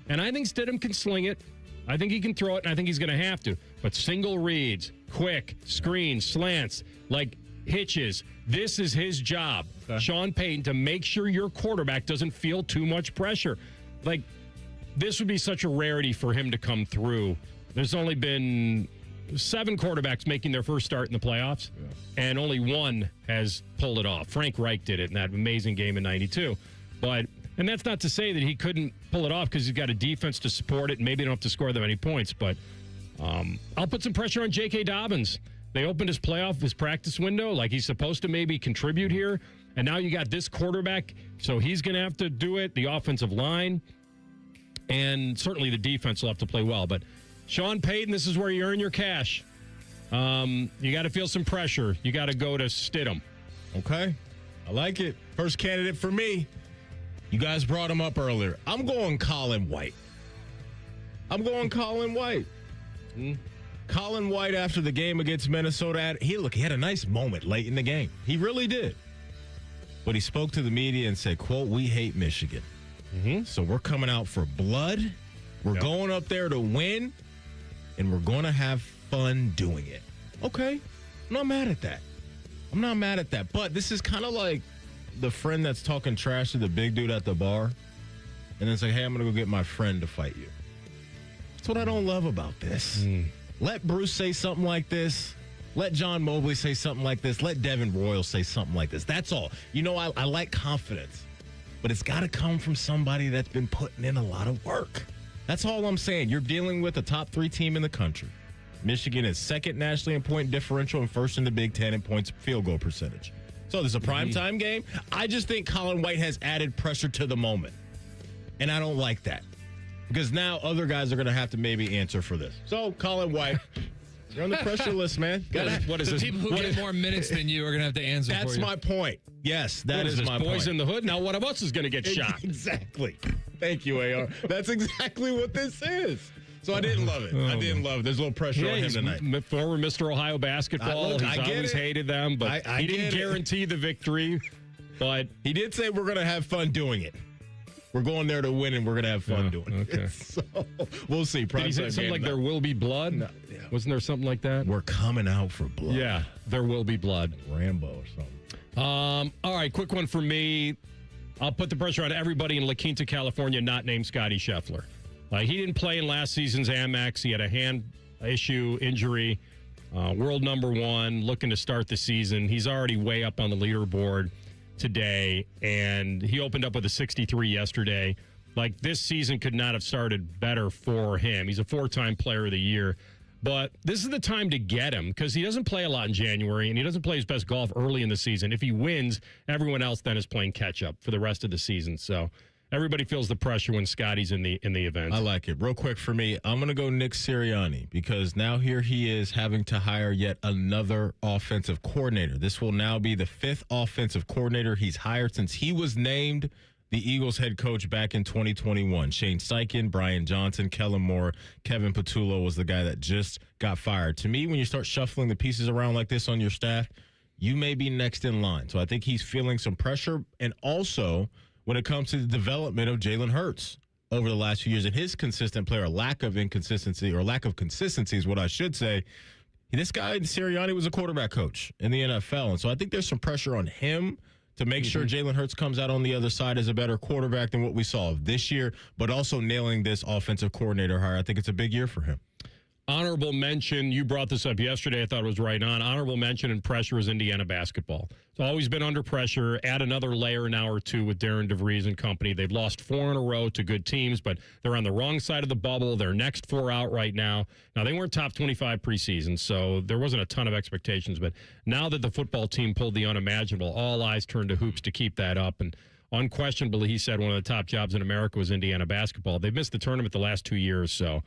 And I think Stidham can sling it. I think he can throw it, and I think he's going to have to. But single reads, quick, screens, slants, hitches. This is his job, Sean Payton, to make sure your quarterback doesn't feel too much pressure. This would be such a rarity for him to come through. There's only been 7 quarterbacks making their first start in the playoffs, and only one has pulled it off. Frank Reich did it in that amazing game in '92. But And that's not to say that he couldn't pull it off because he's got a defense to support it and maybe don't have to score that many points. But I'll put some pressure on J.K. Dobbins. They opened his practice window like he's supposed to maybe contribute here. And now you got this quarterback, so he's going to have to do it. The offensive line. And certainly the defense will have to play well. But Sean Payton, this is where you earn your cash. You got to feel some pressure. You got to go to Stidham. Okay. I like it. First candidate for me. You guys brought him up earlier. I'm going Colin White. Colin White, after the game against Minnesota, he had a nice moment late in the game. He really did. But he spoke to the media and said, quote, "We hate Michigan. So we're coming out for blood. We're going up there to win, and we're going to have fun doing it." Okay. I'm not mad at that. But this is kind of like the friend that's talking trash to the big dude at the bar, and then say, "Hey, I'm going to go get my friend to fight you." That's what I don't love about this. Let Bruce say something like this. Let John Mobley say something like this. Let Devin Royal say something like this. That's all. You know, I like confidence, but it's got to come from somebody that's been putting in a lot of work. That's all I'm saying. You're dealing with a top 3 team in the country. Michigan is second nationally in point differential and first in the Big Ten in points field goal percentage. So there's a primetime game. I just think Colin White has added pressure to the moment, and I don't like that. Because now other guys are going to have to maybe answer for this. So, Colin White, you're on the pressure list, man. What is this? People who get more minutes than you are going to have to answer for you. That's my point. Yes, that is my point. Boys in the hood. Now one of us is going to get shot. Exactly. Thank you, AR. That's exactly what this is. So I didn't love it. There's a little pressure on him tonight. Former Mr. Ohio basketball. He's always hated them, but he didn't guarantee the victory. But he did say we're going to have fun doing it. We're going there to win, and we're going to have fun doing it. So we'll see. Did he say something like there will be blood? No, Wasn't there something like that? We're coming out for blood. Yeah, there will be blood. Rambo or something. All right, quick one for me. I'll put the pressure on everybody in La Quinta, California, not named Scotty Scheffler. He didn't play in last season's Amex. He had a hand issue, injury. World number 1, looking to start the season. He's already way up on the leaderboard today, and he opened up with a 63 yesterday. This season could not have started better for him. He's a 4-time player of the year. But this is the time to get him because he doesn't play a lot in January, and he doesn't play his best golf early in the season. If he wins, everyone else then is playing catch-up for the rest of the season. So everybody feels the pressure when Scotty's in the event. I like it. Real quick for me, I'm going to go Nick Sirianni because now here he is having to hire yet another offensive coordinator. This will now be the 5th offensive coordinator he's hired since he was named the Eagles head coach back in 2021. Shane Steichen, Brian Johnson, Kellen Moore, Kevin Patullo was the guy that just got fired. To me, when you start shuffling the pieces around like this on your staff, you may be next in line. So I think he's feeling some pressure, and also when it comes to the development of Jalen Hurts over the last few years and his consistent play, or lack of consistency is what I should say. This guy, Sirianni, was a quarterback coach in the NFL. And so I think there's some pressure on him to make sure Jalen Hurts comes out on the other side as a better quarterback than what we saw this year, but also nailing this offensive coordinator hire. I think it's a big year for him. Honorable mention, you brought this up yesterday, I thought it was right on. Honorable mention and pressure is Indiana basketball. It's always been under pressure. Add another layer now or two with Darren DeVries and company. They've lost 4 in a row to good teams, but they're on the wrong side of the bubble. Their next 4 out right now. Now, they weren't top 25 preseason, so there wasn't a ton of expectations. But now that the football team pulled the unimaginable, all eyes turned to hoops to keep that up. And unquestionably, he said one of the top jobs in America was Indiana basketball. They've missed the tournament the last 2 years, so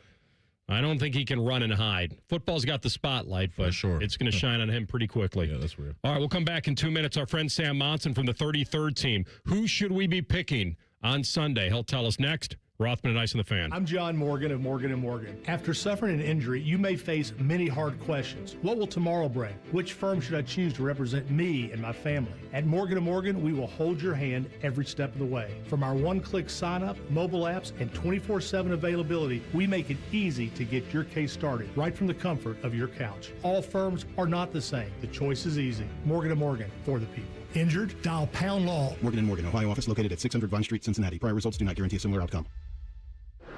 I don't think he can run and hide. Football's got the spotlight, but it's going to shine on him pretty quickly. Yeah, that's weird. All right, we'll come back in 2 minutes. Our friend Sam Monson from the 33rd team. Who should we be picking on Sunday? He'll tell us next. Rothman Ice and the Fan. I'm John Morgan of Morgan & Morgan. After suffering an injury, you may face many hard questions. What will tomorrow bring? Which firm should I choose to represent me and my family? At Morgan & Morgan, we will hold your hand every step of the way. From our one-click sign-up, mobile apps, and 24/7 availability, we make it easy to get your case started right from the comfort of your couch. All firms are not the same. The choice is easy. Morgan & Morgan, for the people. Injured? Dial #law. Morgan & Morgan, Ohio office located at 600 Vine Street, Cincinnati. Prior results do not guarantee a similar outcome.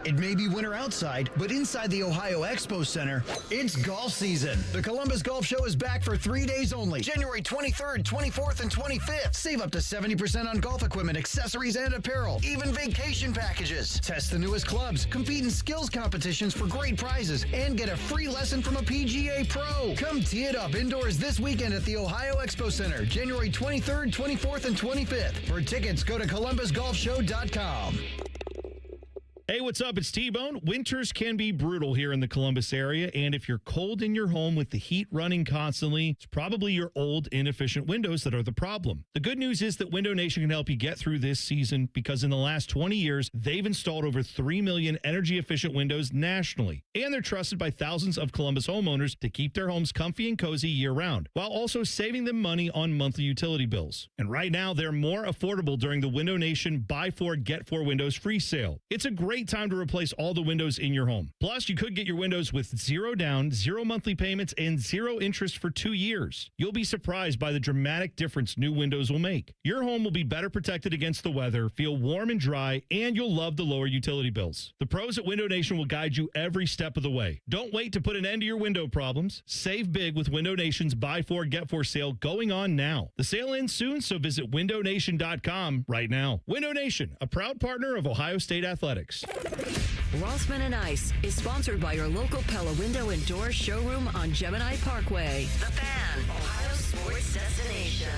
It may be winter outside, but inside the Ohio Expo Center, it's golf season. The Columbus Golf Show is back for 3 days only, January 23rd, 24th, and 25th. Save up to 70% on golf equipment, accessories, and apparel, even vacation packages. Test the newest clubs, compete in skills competitions for great prizes, and get a free lesson from a PGA pro. Come tee it up indoors this weekend at the Ohio Expo Center, January 23rd, 24th, and 25th. For tickets, go to columbusgolfshow.com. Hey, what's up? It's T-Bone. Winters can be brutal here in the Columbus area, and if you're cold in your home with the heat running constantly, it's probably your old, inefficient windows that are the problem. The good news is that Window Nation can help you get through this season because in the last 20 years, they've installed over 3 million energy-efficient windows nationally, and they're trusted by thousands of Columbus homeowners to keep their homes comfy and cozy year-round, while also saving them money on monthly utility bills. And right now, they're more affordable during the Window Nation Buy 4, Get 4 Windows free sale. It's a great time to replace all the windows in your home. Plus, you could get your windows with 0 down, 0 monthly payments, and 0 interest for 2 years. You'll be surprised by the dramatic difference new windows will make. Your home will be better protected against the weather, feel warm and dry, and you'll love the lower utility bills. The pros at Window Nation will guide you every step of the way. Don't wait to put an end to your window problems. Save big with Window Nation's Buy 4, Get 4 sale going on now. The sale ends soon, so visit windownation.com right now. Window Nation, a proud partner of Ohio State Athletics. Rothman Ice is sponsored by your local Pella Window and Door showroom on Gemini Parkway. The Fan, Ohio sports destination.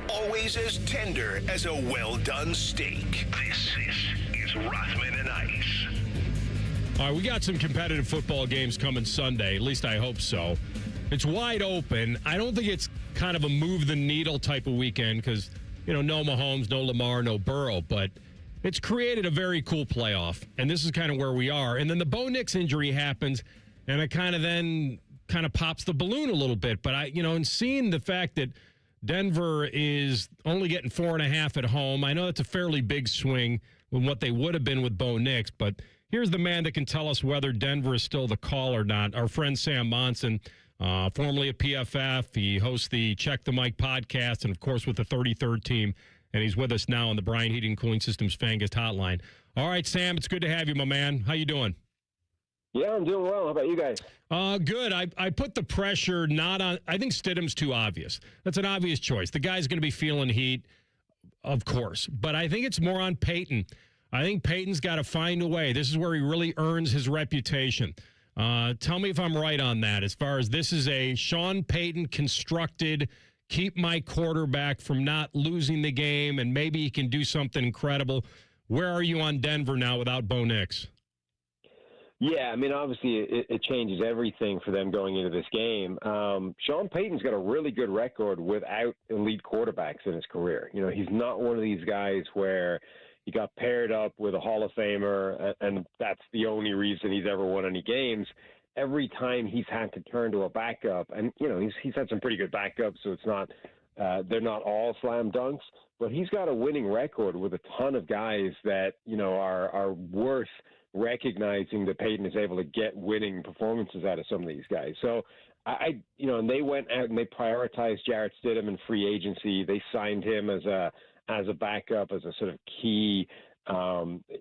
Always as tender as a well-done steak. This is Rothman Ice. All right, we got some competitive football games coming Sunday. At least I hope so. It's wide open. I don't think it's kind of a move-the-needle type of weekend because, no Mahomes, no Lamar, no Burrow, but it's created a very cool playoff, and this is kind of where we are. And then the Bo Nix injury happens, and it kind of pops the balloon a little bit. But in seeing the fact that Denver is only getting 4.5 at home, I know it's a fairly big swing with what they would have been with Bo Nix. But here's the man that can tell us whether Denver is still the call or not. Our friend Sam Monson, formerly at PFF. He hosts the Check the Mic podcast, and of course with the 33rd team. And he's with us now on the Bryan Heating and Cooling Systems Fangast Hotline. All right, Sam, it's good to have you, my man. How you doing? Yeah, I'm doing well. How about you guys? Good. I put the pressure not on – I think Stidham's too obvious. That's an obvious choice. The guy's going to be feeling heat, of course. But I think it's more on Peyton. I think Peyton's got to find a way. This is where he really earns his reputation. Tell me if I'm right on that as far as this is a Sean Payton constructed – keep my quarterback from not losing the game, and maybe he can do something incredible. Where are you on Denver now without Bo Nix? Yeah, I mean, obviously it changes everything for them going into this game. Sean Payton's got a really good record without elite quarterbacks in his career. He's not one of these guys where he got paired up with a Hall of Famer, and that's the only reason he's ever won any games. Every time he's had to turn to a backup, and he's had some pretty good backups, so it's not they're not all slam dunks, but he's got a winning record with a ton of guys that are worth recognizing that Peyton is able to get winning performances out of some of these guys. So and they went out and they prioritized Jarrett Stidham in free agency. They signed him as a backup, as a sort of key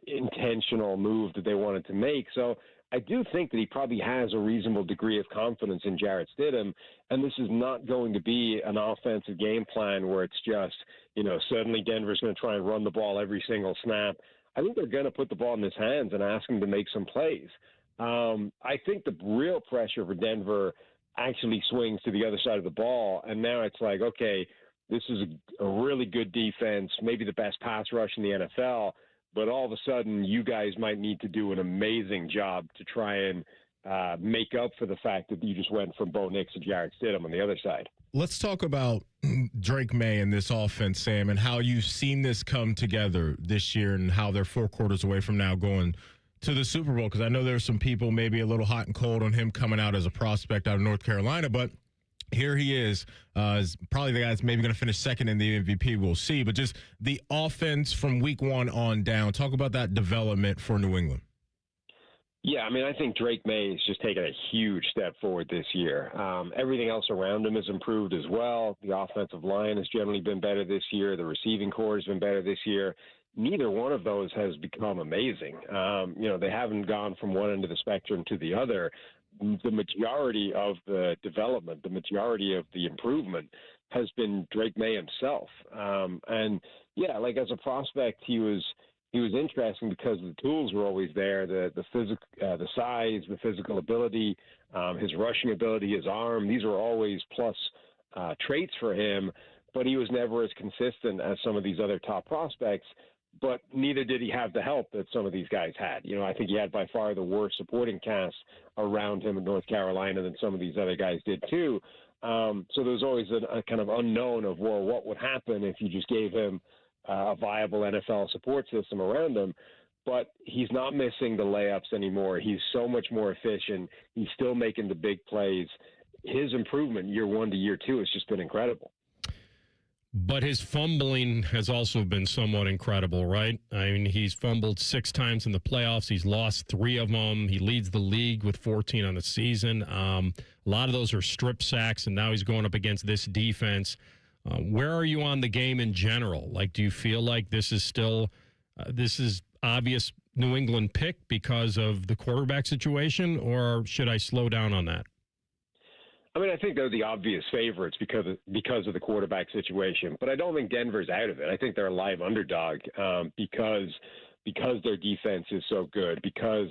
intentional move that they wanted to make. So I do think that he probably has a reasonable degree of confidence in Jarrett Stidham, and this is not going to be an offensive game plan where it's just, suddenly Denver's going to try and run the ball every single snap. I think they're going to put the ball in his hands and ask him to make some plays. I think the real pressure for Denver actually swings to the other side of the ball, and now it's like, okay, this is a really good defense, maybe the best pass rush in the NFL, but all of a sudden, you guys might need to do an amazing job to try and make up for the fact that you just went from Bo Nix to Jarrett Stidham on the other side. Let's talk about Drake May and this offense, Sam, and how you've seen this come together this year and how they're 4 quarters away from now going to the Super Bowl, because I know there's some people maybe a little hot and cold on him coming out as a prospect out of North Carolina, but here he is probably the guy that's maybe going to finish second in the MVP. We'll see. But just the offense from week 1 on down, talk about that development for New England. Yeah, I mean, I think Drake May has just taken a huge step forward this year. Everything else around him has improved as well. The offensive line has generally been better this year. The receiving core has been better this year. neither one of those has become amazing. They haven't gone from one end of the spectrum to the other. The majority of the development, the majority of the improvement has been Drake May himself. As a prospect, he was interesting because the tools were always there, the size, the physical ability, his rushing ability, his arm. These were always plus traits for him, but he was never as consistent as some of these other top prospects. But neither did he have the help that some of these guys had. I think he had by far the worst supporting cast around him in North Carolina than some of these other guys did too. So there was always a kind of unknown of, well, what would happen if you just gave him a viable NFL support system around him. But he's not missing the layups anymore. He's so much more efficient. He's still making the big plays. His improvement year 1 to year 2 has just been incredible. But his fumbling has also been somewhat incredible, right? I mean, he's fumbled 6 times in the playoffs. He's lost 3 of them. He leads the league with 14 on the season. A lot of those are strip sacks, and now he's going up against this defense. Where are you on the game in general? Like, do you feel like this is still this is obvious New England pick because of the quarterback situation, or should I slow down on that? I mean, I think they're the obvious favorites because of the quarterback situation, but I don't think Denver's out of it. I think they're a live underdog because their defense is so good, because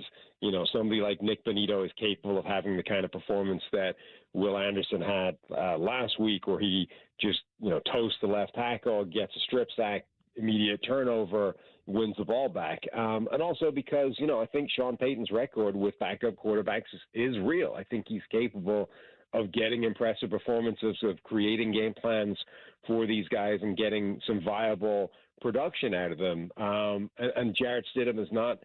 somebody like Nick Bonito is capable of having the kind of performance that Will Anderson had last week, where he just toasts the left tackle, gets a strip sack, immediate turnover, wins the ball back, and also because I think Sean Payton's record with backup quarterbacks is real. I think he's capable of getting impressive performances, of creating game plans for these guys and getting some viable production out of them. And Jarrett Stidham is not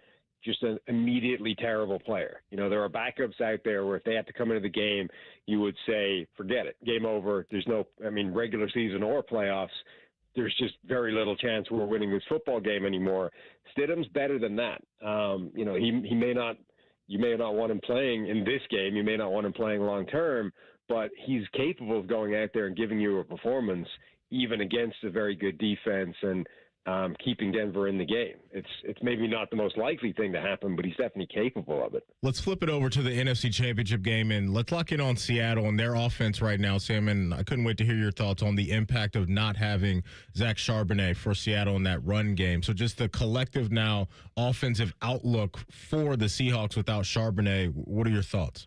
just an immediately terrible player. There are backups out there where if they have to come into the game, you would say, forget it, game over. There's regular season or playoffs, there's just very little chance we're winning this football game anymore. Stidham's better than that. He may not. You may not want him playing in this game. You may not want him playing long term, but he's capable of going out there and giving you a performance, even against a very good defense, and keeping Denver in the game. It's maybe not the most likely thing to happen, but he's definitely capable of it. Let's flip it over to the NFC Championship game, and let's lock in on Seattle and their offense right now, Sam. And I couldn't wait to hear your thoughts on the impact of not having Zach Charbonnet for Seattle in that run game. So just the collective now offensive outlook for the Seahawks without Charbonnet. What are your thoughts?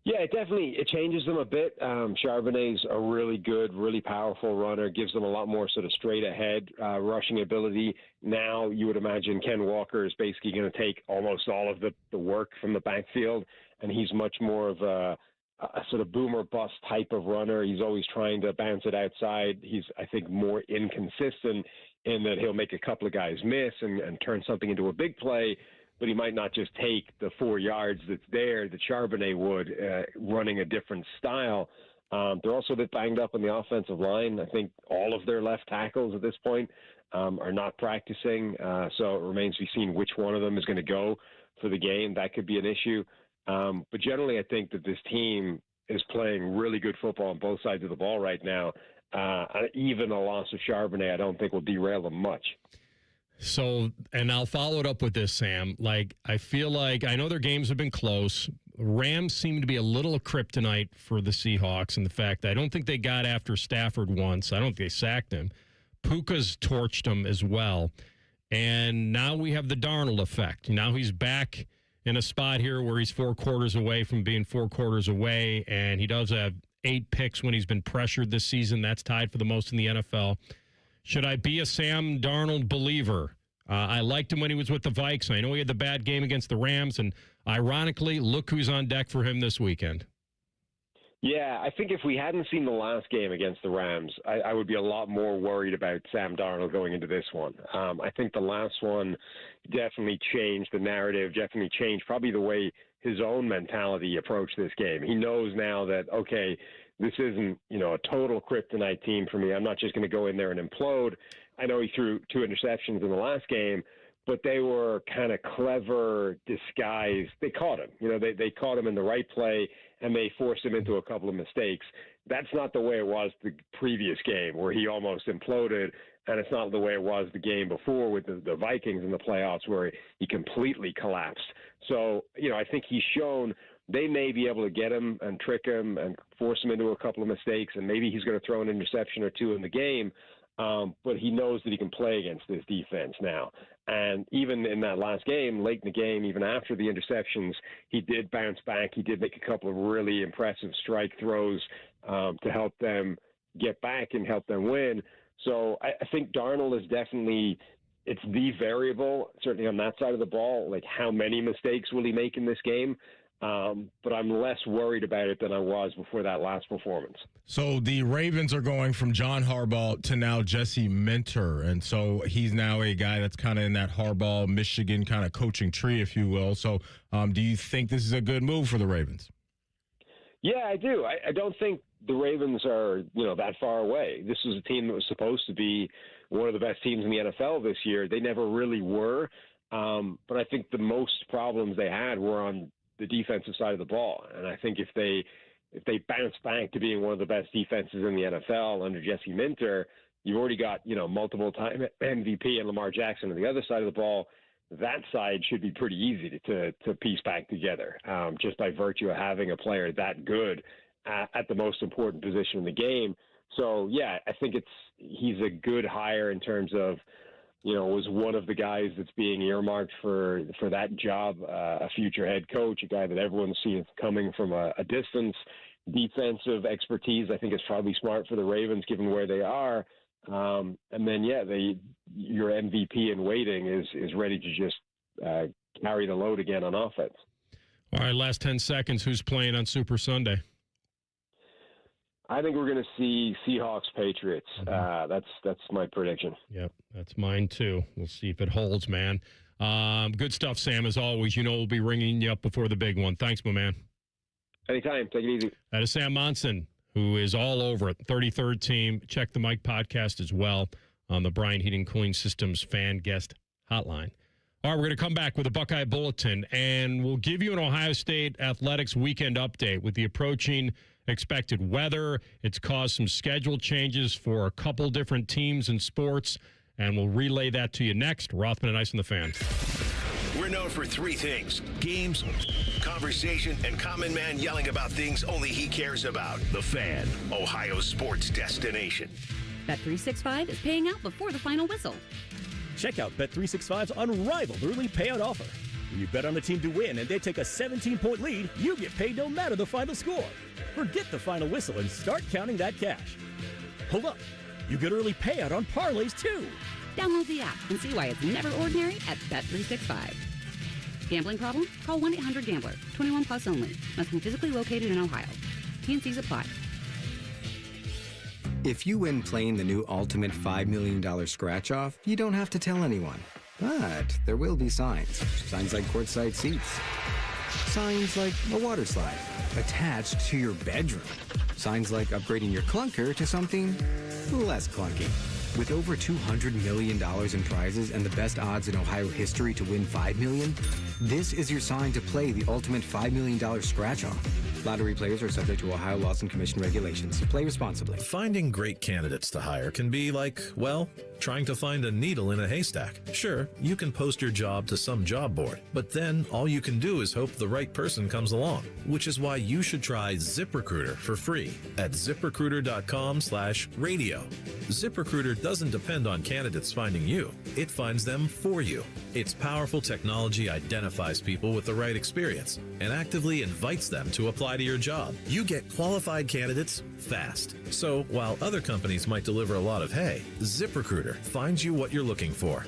Yeah, it changes them a bit. Charbonnet's a really good, really powerful runner, gives them a lot more sort of straight ahead rushing ability. Now you would imagine Ken Walker is basically going to take almost all of the work from the backfield, and he's much more of a sort of boomer bust type of runner. He's always trying to bounce it outside. He's, I think, more inconsistent in that he'll make a couple of guys miss and turn something into a big play, but he might not just take the 4 yards that's there that Charbonnet would, running a different style. They're also a bit banged up on the offensive line. I think all of their left tackles at this point are not practicing, so it remains to be seen which one of them is going to go for the game. That could be an issue. But generally, I think that this team is playing really good football on both sides of the ball right now. Even a loss of Charbonnet, I don't think will derail them much. So, and I'll follow it up with this, Sam. Like, I feel like, I know their games have been close. Rams seem to be a little kryptonite for the Seahawks, and the fact that I don't think they got after Stafford once. I don't think they sacked him. Puka's torched him as well. And now we have the Darnold effect. Now he's back in a spot here where he's 4 quarters away from being 4 quarters away, and he does have 8 picks when he's been pressured this season. That's tied for the most in the NFL. Should I be a Sam Darnold believer? I liked him when he was with the Vikes. I know he had the bad game against the Rams, and ironically, look who's on deck for him this weekend. Yeah, I think if we hadn't seen the last game against the Rams, I would be a lot more worried about Sam Darnold going into this one. I think the last one definitely changed the narrative, definitely changed probably the way his own mentality approached this game. He knows now that, okay, this isn't, a total kryptonite team for me. I'm not just going to go in there and implode. I know he threw 2 interceptions in the last game, but they were kind of clever disguised. They caught him. They caught him in the right play, and they force him into a couple of mistakes. That's not the way it was the previous game where he almost imploded, and it's not the way it was the game before with the Vikings in the playoffs where he completely collapsed. So, I think he's shown they may be able to get him and trick him and force him into a couple of mistakes, and maybe he's going to throw an interception or two in the game. But he knows that he can play against this defense now. And even in that last game, late in the game, even after the interceptions, he did bounce back. He did make a couple of really impressive strike throws to help them get back and help them win. So I think Darnold is definitely – it's the variable, certainly on that side of the ball. Like, how many mistakes will he make in this game? But I'm less worried about it than I was before that last performance. So the Ravens are going from John Harbaugh to now Jesse Minter. And so he's now a guy that's kind of in that Harbaugh, Michigan kind of coaching tree, if you will. So do you think this is a good move for the Ravens? Yeah, I do. I don't think the Ravens are, that far away. This was a team that was supposed to be one of the best teams in the NFL this year. They never really were. But I think the most problems they had were on the defensive side of the ball. And I think if they bounce back to being one of the best defenses in the NFL under Jesse Minter, you've already got, multiple-time MVP and Lamar Jackson on the other side of the ball. That side should be pretty easy to piece back together, just by virtue of having a player that good at the most important position in the game. So, yeah, I think he's a good hire in terms of, was one of the guys that's being earmarked for that job, a future head coach, a guy that everyone sees coming from a distance. Defensive expertise, I think, is probably smart for the Ravens given where they are. And then, your MVP in waiting is ready to just carry the load again on offense. All right, last 10 seconds. Who's playing on Super Sunday? I think we're going to see Seahawks-Patriots. That's my prediction. Yep, that's mine too. We'll see if it holds, man. Good stuff, Sam, as always. We'll be ringing you up before the big one. Thanks, my man. Anytime. Take it easy. That is Sam Monson, who is all over it. 33rd team. Check the Mike podcast as well on the Brian Heating Cooling Systems fan guest hotline. All right, we're going to come back with a Buckeye Bulletin, and we'll give you an Ohio State athletics weekend update with the approaching expected weather. It's caused some schedule changes for a couple different teams and sports, and we'll relay that to you next. Rothman and Ice on the Fan. We're known for three things: games, conversation, and Common Man yelling about things only he cares about. The Fan, Ohio's sports destination. Bet365 is paying out before the final whistle. Check out Bet365's unrivaled early payout offer. When you bet on a team to win and they take a 17-point lead, you get paid no matter the final score. Forget the final whistle and start counting that cash. Hold up. You get early payout on parlays, too. Download the app and see why it's never ordinary at Bet365. Gambling problem? Call 1-800-GAMBLER. 21 plus only. Must be physically located in Ohio. T&Cs apply. If you win playing the new Ultimate $5 million scratch-off, you don't have to tell anyone. But there will be signs. Signs like courtside seats. Signs like a water slide attached to your bedroom. Signs like upgrading your clunker to something less clunky. With over $200 million in prizes and the best odds in Ohio history to win $5 million, this is your sign to play the Ultimate $5 million scratch-off. Lottery players are subject to Ohio laws and commission regulations. Play responsibly. Finding great candidates to hire can be like, well, trying to find a needle in a haystack. Sure, you can post your job to some job board, but then all you can do is hope the right person comes along, which is why you should try ZipRecruiter for free at ZipRecruiter.com/radio. ZipRecruiter doesn't depend on candidates finding you. It finds them for you. Its powerful technology identifies people with the right experience and actively invites them to apply to your job. You get qualified candidates fast. So while other companies might deliver a lot of hay, ZipRecruiter finds you what you're looking for.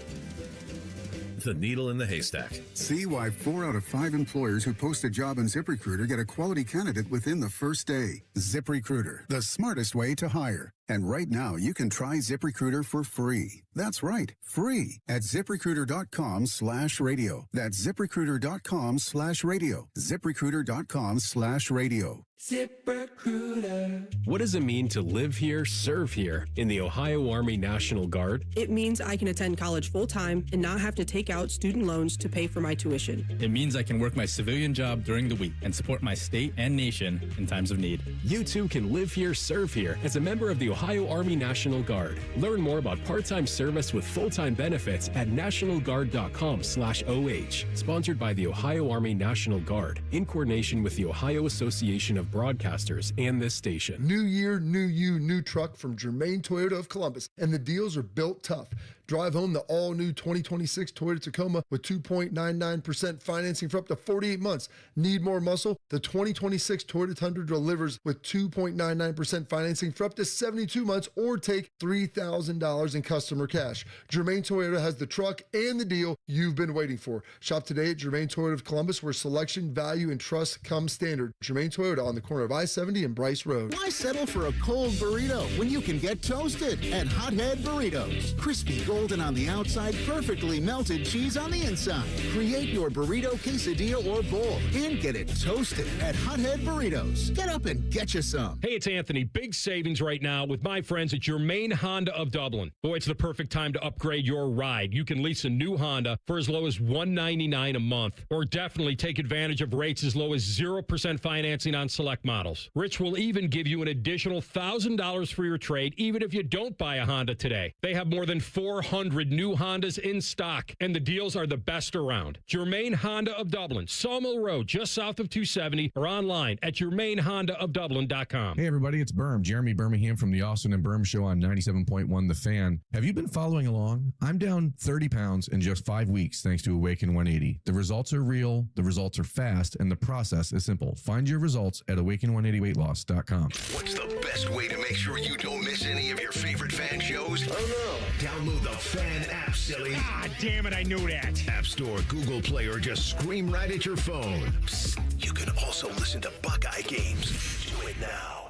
The needle in the haystack. See why 4 out of 5 employers who post a job on ZipRecruiter get a quality candidate within the first day. ZipRecruiter, the smartest way to hire. And right now, you can try ZipRecruiter for free. That's right, free at ZipRecruiter.com/radio. That's ZipRecruiter.com/radio. ZipRecruiter.com/radio. ZipRecruiter. What does it mean to live here, serve here in the Ohio Army National Guard? It means I can attend college full-time and not have to take out student loans to pay for my tuition. It means I can work my civilian job during the week and support my state and nation in times of need. You too can live here, serve here as a member of the Ohio Army National Guard. Learn more about part-time service with full-time benefits at nationalguard.com/OH. Sponsored by the Ohio Army National Guard in coordination with the Ohio Association of Broadcasters and this station. New year, new you, new truck from Germain Toyota of Columbus, and the deals are built tough. Drive home the all-new 2026 Toyota Tacoma with 2.99% financing for up to 48 months. Need more muscle? The 2026 Toyota Tundra delivers with 2.99% financing for up to 72 months, or take $3,000 in customer cash. Germain Toyota has the truck and the deal you've been waiting for. Shop today at Germain Toyota of Columbus, where selection, value, and trust come standard. Germain Toyota on the corner of I-70 and Bryce Road. Why settle for a cold burrito when you can get toasted at Hothead Burritos? Crispy golden on the outside, perfectly melted cheese on the inside. Create your burrito, quesadilla, or bowl and get it toasted at Hothead Burritos. Get up and get you some. Hey, it's Anthony. Big savings right now with my friends at Germain Honda of Dublin. Boy, it's the perfect time to upgrade your ride. You can lease a new Honda for as low as $199 a month, or definitely take advantage of rates as low as 0% financing on select models. Rich will even give you an additional $1,000 for your trade, even if you don't buy a Honda today. They have more than 400 new Hondas in stock, and the deals are the best around. Germain Honda of Dublin, Sawmill Road, just south of 270, or online at germainhondaofdublin.com. Hey, everybody, it's Berm, Jeremy Birmingham from the Austin and Berm Show on 97.1 The Fan. Have you been following along? I'm down 30 pounds in just 5 weeks thanks to Awaken 180. The results are real, the results are fast, and the process is simple. Find your results at awaken180weightloss.com. What's the best way to make sure you don't miss any of your favorite fan shows? Oh no! Download the Fan app, silly. Ah, damn it, I knew that. App Store, Google Play, or just scream right at your phone. Psst, you can also listen to Buckeye games. Do it now.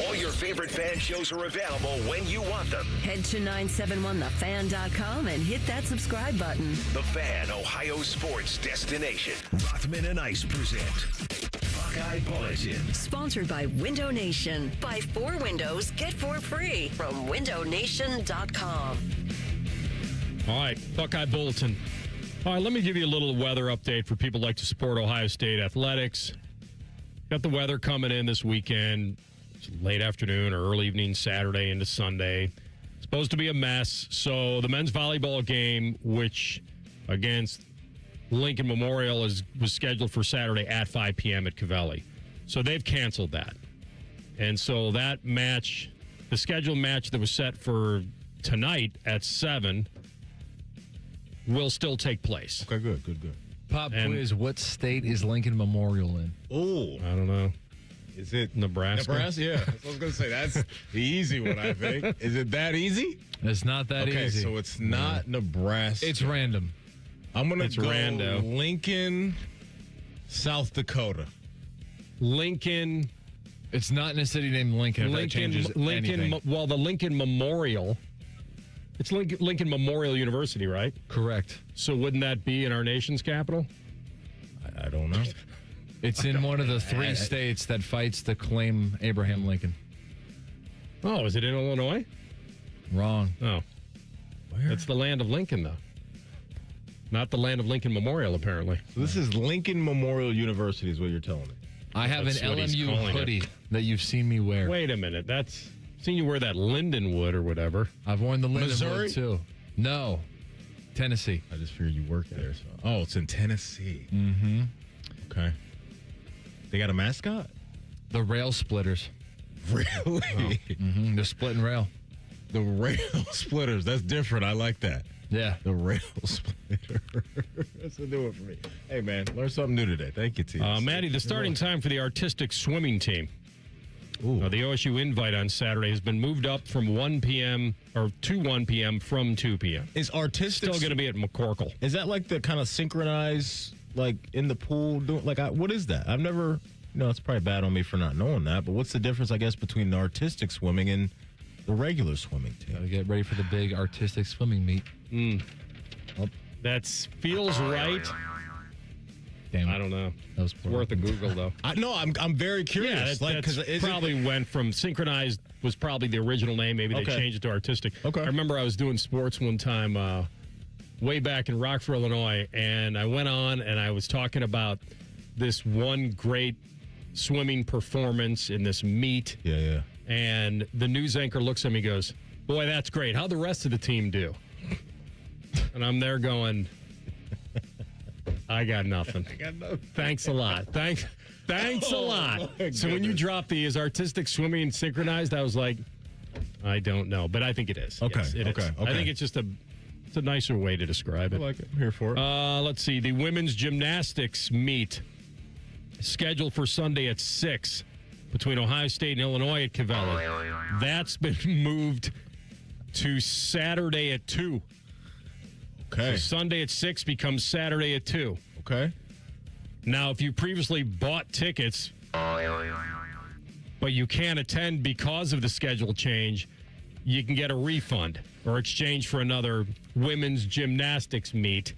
All your favorite fan shows are available when you want them. Head to 971thefan.com and hit that subscribe button. The Fan, Ohio sports destination. Rothman and Ice present Buckeye Bulletin. Sponsored by Window Nation. Buy 4 windows, get 4 free from windownation.com. All right, Buckeye Bulletin. All right, let me give you a little weather update for people who like to support Ohio State athletics. Got the weather coming in this weekend. It's late afternoon or early evening, Saturday into Sunday. Supposed to be a mess. So the men's volleyball game, which against Lincoln Memorial was scheduled for Saturday at 5 p.m. at Covelli. So they've canceled that. And so that match, the scheduled match that was set for tonight at 7, will still take place. Okay, good. Pop quiz, what state is Lincoln Memorial in? Oh, I don't know. Is it Nebraska? Nebraska, yeah. That's what I was going to say. That's the easy one, I think. Is it that easy? It's not that easy. Okay, so it's not Nebraska. It's random. I'm going to go rando. Lincoln, South Dakota. Lincoln. It's not in a city named Lincoln. Lincoln. Well, the Lincoln Memorial. It's Lincoln Memorial University, right? Correct. So wouldn't that be in our nation's capital? I don't know. It's in one of the 3 states that fights to claim Abraham Lincoln. Oh, is it in Illinois? Wrong. Oh. Where? It's the land of Lincoln, though. Not the land of Lincoln Memorial, apparently. So this is Lincoln Memorial University is what you're telling me. I have That's an what he's LMU calling hoodie it. that you've seen me wear. Wait a minute. I've seen you wear that Lindenwood or whatever. I've worn the Lindenwood, Missouri? too. No. Tennessee. I just figured you worked there. So. Oh, it's in Tennessee. Mm-hmm. Okay. They got a mascot? The Rail Splitters. Really? Oh. Mm-hmm. They're splitting rail. The Rail Splitters. That's different. I like that. Yeah. The Rail Splitter. That's a new one for me. Hey, man, learn something new today. Thank you, T. Maddie, the starting time for the artistic swimming team. The OSU invite on Saturday has been moved up from 1 p.m. or to 1 p.m. from 2 p.m. Is artistic still going to be at McCorkle? Is that like the kind of synchronized, like in the pool? What is that? I've never. It's probably bad on me for not knowing that. But what's the difference, I guess, between the artistic swimming and the regular swimming team. Got to get ready for the big artistic swimming meet. That feels right. Damn it. I don't know. That was worth a Google, though. I'm very curious. Yeah, because it probably went from synchronized was probably the original name. Maybe they changed it to artistic. Okay. I remember I was doing sports one time way back in Rockford, Illinois, and I went on and I was talking about this one great swimming performance in this meet. Yeah. And the news anchor looks at me and goes, "Boy, that's great. How'd the rest of the team do?" And I'm there going, I got nothing. Thanks a lot. Thanks a lot. So when you drop the is artistic swimming synchronized, I was like, I don't know, but I think it is. Okay. Yes, it is. I think it's just a nicer way to describe it. I like it. I'm here for it. Let's see. The women's gymnastics meet scheduled for Sunday at 6 between Ohio State and Illinois at Covelli. That's been moved to Saturday at 2. Okay. So Sunday at 6 becomes Saturday at 2. Okay. Now, if you previously bought tickets, but you can't attend because of the schedule change, you can get a refund or exchange for another women's gymnastics meet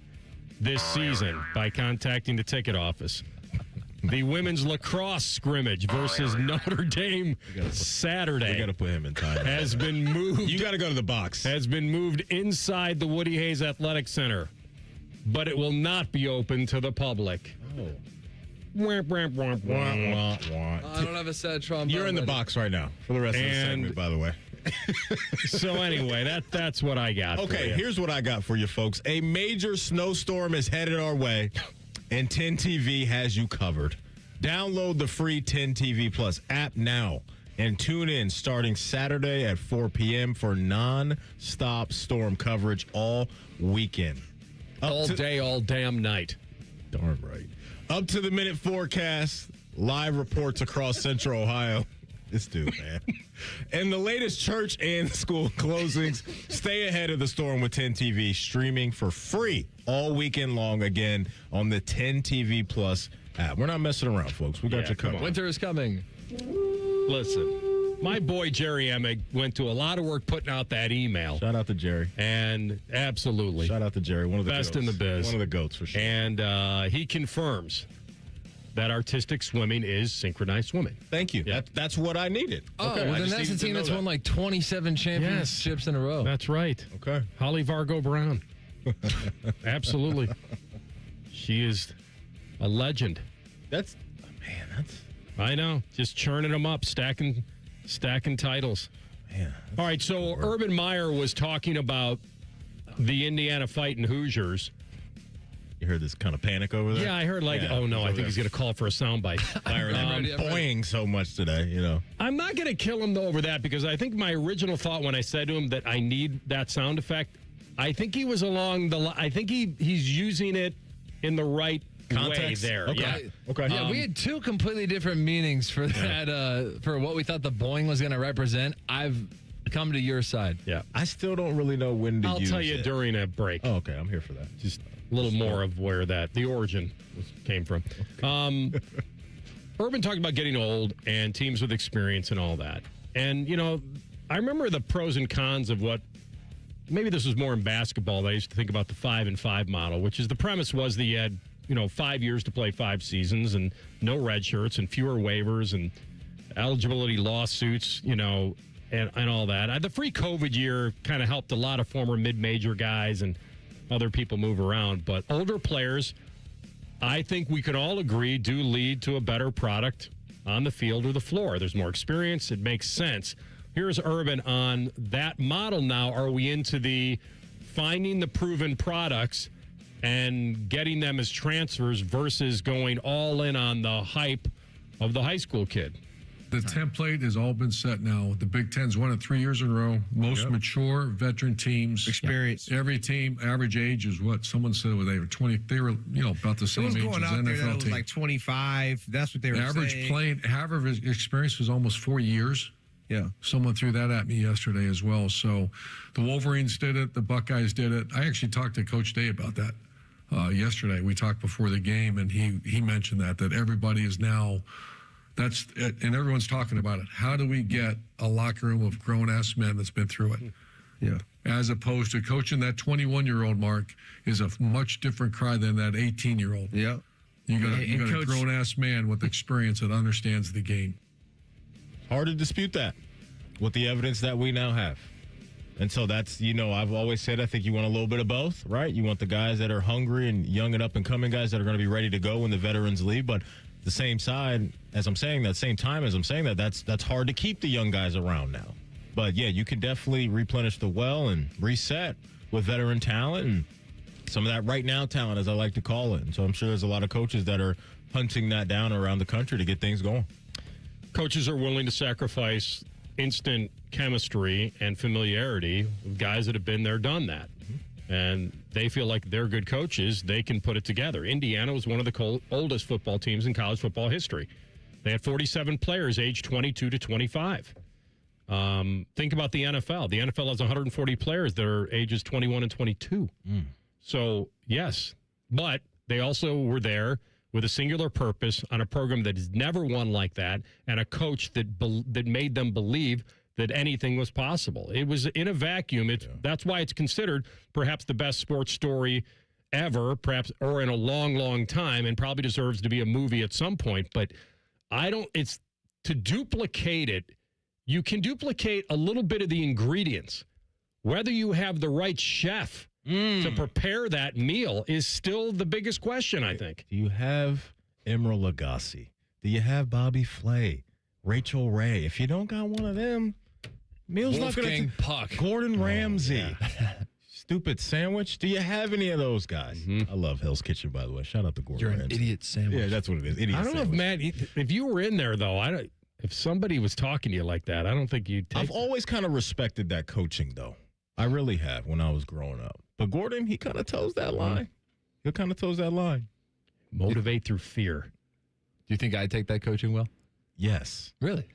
this season by contacting the ticket office. The women's lacrosse scrimmage versus Notre Dame Saturday. We got to put him in time. Has been moved. You got to go to the box. Has been moved inside the Woody Hayes Athletic Center, but it will not be open to the public. Oh. Wah, wah, wah, wah. I don't have a sad trombone. You're in the box right now for the rest of the segment, by the way. So anyway, that's what I got. Okay, for you. here's what I got for you folks. A major snowstorm is headed our way, and 10 TV has you covered. Download the free 10 TV Plus app now and tune in starting Saturday at 4 p.m. for non-stop storm coverage all weekend. All day, all damn night. Darn right. Up to the minute forecast, live reports across Central Ohio. This dude, man. And the latest church and school closings. Stay ahead of the storm with 10 TV, streaming for free all weekend long again on the 10 TV Plus app. We're not messing around, folks. We got you covered. Winter is coming. Listen, my boy Jerry Emig went to a lot of work putting out that email. Shout out to Jerry. And absolutely. Shout out to Jerry. One of the best goats. in the biz. One of the goats for sure. And he confirms that artistic swimming is synchronized swimming. Thank you. Yeah. That's what I needed. Oh, Okay, well, I then just that's the needed to team know that's that. won like 27 championships in a row. That's right. Okay. Holly Vargo Brown. Absolutely. She is a legend. That's I know. Just churning them up, stacking titles. Man. All right, so Urban Meyer was talking about the Indiana Fighting Hoosiers. You heard this kind of panic over there? Yeah, I heard oh no, I think he's going to call for a soundbite. I'm boing so much today, you know. I'm not going to kill him over that because I think my original thought when I said to him that I need that sound effect, I think he was I think he's using it in the right context way there. Okay. Yeah. Okay. Yeah, we had two completely different meanings for that, for what we thought the Boeing was going to represent. I've come to your side. Yeah. I still don't really know when to I'll use tell you it. during a break. Oh, okay. I'm here for that. Just a little more of where the origin came from. Urban talked about getting old and teams with experience and all that. And, you know, I remember the pros and cons of what, maybe this was more in basketball. I used to think about the 5-and-5 model, which is the premise was that you had, 5 years to play 5 seasons and no red shirts and fewer waivers and eligibility lawsuits, and all that. The free COVID year kind of helped a lot of former mid-major guys and other people move around. But older players, I think we could all agree, do lead to a better product on the field or the floor. There's more experience. It makes sense. Here's Urban on that model now. Are we into the finding the proven products and getting them as transfers versus going all in on the hype of the high school kid? The template has all been set now. The Big Ten's won it 3 years in a row. Most mature veteran teams. Experience. Every team, average age is what someone said they were 20. They were, about the same age as going out there that NFL was team. like 25. That's what they were saying. Average experience was almost 4 years. Yeah. Someone threw that at me yesterday as well. So the Wolverines did it. The Buckeyes did it. I actually talked to Coach Day about that yesterday. We talked before the game, and he mentioned that everybody is now – and everyone's talking about it. How do we get a locker room of grown-ass men that's been through it? Yeah. As opposed to coaching that 21-year-old, Mark, is a much different cry than that 18-year-old. Yeah. You got a grown-ass man with experience that understands the game. Hard to dispute that with the evidence that we now have. And so that's, I've always said I think you want a little bit of both, right? You want the guys that are hungry and young and up-and-coming guys that are going to be ready to go when the veterans leave. But the same side, as I'm saying that, that's hard to keep the young guys around now. But, yeah, you can definitely replenish the well and reset with veteran talent and some of that right-now talent, as I like to call it. And so I'm sure there's a lot of coaches that are hunting that down around the country to get things going. Coaches are willing to sacrifice instant chemistry and familiarity with guys that have been there, done that. And they feel like they're good coaches. They can put it together. Indiana was one of the oldest football teams in college football history. They had 47 players aged 22 to 25. Think about the NFL. The NFL has 140 players that are ages 21 and 22. So, yes, but they also were there with a singular purpose on a program that has never won like that and a coach that made them believe that anything was possible. It was in a vacuum. That's why it's considered perhaps the best sports story ever, perhaps, or in a long, long time, and probably deserves to be a movie at some point. But it's to duplicate it. You can duplicate a little bit of the ingredients. Whether you have the right chef to prepare that meal is still the biggest question, I think. Do you have Emeril Lagasse? Do you have Bobby Flay? Rachel Ray? If you don't got one of them, meal's not going to... Puck. Gordon Ramsay. Stupid sandwich. Do you have any of those guys? I love Hell's Kitchen, by the way. Shout out to Gordon Ramsay. You're an idiot sandwich. Yeah, that's what it is. Idiot I don't know if, Matt, if you were in there, though, if somebody was talking to you like that, I don't think you'd take... I've always kind of respected that coaching, though. I really have when I was growing up. But Gordon, he kind of toes that line. He kind of toes that line. Motivate through fear. Do you think I'd take that coaching well? Yes. Really?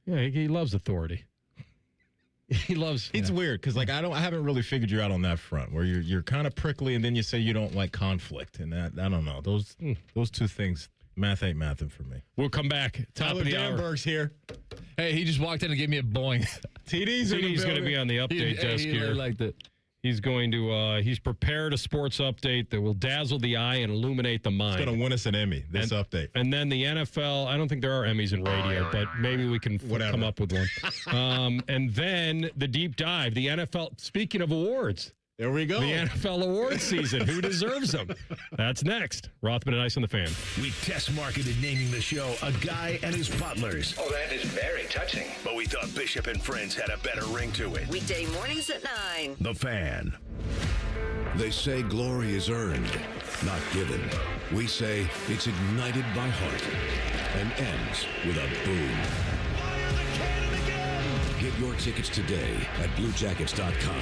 Yeah, he loves authority. He loves... It's weird because, I haven't really figured you out on that front where you're kind of prickly and then you say you don't like conflict. And that, I don't know. Those two things, math ain't mathing for me. We'll come back. Top of the hour. Danberg's here. Hey, he just walked in and gave me a boing. TD's going to be on the update desk here. I liked it. He's going to, he's prepared a sports update that will dazzle the eye and illuminate the mind. It's going to win us an Emmy, this update. And then the NFL, I don't think there are Emmys in radio, but maybe we can come up with one. And then the deep dive, the NFL, speaking of awards. There we go. The NFL awards season. Who deserves them? That's next. Rothman Ice on the Fan. We test marketed naming the show A Guy and His Butlers. Oh, that is very touching. But we thought Bishop and Friends had a better ring to it. Weekday mornings at 9. The Fan. They say glory is earned, not given. We say it's ignited by heart and ends with a boom. Get your tickets today at BlueJackets.com.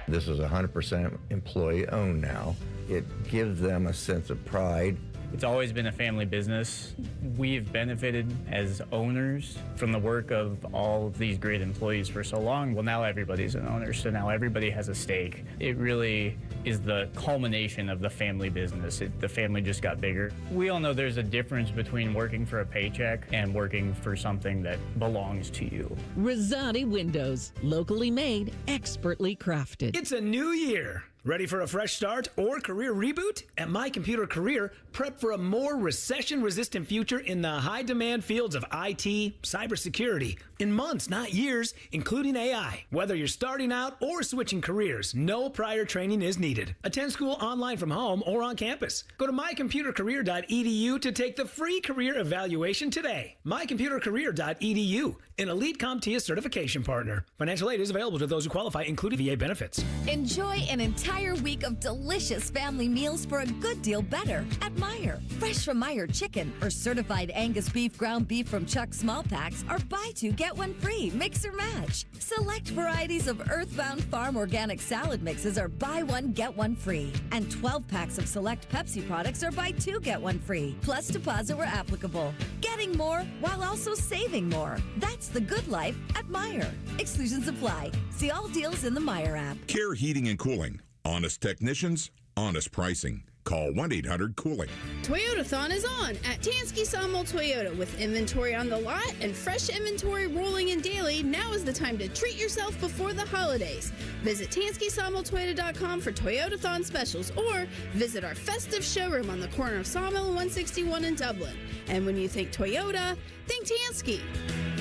This is 100% employee-owned now. It gives them a sense of pride. It's always been a family business. We've benefited as owners from the work of all of these great employees for so long. Well, now everybody's an owner, so now everybody has a stake. It really is the culmination of the family business. The family just got bigger. We all know there's a difference between working for a paycheck and working for something that belongs to you. Rosati Windows, locally made, expertly crafted. It's a new year. Ready for a fresh start or career reboot? At My Computer Career, prep for a more recession-resistant future in the high-demand fields of IT, cybersecurity, in months, not years, including AI. Whether you're starting out or switching careers, no prior training is needed. Attend school online from home or on campus. Go to mycomputercareer.edu to take the free career evaluation today. mycomputercareer.edu, an elite CompTIA certification partner. Financial aid is available to those who qualify, including VA benefits. Enjoy an entire week of delicious family meals for a good deal better at Meijer. Fresh from Meijer chicken or certified Angus beef ground beef from Chuck small packs are buy two, get one free, mix or match. Select varieties of Earthbound Farm organic salad mixes are buy one, get one free. And 12 packs of select Pepsi products are buy two, get one free. Plus deposit where applicable. Getting more while also saving more. That's the good life at Meijer. Exclusions apply. See all deals in the Meijer app. Care Heating and Cooling. Honest technicians, honest pricing. Call 1-800-COOLING. Toyotathon is on at Tansky Sawmill Toyota. With inventory on the lot and fresh inventory rolling in daily, now is the time to treat yourself before the holidays. Visit TanskySawmillToyota.com for Toyotathon specials or visit our festive showroom on the corner of Sawmill and 161 in Dublin. And when you think Toyota, think Tansky.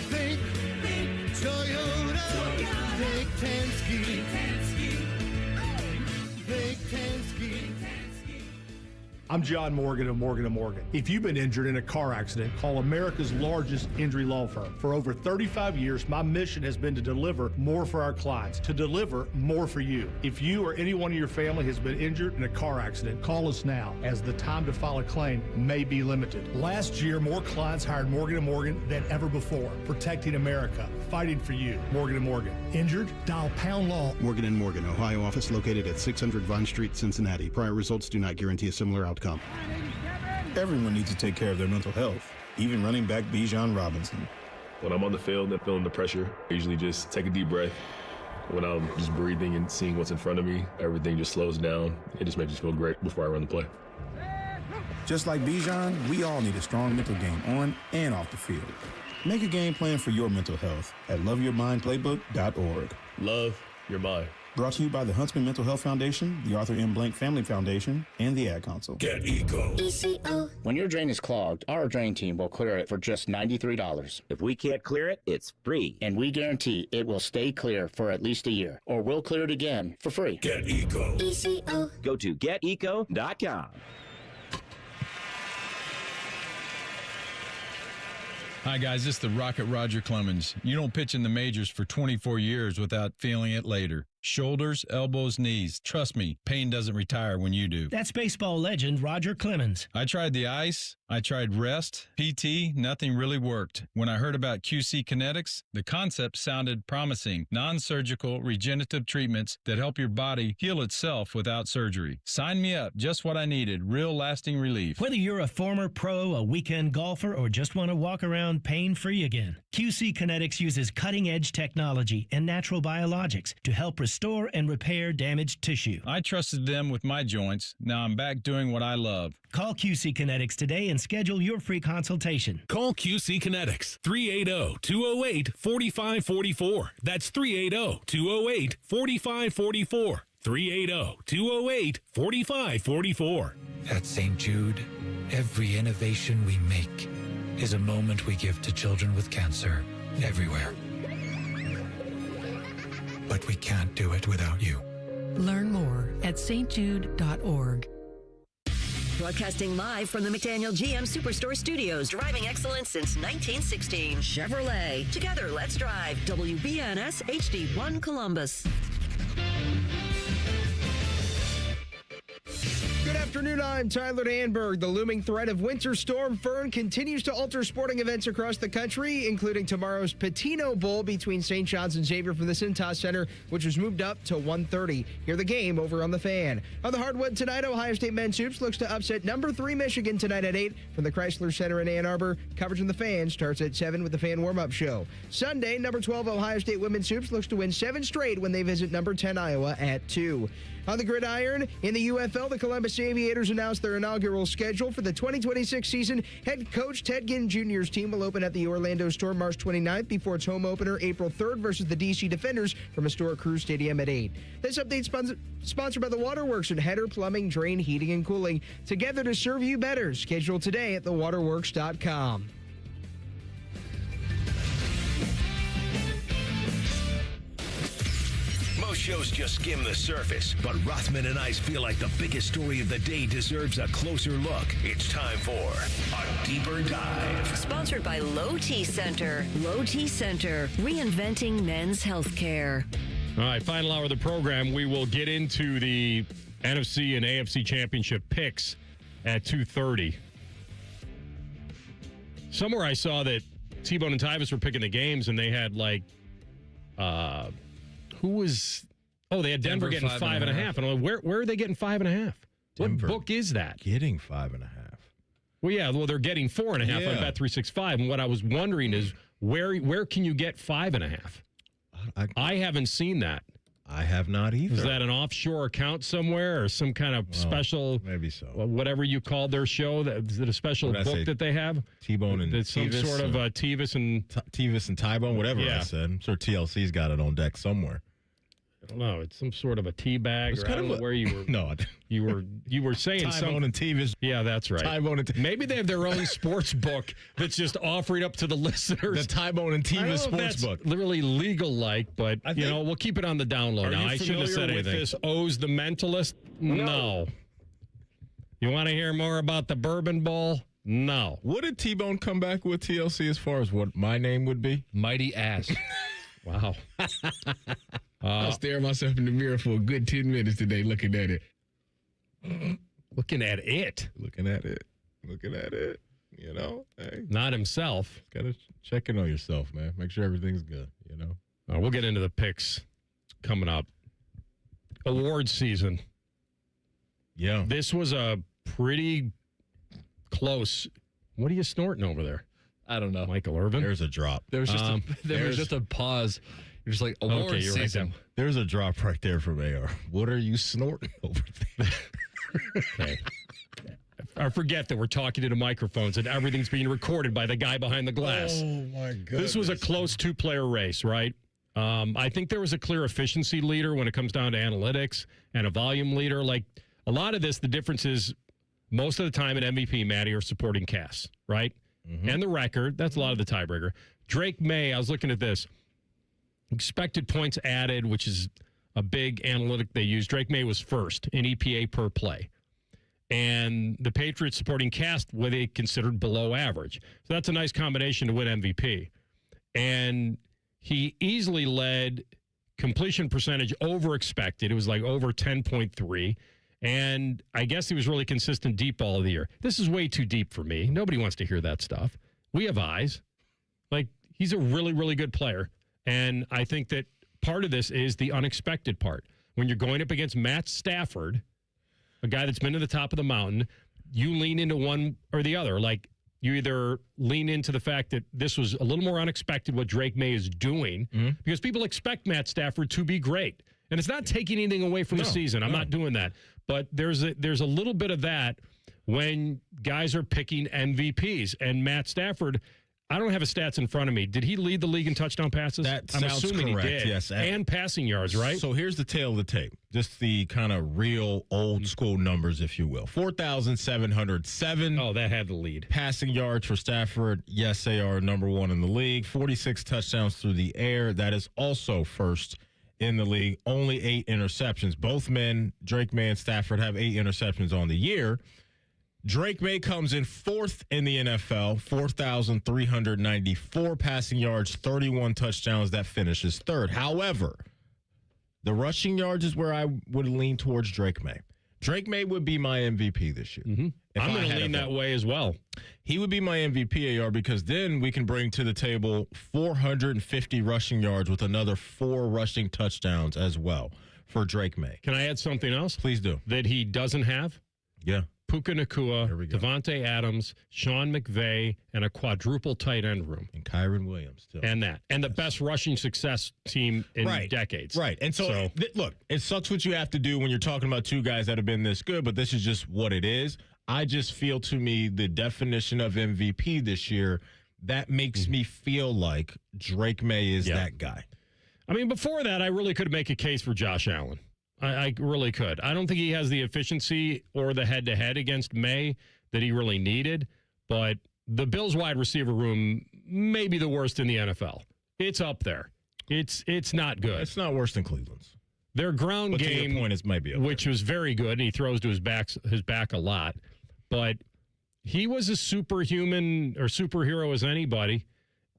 Think Toyota. Think Tansky. Think Tansky. I'm John Morgan of Morgan & Morgan. If you've been injured in a car accident, call America's largest injury law firm. For over 35 years, my mission has been to deliver more for our clients, to deliver more for you. If you or anyone in your family has been injured in a car accident, call us now, as the time to file a claim may be limited. Last year, more clients hired Morgan & Morgan than ever before, protecting America, fighting for you. Morgan & Morgan. Injured? Dial pound law. Morgan & Morgan, Ohio office located at 600 Vine Street, Cincinnati. Prior results do not guarantee a similar outcome. Everyone needs to take care of their mental health, even running back Bijan Robinson. When I'm on the field and feeling the pressure, I usually just take a deep breath. When I'm just breathing and seeing what's in front of me, everything just slows down. It just makes me feel great before I run the play. Just like Bijan, we all need a strong mental game on and off the field. Make a game plan for your mental health at loveyourmindplaybook.org. Love your mind. Brought to you by the Huntsman Mental Health Foundation, the Arthur M. Blank Family Foundation, and the Ad Council. Get Eco. ECO. When your drain is clogged, our drain team will clear it for just $93. If we can't clear it, it's free. And we guarantee it will stay clear for at least a year, or we'll clear it again for free. Get Eco. ECO. Go to geteco.com. Hi, guys. This is the Rocket Roger Clemens. You don't pitch in the majors for 24 years without feeling it later. Shoulders, elbows, knees. Trust me, pain doesn't retire when you do. That's baseball legend Roger Clemens. I tried the ice. I tried rest, PT, nothing really worked. When I heard about QC Kinetics, the concept sounded promising. Non-surgical regenerative treatments that help your body heal itself without surgery. Sign me up, just what I needed, real lasting relief. Whether you're a former pro, a weekend golfer, or just want to walk around pain-free again, QC Kinetics uses cutting-edge technology and natural biologics to help restore and repair damaged tissue. I trusted them with my joints. Now I'm back doing what I love. Call QC Kinetics today and schedule your free consultation. Call QC Kinetics, 380-208-4544. That's 380-208-4544. 380-208-4544. At St. Jude, every innovation we make is a moment we give to children with cancer everywhere. But we can't do it without you. Learn more at stjude.org. Broadcasting live from the McDaniel GM Superstore Studios. Driving excellence since 1916. Chevrolet. Together, let's drive. WBNS HD1 Columbus. Good afternoon, I'm Tyler Danberg. The looming threat of Winter Storm Fern continues to alter sporting events across the country, including tomorrow's Patino Bowl between St. John's and Xavier from the Cintas Center, which was moved up to 1:30. Hear the game over on the Fan. On the hardwood tonight, Ohio State men's hoops looks to upset number 3 Michigan tonight at 8 from the Chrysler Center in Ann Arbor. Coverage on the Fan starts at 7 with the Fan warm-up show. Sunday, number 12 Ohio State women's hoops looks to win 7 straight when they visit number 10 Iowa at 2. On the gridiron, in the UFL, the Columbus Aviators announced their inaugural schedule for the 2026 season. Head coach Ted Ginn Jr.'s team will open at the Orlando Storm March 29th before its home opener April 3rd versus the DC Defenders from historic Crew Stadium at 8. This update sponsored by the Waterworks and Header Plumbing, Drain, Heating, and Cooling. Together to serve you better. Schedule today at thewaterworks.com. Most shows just skim the surface, but Rothman and Ice feel like the biggest story of the day deserves a closer look. It's time for a deeper dive. Sponsored by Low T Center. Low T Center, reinventing men's healthcare. All right, final hour of the program. We will get into the NFC and AFC championship picks at 2:30. Somewhere I saw that T-Bone and Tyvis were picking the games, and they had who was? Oh, they had Denver getting 5.5. And I'm like, where are they getting 5.5? What book is that? Getting 5.5. Well, yeah. Well, they're getting 4.5 on Bet365. And what I was wondering is where can you get 5.5? I haven't seen that. I have not either. Is that an offshore account somewhere or some kind of special? Maybe so. Whatever you called their show, is it a special book that they have? T-Bone and It's some sort of Tevis and T-Bone, whatever I said. I'm sure TLC's got it on deck somewhere. I don't know. It's some sort of a tea bag, or I don't know where you were. No, you were saying T-Bone and Tevis. Yeah, that's right. T-Bone and Maybe they have their own sports book that's just offering up to the listeners. The T-Bone and Tevis sports book. Literally legal like, but we'll keep it on the down low now. I shouldn't have said anything. This O's the Mentalist? No. You want to hear more about the Bourbon Bowl? No. What did T-Bone come back with, TLC, as far as what my name would be? Mighty Ass. Wow. I was staring myself in the mirror for a good 10 minutes today looking at it. Looking at it. Looking at it. Looking at it. You know? Hey. Not himself. Got to check in on yourself, man. Make sure everything's good, you know? We'll get into the picks coming up. Awards season. Yeah. This was a pretty close. What are you snorting over there? I don't know. Michael Irvin? There's a drop. There was just a pause. You're just like, awards season. Right. There's a drop right there from AR. What are you snorting over there? Okay. I forget that we're talking to the microphones and everything's being recorded by the guy behind the glass. Oh, my goodness. This was a close two-player race, right? I think there was a clear efficiency leader when it comes down to analytics and a volume leader. Like, a lot of this, the difference is most of the time at MVP, Matty, are supporting casts, right? Mm-hmm. And the record, that's a lot of the tiebreaker. Drake May, I was looking at this. Expected points added, which is a big analytic they use. Drake May was first in EPA per play. And the Patriots supporting cast, what they considered below average. So that's a nice combination to win MVP. And he easily led completion percentage over expected. It was like over 10.3. And I guess he was really consistent deep ball of the year. This is way too deep for me. Nobody wants to hear that stuff. We have eyes. Like, he's a really, really good player. And I think that part of this is the unexpected part. When you're going up against Matt Stafford, a guy that's been to the top of the mountain, you lean into one or the other. Like, you either lean into the fact that this was a little more unexpected what Drake May is doing, because people expect Matt Stafford to be great. And it's not taking anything away from the season. I'm not doing that. But there's a little bit of that when guys are picking MVPs. And Matt Stafford, I don't have his stats in front of me. Did he lead the league in touchdown passes? That I'm sounds assuming correct, he did. yes. And passing yards, right? So here's the tail of the tape. Just the kind of real old school numbers, if you will. 4,707. Oh, that had the lead. Passing yards for Stafford. Yes, they are number one in the league. 46 touchdowns through the air. That is also first in the league. Only 8 interceptions. Both men, Drake May and Stafford, have 8 interceptions on the year. Drake May comes in fourth in the NFL, 4,394 passing yards, 31 touchdowns. That finishes third. However, the rushing yards is where I would lean towards Drake May. Drake May would be my MVP this year. Mm-hmm. I'm going to lean that way as well. He would be my MVP, AR, because then we can bring to the table 450 rushing yards with another 4 rushing touchdowns as well for Drake May. Can I add something else? Please do. That he doesn't have? Yeah. Puka Nacua, Devontae Adams, Sean McVay, and a quadruple tight end room. And Kyron Williams, too. And that. And the best rushing success team in decades. Right. And so look, it sucks what you have to do when you're talking about 2 guys that have been this good, but this is just what it is. I just feel, to me, the definition of MVP this year, that makes me feel like Drake May is that guy. I mean, before that, I really could make a case for Josh Allen. I really could. I don't think he has the efficiency or the head-to-head against May that he really needed, but the Bills' wide receiver room may be the worst in the NFL. It's up there. It's not good. It's not worse than Cleveland's. Their ground but game, to your point, it might be up which there. was very good, and he throws to his back a lot, but he was a superhuman or superhero as anybody.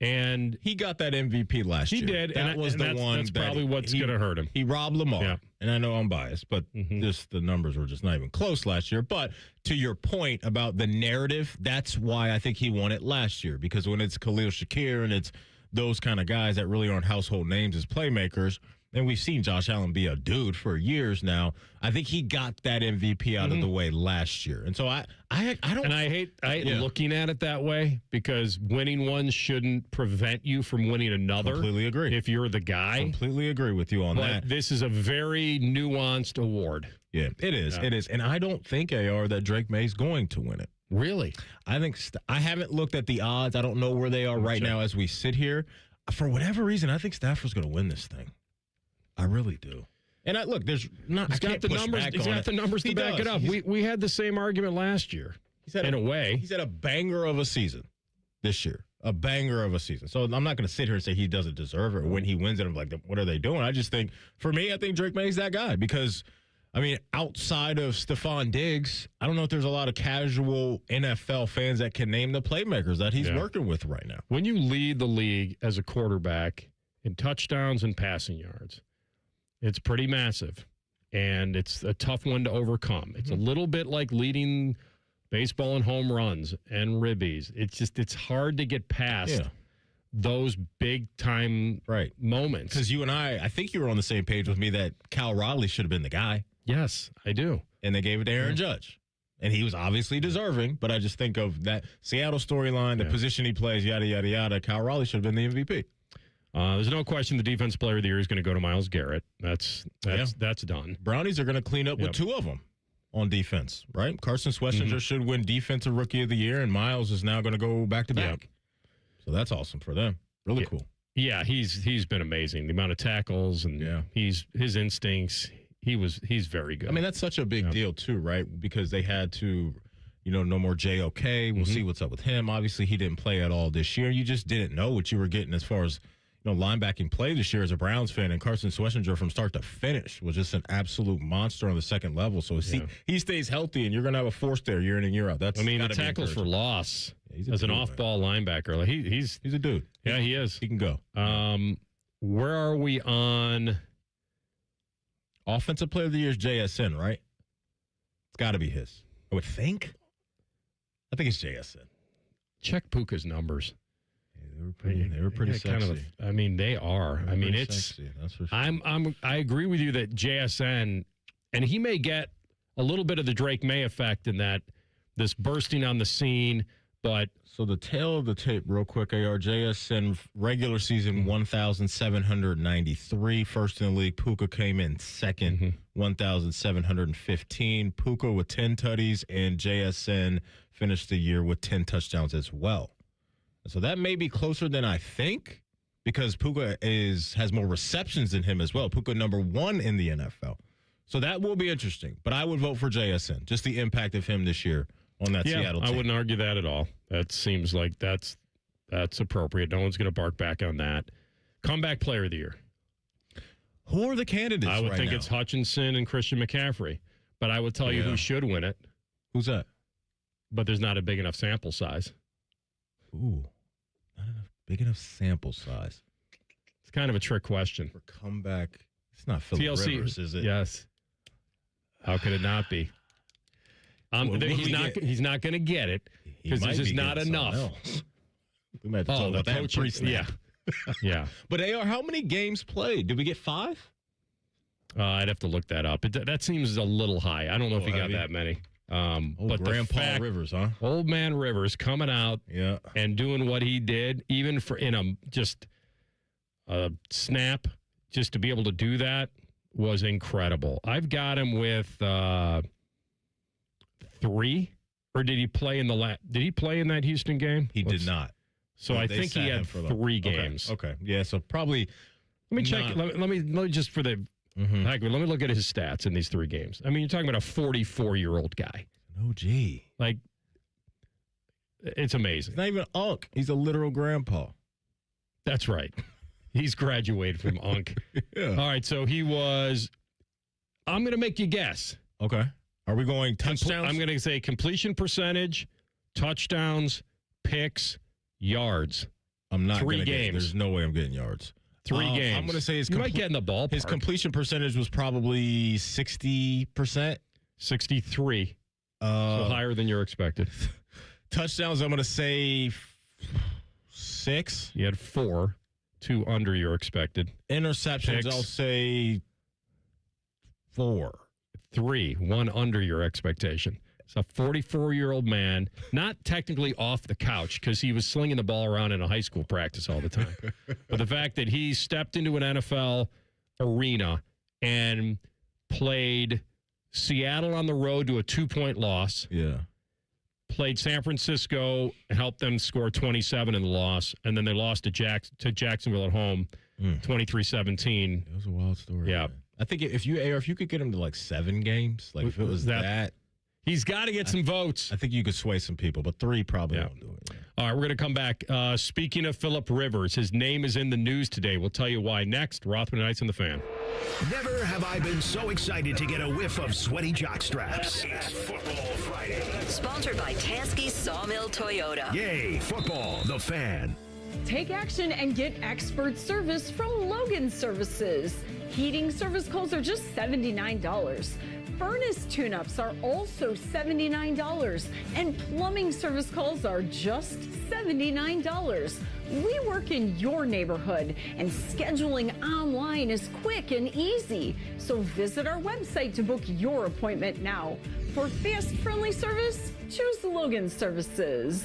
And he got that MVP last year. He did. That was the one. That's probably what's going to hurt him. He robbed Lamar. Yeah. And I know I'm biased, but the numbers were just not even close last year. But to your point about the narrative, that's why I think he won it last year. Because when it's Khalil Shakir and it's those kind of guys that really aren't household names as playmakers. And we've seen Josh Allen be a dude for years now. I think he got that MVP out of the way last year. And so I don't. And I hate looking at it that way because winning one shouldn't prevent you from winning another. Completely agree. If you're the guy. Completely agree with you on that. This is a very nuanced award. Yeah, it is. Yeah. It is. And I don't think, AR, that Drake May's going to win it. Really? I think I haven't looked at the odds. I don't know where they are right now as we sit here. For whatever reason, I think Stafford's going to win this thing. I really do. And look, there's not. He's got the numbers. He's got the numbers to back it up. We had the same argument last year. In a way, he's had a banger of a season this year. A banger of a season. So I'm not going to sit here and say he doesn't deserve it. Or when he wins it, I'm like, what are they doing? I just think, for me, I think Drake May's that guy because, I mean, outside of Stephon Diggs, I don't know if there's a lot of casual NFL fans that can name the playmakers that he's working with right now. When you lead the league as a quarterback in touchdowns and passing yards, it's pretty massive, and it's a tough one to overcome. It's a little bit like leading baseball in home runs and ribbies. It's hard to get past those big-time moments. Because you and I think you were on the same page with me that Cal Raleigh should have been the guy. Yes, I do. And they gave it to Aaron Judge. And he was obviously deserving, but I just think of that Seattle storyline, the position he plays, yada, yada, yada. Cal Raleigh should have been the MVP. There's no question the defense player of the year is going to go to Myles Garrett. That's done. Brownies are going to clean up with two of them on defense, right? Carson Schwarzenegger should win Defensive Rookie of the Year, and Myles is now going to go back-to-back. So that's awesome for them. Really cool. Yeah, he's been amazing. The amount of tackles and his instincts. He's very good. I mean, that's such a big deal too, right? Because they had to, no more JOK. We'll see what's up with him. Obviously, he didn't play at all this year. You just didn't know what you were getting as far as linebacking play this year as a Browns fan, and Carson Schwarzenegger from start to finish was just an absolute monster on the second level. So he stays healthy, and you're going to have a force there year in and year out. That's the tackles for loss as an off-ball linebacker. Like he's a dude. Yeah, he is. He can go. Where are we on Offensive Player of the Year? Is JSN, right? It's got to be his. I would think. I think it's JSN. Check Puka's numbers. They were pretty sexy. They are. It's sexy, that's for sure. I agree with you that JSN, and he may get a little bit of the Drake May effect in that this bursting on the scene, but so the tail of the tape real quick, AR JSN regular season 1,793, first in the league. Puka came in second, 1,715. Puka with 10 tutties, and JSN finished the year with 10 touchdowns as well. So that may be closer than I think because Puka has more receptions than him as well. Puka number 1 in the NFL. So that will be interesting. But I would vote for JSN, just the impact of him this year on that Seattle team. I wouldn't argue that at all. That seems like that's appropriate. No one's going to bark back on that. Comeback Player of the Year. Who are the candidates I would think now? it's Hutchinson and Christian McCaffrey. But I would tell you who should win it. Who's that? But there's not a big enough sample size. Ooh, not enough big enough sample size. It's kind of a trick question. For comeback, it's not Phillip Rivers, is it? Yes. How could it not be? He's not going to get it because there's just not enough. We might have to talk about that pre-snap. Yeah. But AR, how many games played? Did we get 5? I'd have to look that up. That seems a little high. I don't know if he got that many. But Grandpa Rivers, huh? Old man Rivers coming out and doing what he did, even for in a snap, just to be able to do that was incredible. I've got him with 3, or did he play in Did he play in that Houston game? He did not. So I think he had 3 games. Okay. Yeah. So probably. Let me check. Let me just for the. Let me look at his stats in these 3 games. I mean, you're talking about a 44-year-old guy. Oh, gee. Like, it's amazing. He's not even Unc. He's a literal grandpa. That's right. He's graduated from Unc. All right, so he was. I'm going to make you guess. Okay. Are we going touchdowns? I'm going to say completion percentage, touchdowns, picks, yards. I'm not 3 games. There's no way I'm getting yards. 3 games. I'm going to say you might get in the ballpark. His completion percentage was probably 60%. 63. So higher than you're expected. Touchdowns, I'm going to say 6. You had 4. 2 under your expected. Interceptions, Picks. I'll say 4. 3, 1 under your expectation. It's a 44-year-old man, not technically off the couch because he was slinging the ball around in a high school practice all the time. But the fact that he stepped into an NFL arena and played Seattle on the road to a 2-point loss. Yeah. Played San Francisco, helped them score 27 in the loss, and then they lost to Jacksonville at home, 23-17. It was a wild story. Yeah. Man. I think if you could get him to like 7 games, like if it was that he's got to get some votes. I think you could sway some people, but 3 probably won't do it. Yeah. All right, we're going to come back. Speaking of Phillip Rivers, his name is in the news today. We'll tell you why next. Rothman Ice and the Fan. Never have I been so excited to get a whiff of sweaty jock straps. It's Football Friday. Sponsored by Tansky Sawmill Toyota. Yay, football, the Fan. Take action and get expert service from Logan Services. Heating service calls are just $79. Furnace tune-ups are also $79. And plumbing service calls are just $79. We work in your neighborhood, and scheduling online is quick and easy. So visit our website to book your appointment now. For fast, friendly service, choose Logan Services.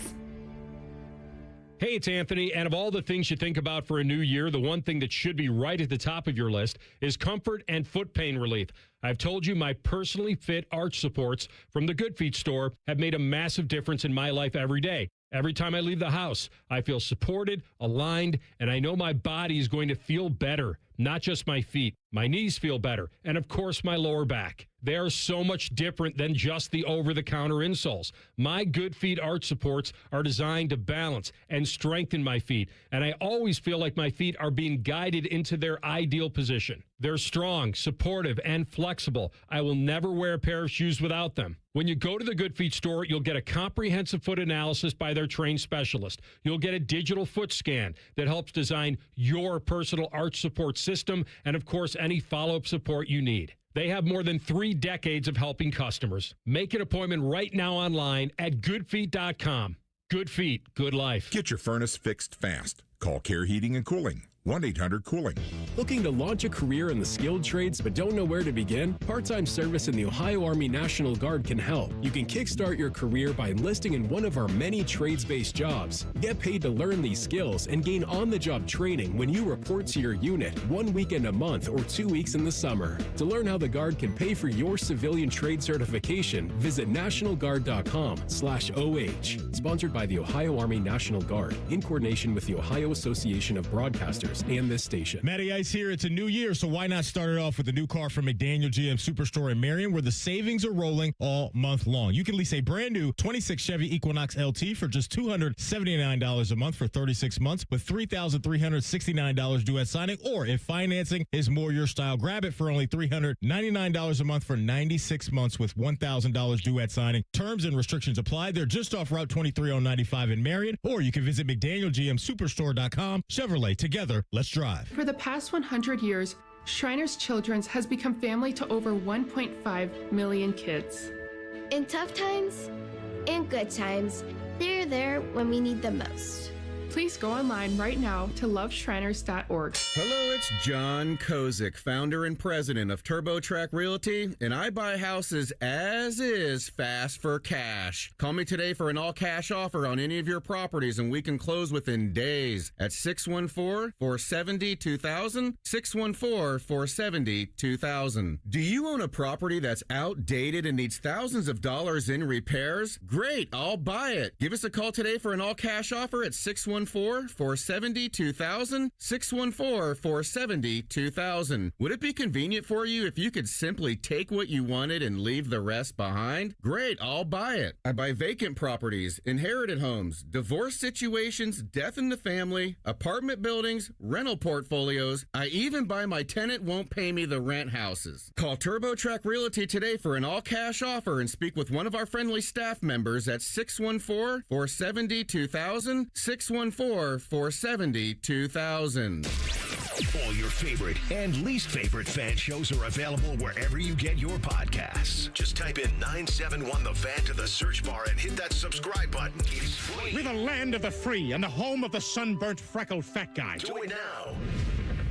Hey, it's Anthony, and of all the things you think about for a new year, the one thing that should be right at the top of your list is comfort and foot pain relief. I've told you my personally fit arch supports from the Good Feet store have made a massive difference in my life every day. Every time I leave the house, I feel supported, aligned, and I know my body is going to feel better. Not just my feet. My knees feel better. And of course, my lower back. They are so much different than just the over-the-counter insoles. My Good Feet arch supports are designed to balance and strengthen my feet. And I always feel like my feet are being guided into their ideal position. They're strong, supportive, and flexible. I will never wear a pair of shoes without them. When you go to the Good Feet store, you'll get a comprehensive foot analysis by their trained specialist. You'll get a digital foot scan that helps design your personal arch support system and, of course, any follow-up support you need. They have more than 3 decades of helping customers. Make an appointment right now online at goodfeet.com. Good Feet, good life. Get your furnace fixed fast. Call Care Heating and Cooling. 1-800-COOLING. Looking to launch a career in the skilled trades but don't know where to begin? Part-time service in the Ohio Army National Guard can help. You can kickstart your career by enlisting in one of our many trades-based jobs. Get paid to learn these skills and gain on-the-job training when you report to your unit 1 weekend a month or 2 weeks in the summer. To learn how the Guard can pay for your civilian trade certification, visit nationalguard.com/OH. Sponsored by the Ohio Army National Guard in coordination with the Ohio Association of Broadcasters and this station. Matty Ice here. It's a new year, so why not start it off with a new car from McDaniel GM Superstore in Marion, where the savings are rolling all month long. You can lease a brand new 26 Chevy Equinox LT for just $279 a month for 36 months with $3,369 due at signing, or if financing is more your style, grab it for only $399 a month for 96 months with $1,000 due at signing. Terms and restrictions apply. They're just off Route 23095 in Marion, or you can visit McDanielGMSuperstore.com. Chevrolet, together, let's drive. For the past 100 years, Shriners Children's has become family to over 1.5 million kids. In tough times and good times, they're there when we need them most. Please go online right now to loveshriners.org. Hello, it's John Kozik, founder and president of TurboTrack Realty, and I buy houses as is fast for cash. Call me today for an all-cash offer on any of your properties, and we can close within days at 614-470-2000, 614-470-2000. Do you own a property that's outdated and needs thousands of dollars in repairs? Great, I'll buy it. Give us a call today for an all-cash offer at 614-470-2000, 614-470-2000. Would it be convenient for you if you could simply take what you wanted and leave the rest behind? Great, I'll buy it. I buy vacant properties, inherited homes, divorce situations, death in the family, apartment buildings, rental portfolios. I even buy my tenant won't pay me the rent houses. Call TurboTrack Realty today for an all-cash offer and speak with one of our friendly staff members at 614-470-2000, 614-470-2000. All your favorite and least favorite fan shows are available wherever you get your podcasts. Just type in 971 The Fan to the search bar and hit that subscribe button. It's free. We're the land of the free and the home of the sunburnt, freckled fat guy. Do it now.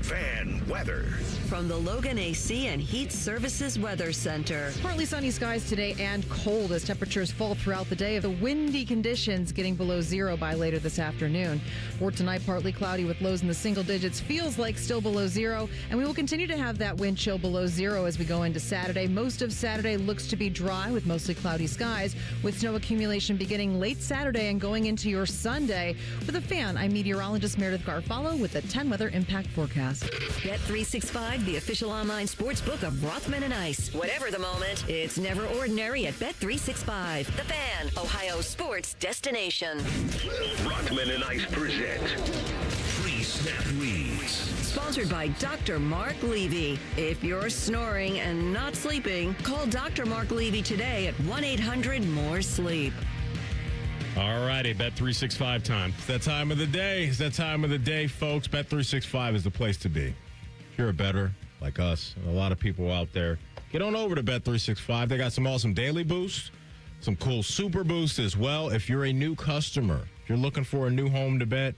Fan weather. From the Logan AC and Heat Services Weather Center. Partly sunny skies today and cold as temperatures fall throughout the day. The windy conditions getting below zero by later this afternoon. For tonight, partly cloudy with lows in the single digits. Feels like still below zero. And we will continue to have that wind chill below zero as we go into Saturday. Most of Saturday looks to be dry with mostly cloudy skies, with snow accumulation beginning late Saturday and going into your Sunday. With a fan, I'm meteorologist Meredith Garfalo with the 10 weather impact forecast. Bet365, the official online sports book of Rothman Ice. Whatever the moment, it's never ordinary at Bet365. The Fan, Ohio sports destination. Rothman Ice present Free Snap Leads. Sponsored by Dr. Mark Levy. If you're snoring and not sleeping, call Dr. Mark Levy today at 1-800-MORE-SLEEP. All righty, Bet365 time. It's that time of the day. It's that time of the day, folks. Bet365 is the place to be. If you're a bettor like us and a lot of people out there, get on over to Bet365. They got some awesome daily boosts, some cool super boosts as well. If you're a new customer, if you're looking for a new home to bet,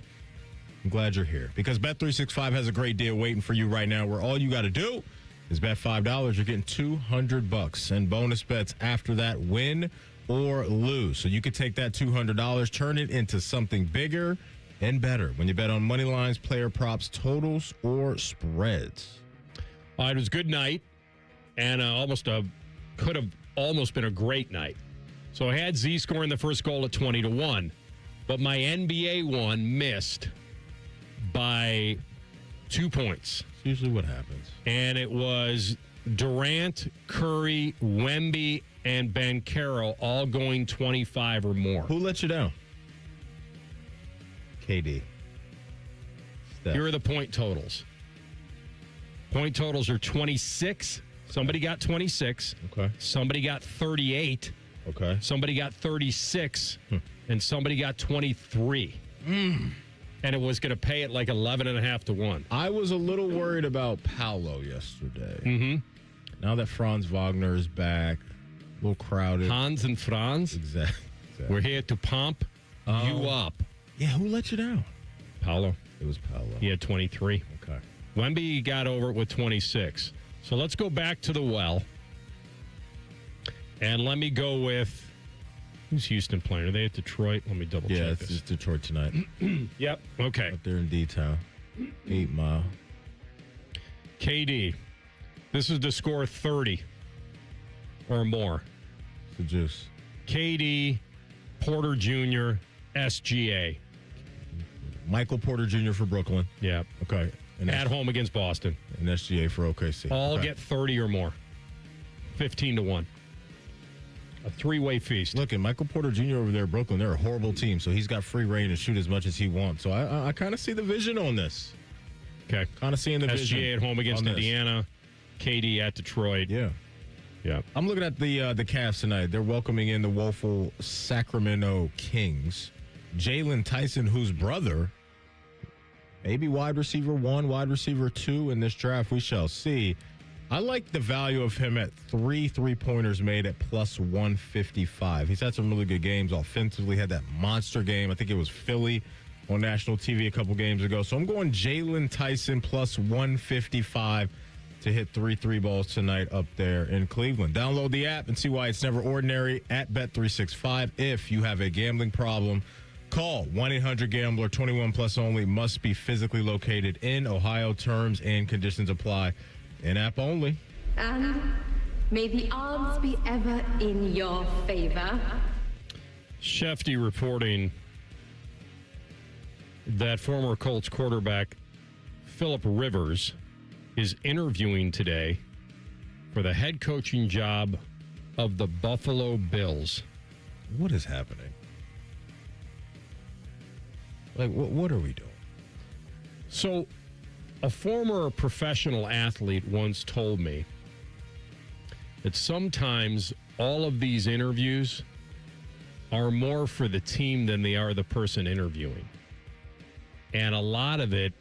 I'm glad you're here because Bet365 has a great deal waiting for you right now where all you got to do is bet $5. You're getting $200 and bonus bets after that, win or lose. So you could take that $200, turn it into something bigger and better when you bet on money lines, player props, totals, or spreads. It was a good night and could have almost been a great night. So I had Z scoring the first goal at 20-1, but my NBA one missed by 2 points. It's usually what happens. And it was Durant, Curry, Wemby, and Banchero all going 25 or more. Who let you down? KD. Here are the point totals. Point totals are 26. Somebody got 26. Okay. Somebody got 38. Okay. Somebody got 36. And somebody got 23. And it was going to pay it like 11.5 to 1. I was a little worried about Paolo yesterday. Mm-hmm. Now that Franz Wagner is back, a little crowded. Hans and Franz. Exactly. We're here to pump you up. Yeah, who let you down? Paolo. It was Paolo. He had 23. Okay. Wemby got over it with 26. So let's go back to the well. And let me go with, who's Houston playing? Are they at Detroit? Let me double check Yeah, this. it's Detroit tonight. Yep. Okay. Up there in D-Town. 8 Mile. KD. This is to score 30 or more. The juice. KD, Porter Jr., SGA. Michael Porter Jr. for Brooklyn. Yeah. Okay. And at home against Boston. And SGA for OKC. All get 30 or more. 15-1. A three-way feast. Look, and Michael Porter Jr. over there at Brooklyn, they're a horrible team, so he's got free reign to shoot as much as he wants. So I kind of see the vision on this. Okay. Kind of seeing the vision. SGA at home against Indiana. KD at Detroit. Yeah. Yeah. I'm looking at the Cavs tonight. They're welcoming in the woeful Sacramento Kings. Jalen Tyson, whose brother, maybe wide receiver 1, wide receiver 2 in this draft. We shall see. I like the value of him at 3 3-pointers made at plus 155. He's had some really good games offensively. Had that monster game. I think it was Philly on national TV a couple games ago. So I'm going Jalen Tyson plus 155 to hit 3 balls tonight up there in Cleveland. Download the app and see why it's never ordinary at Bet365. If you have a gambling problem, call 1-800-GAMBLER. 21 plus only. Must be physically located in Ohio. Terms and conditions apply. In-app only. And may the odds be ever in your favor. Shefty reporting that former Colts quarterback Phillip Rivers is interviewing today for the head coaching job of the Buffalo Bills. What is happening? Like, what are we doing? So, a former professional athlete once told me that sometimes all of these interviews are more for the team than they are the person interviewing. And a lot of it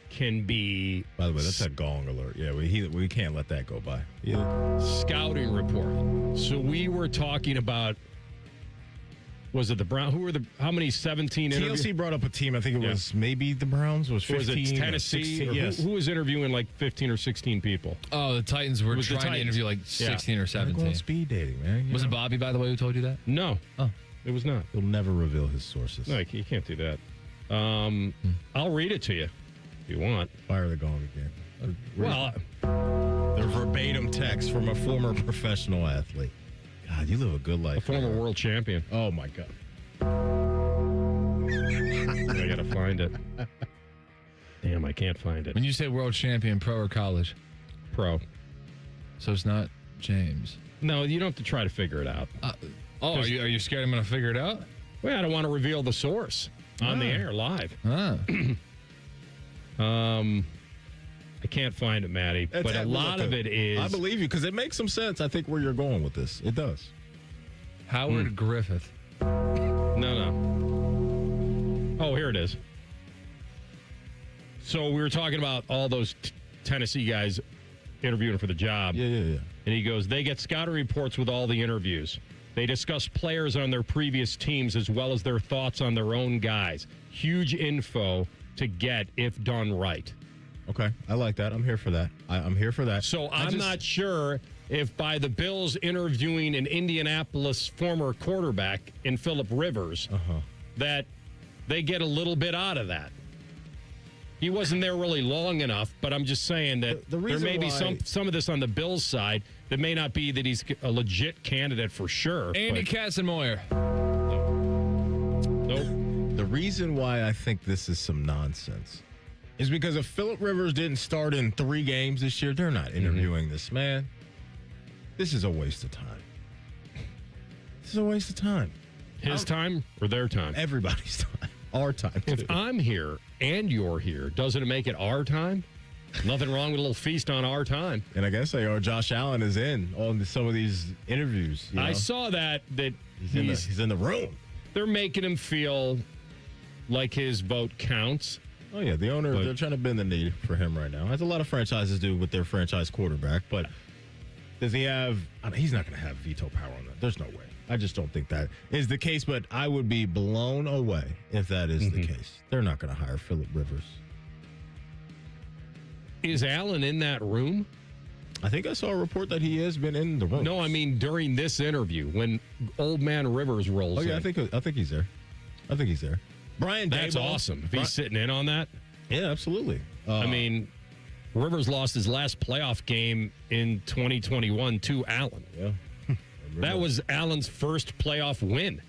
can be. By the way, that's a gong alert. Yeah, we can't let that go by. Scouting report. So we were talking about. Was it the Browns? How many 17 interviews? TLC brought up a team. I think it was maybe the Browns. Was 15? Was it Tennessee? 16, yes. Who was interviewing like 15 or 16 people? Oh, the Titans were trying to interview like 16 or 17. Speed dating, man. Was it Bobby, by the way, who told you that? No. Oh. It was not. He'll never reveal his sources. No, you can't do that. I'll read it to you if you want. Fire the gong again. Well, they're verbatim text from a former professional athlete. God, you live a good life. A former world champion. Oh, my God. I got to find it. Damn, I can't find it. When you say world champion, pro or college? Pro. So it's not James. No, you don't have to try to figure it out. Are you scared I'm going to figure it out? Well, I don't want to reveal the source on the air live. I can't find it, Maddie. But a lot of it is. I believe you because it makes some sense. I think where you're going with this, it does. Howard Griffith. No. Oh, here it is. So we were talking about all those Tennessee guys interviewing for the job. Yeah. And he goes, they get scouting reports with all the interviews. They discuss players on their previous teams as well as their thoughts on their own guys. Huge info to get if done right. Okay, I like that. I'm here for that. I'm here for that. So I'm not sure if by the Bills interviewing an Indianapolis former quarterback in Phillip Rivers that they get a little bit out of that. He wasn't there really long enough, but I'm just saying that there may be some of this on the Bills side that may not be that he's a legit candidate for sure. Andy Katzenmoyer. Nope. The reason why I think this is some nonsense is because if Phillip Rivers didn't start in 3 games this year, they're not interviewing this man. This is a waste of time. This is a waste of time. His time or their time? Everybody's time. Our time, too. If I'm here and you're here, doesn't it make it our time? Nothing wrong with a little feast on our time. And I guess Josh Allen is in on some of these interviews. You know? I saw that he's in the room. They're making him feel like his vote counts. Oh, yeah. The owner, they're trying to bend the knee for him right now. As a lot of franchises do with their franchise quarterback. But does he have he's not going to have veto power on that. There's no way. I just don't think that is the case. But I would be blown away if that is the case. They're not going to hire Phillip Rivers. Is Allen in that room? I think I saw a report that he has been in the room. No, I mean during this interview when old man Rivers rolls in. I think he's there. I think he's there. Brian That's Daboll. awesome. If he's sitting in on that. Yeah, absolutely. I mean, Rivers lost his last playoff game in 2021 to Allen. Yeah. That was Allen's first playoff win.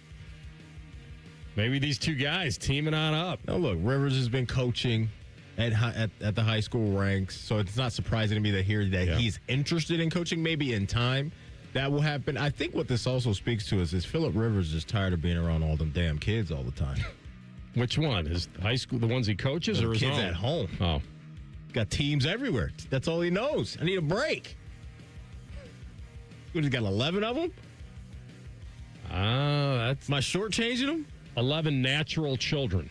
Maybe these two guys teaming on up. Now, look, Rivers has been coaching at the high school ranks, so it's not surprising to me to hear that he's interested in coaching. Maybe in time that will happen. I think what this also speaks to is Phillip Rivers is tired of being around all them damn kids all the time. Which one? His high school, the ones he coaches, or his kids own? at home? Oh. Got teams everywhere. That's all he knows. I need a break. What, he's got 11 of them? That's... Am I shortchanging them? 11 natural children.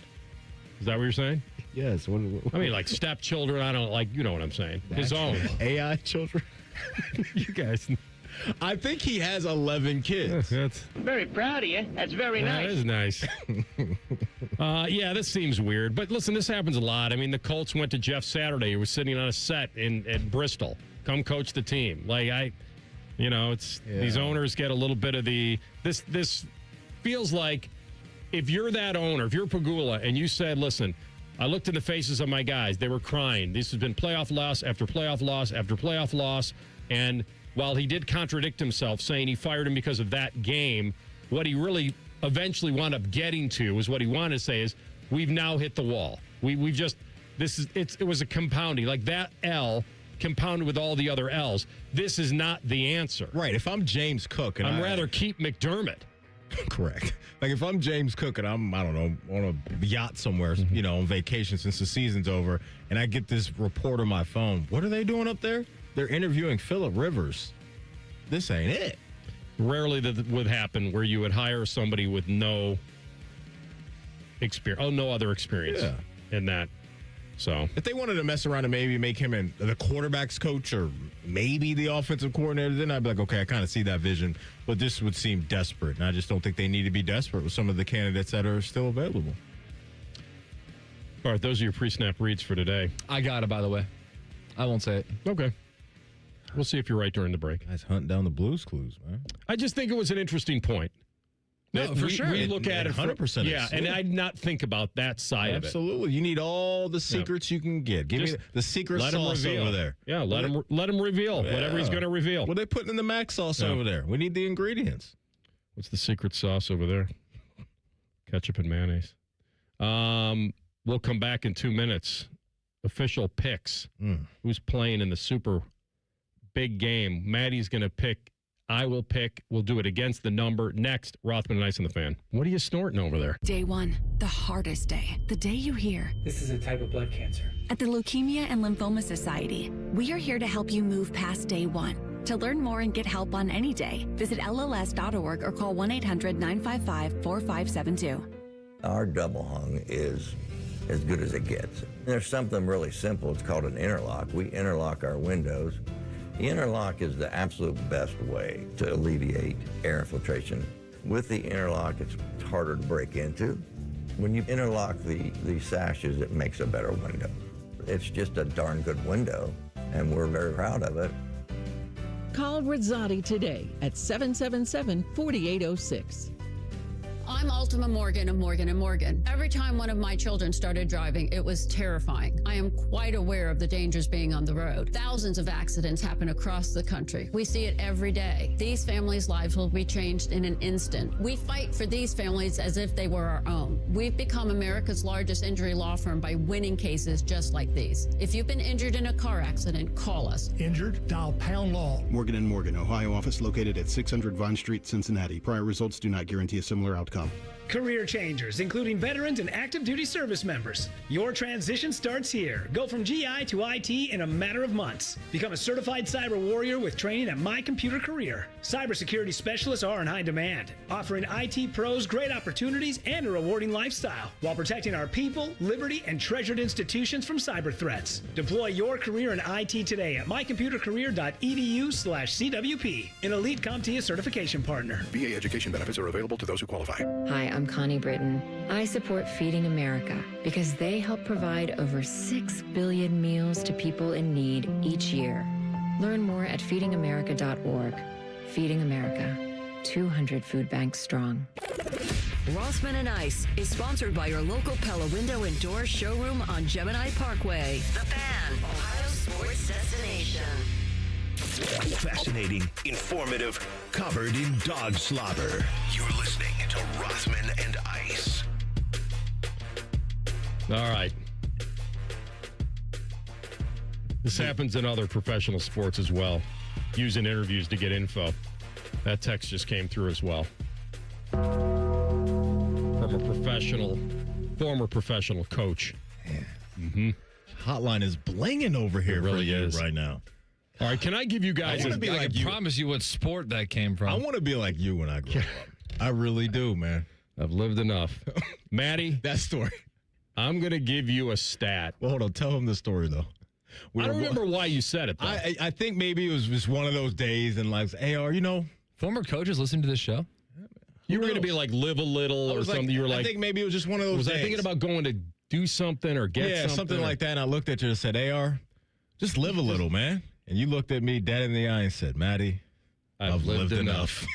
Is that what you're saying? Yes. I mean, like stepchildren. I don't like, you know what I'm saying. His own. AI children? You guys. I think he has 11 kids. That's very proud of you. That's very nice. That is nice. Yeah, this seems weird. But listen, this happens a lot. I mean, the Colts went to Jeff Saturday, who was sitting on a set in Bristol. Come coach the team. Like, these owners get a little bit of this feels like if you're that owner, if you're Pagula and you said, listen, I looked in the faces of my guys. They were crying. This has been playoff loss after playoff loss after playoff loss. And while he did contradict himself, saying he fired him because of that game, what he really eventually wound up getting to was what he wanted to say is, we've now hit the wall. It was a compounding. Like that L compounded with all the other L's. This is not the answer. Right. If I'm James Cook and I'd rather keep McDermott. Correct. Like if I'm James Cook and I'm, I don't know, on a yacht somewhere, on vacation since the season's over, and I get this report on my phone, what are they doing up there? They're interviewing Phillip Rivers. This ain't it. Rarely that would happen where you would hire somebody with no experience, no other experience in that So if they wanted to mess around and maybe make him the quarterback's coach or maybe the offensive coordinator, then I'd be like, okay, I kind of see that vision. But this would seem desperate, and I just don't think they need to be desperate with some of the candidates that are still available. All right, those are your pre-snap reads for today. I got it, by the way. I won't say it. Okay. We'll see if you're right during the break. Guys hunting down the Blues Clues, man. I just think it was an interesting point. No, for sure. We look at it 100%. Yeah, and I'd not think about that side of it. Absolutely. You need all the secrets you can get. Give me the secret sauce over there. Yeah, let him reveal whatever he's going to reveal. What are they putting in the mac sauce over there? We need the ingredients. What's the secret sauce over there? Ketchup and mayonnaise. We'll come back in 2 minutes. Official picks. Who's playing in the super big game? Maddie's going to pick. I will pick. We'll do it against the number. Next, Rothman Ice and the Fan. What are you snorting over there? Day one, the hardest day. The day you hear, this is a type of blood cancer. At the Leukemia and Lymphoma Society, we are here to help you move past day one. To learn more and get help on any day, visit LLS.org or call 1-800-955-4572. Our double hung is as good as it gets. There's something really simple. It's called an interlock. We interlock our windows. The interlock is the absolute best way to alleviate air infiltration. With the interlock, it's harder to break into. When you interlock the sashes, it makes a better window. It's just a darn good window, and we're very proud of it. Call Rizzotti today at 777-4806. I'm Ultima Morgan of Morgan & Morgan. Every time one of my children started driving, it was terrifying. I am quite aware of the dangers being on the road. Thousands of accidents happen across the country. We see it every day. These families' lives will be changed in an instant. We fight for these families as if they were our own. We've become America's largest injury law firm by winning cases just like these. If you've been injured in a car accident, call us. Injured? Dial Pound Law. Morgan & Morgan, Ohio office located at 600 Vine Street, Cincinnati. Prior results do not guarantee a similar outcome. Career changers, including veterans and active duty service members. Your transition starts here. Go from GI to IT in a matter of months. Become a certified cyber warrior with training at My Computer Career. Cybersecurity specialists are in high demand, offering IT pros great opportunities and a rewarding lifestyle while protecting our people, liberty, and treasured institutions from cyber threats. Deploy your career in IT today at mycomputercareer.edu/CWP, an elite CompTIA certification partner. VA education benefits are available to those who qualify. Hi, I'm Connie Britton. I support Feeding America because they help provide over 6 billion meals to people in need each year. Learn more at feedingamerica.org. Feeding America, 200 food banks strong. Rothman and Ice is sponsored by your local Pella Window and Door showroom on Gemini Parkway. The Fan, Ohio sports destination. Fascinating, informative, covered in dog slobber. You're listening to Rothman and Ice. All right. This happens in other professional sports as well. Using interviews to get info. That text just came through as well. From a former professional coach. Yeah. Mm-hmm. Hotline is blinging over here. It really is right now. All right, can I give you guys I can promise you what sport that came from. I want to be like you when I grow up. I really do, man. I've lived enough. Maddie. That story. I'm going to give you a stat. Well, hold on. Tell him the story, though. I don't remember why you said it, though. I think maybe it was just one of those days and like, AR, former coaches listen to this show. You were going to be like, live a little or something. You were like, I think maybe it was just one of those days. Was I thinking about going to do something or get something? Yeah, something like that. And I looked at you and said, AR, just live a little, man. And you looked at me dead in the eye and said, Maddie, I've lived enough.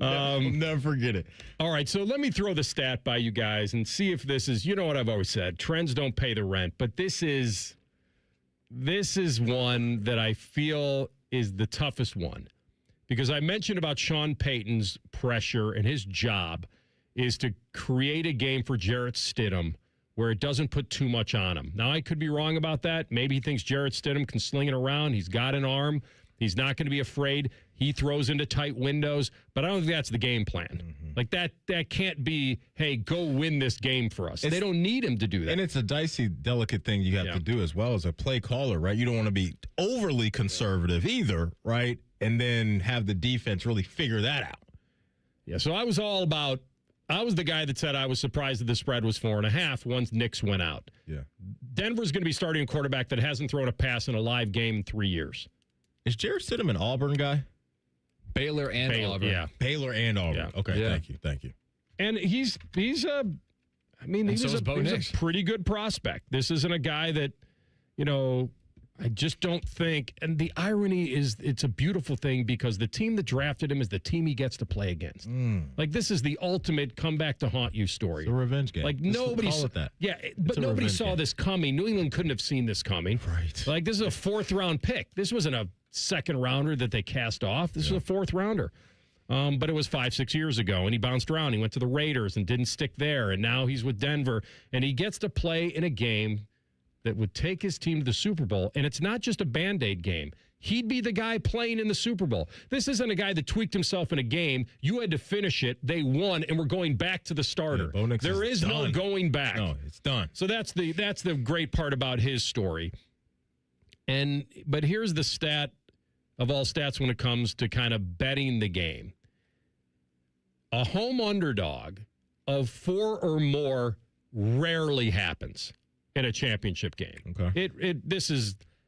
I'll never forget it. All right, so let me throw the stat by you guys and see if this is, what I've always said, trends don't pay the rent, but this is one that I feel is the toughest one. Because I mentioned about Sean Payton's pressure and his job is to create a game for Jarrett Stidham where it doesn't put too much on him. Now, I could be wrong about that. Maybe he thinks Jarrett Stidham can sling it around. He's got an arm. He's not going to be afraid. He throws into tight windows. But I don't think that's the game plan. Mm-hmm. Like, that can't be, hey, go win this game for us. They don't need him to do that. And it's a dicey, delicate thing you have to do as well as a play caller, right? You don't want to be overly conservative either, right? And then have the defense really figure that out. Yeah, so I was all about I was the guy that said I was surprised that the spread was 4.5 once Nix went out. Yeah. Denver's going to be starting a quarterback that hasn't thrown a pass in a live game in 3 years. Is Jarrett Stidham an Auburn guy? Baylor and Auburn. Yeah. Baylor and Auburn. Yeah. Okay, Yeah. thank you. And he was a pretty good prospect. This isn't a guy that, I just don't think. And the irony is it's a beautiful thing because the team that drafted him is the team he gets to play against. Like, this is the ultimate come back to haunt you story. It's a revenge game. Like, nobody saw it that. Yeah, but nobody saw this coming. New England couldn't have seen this coming. Right. Like, this is a 4th-round pick. This wasn't a 2nd-rounder that they cast off. This was a 4th-rounder. But it was 5-6 years ago, and he bounced around. He went to the Raiders and didn't stick there, and now he's with Denver, and he gets to play in a game that would take his team to the Super Bowl, and it's not just a Band-Aid game. He'd be the guy playing in the Super Bowl. This isn't a guy that tweaked himself in a game. You had to finish it. They won, and we're going back to the starter. Yeah, there is no going back. No, it's done. So that's the great part about his story. But here's the stat of all stats when it comes to kind of betting the game. A home underdog of 4 or more rarely happens in a championship game. Okay.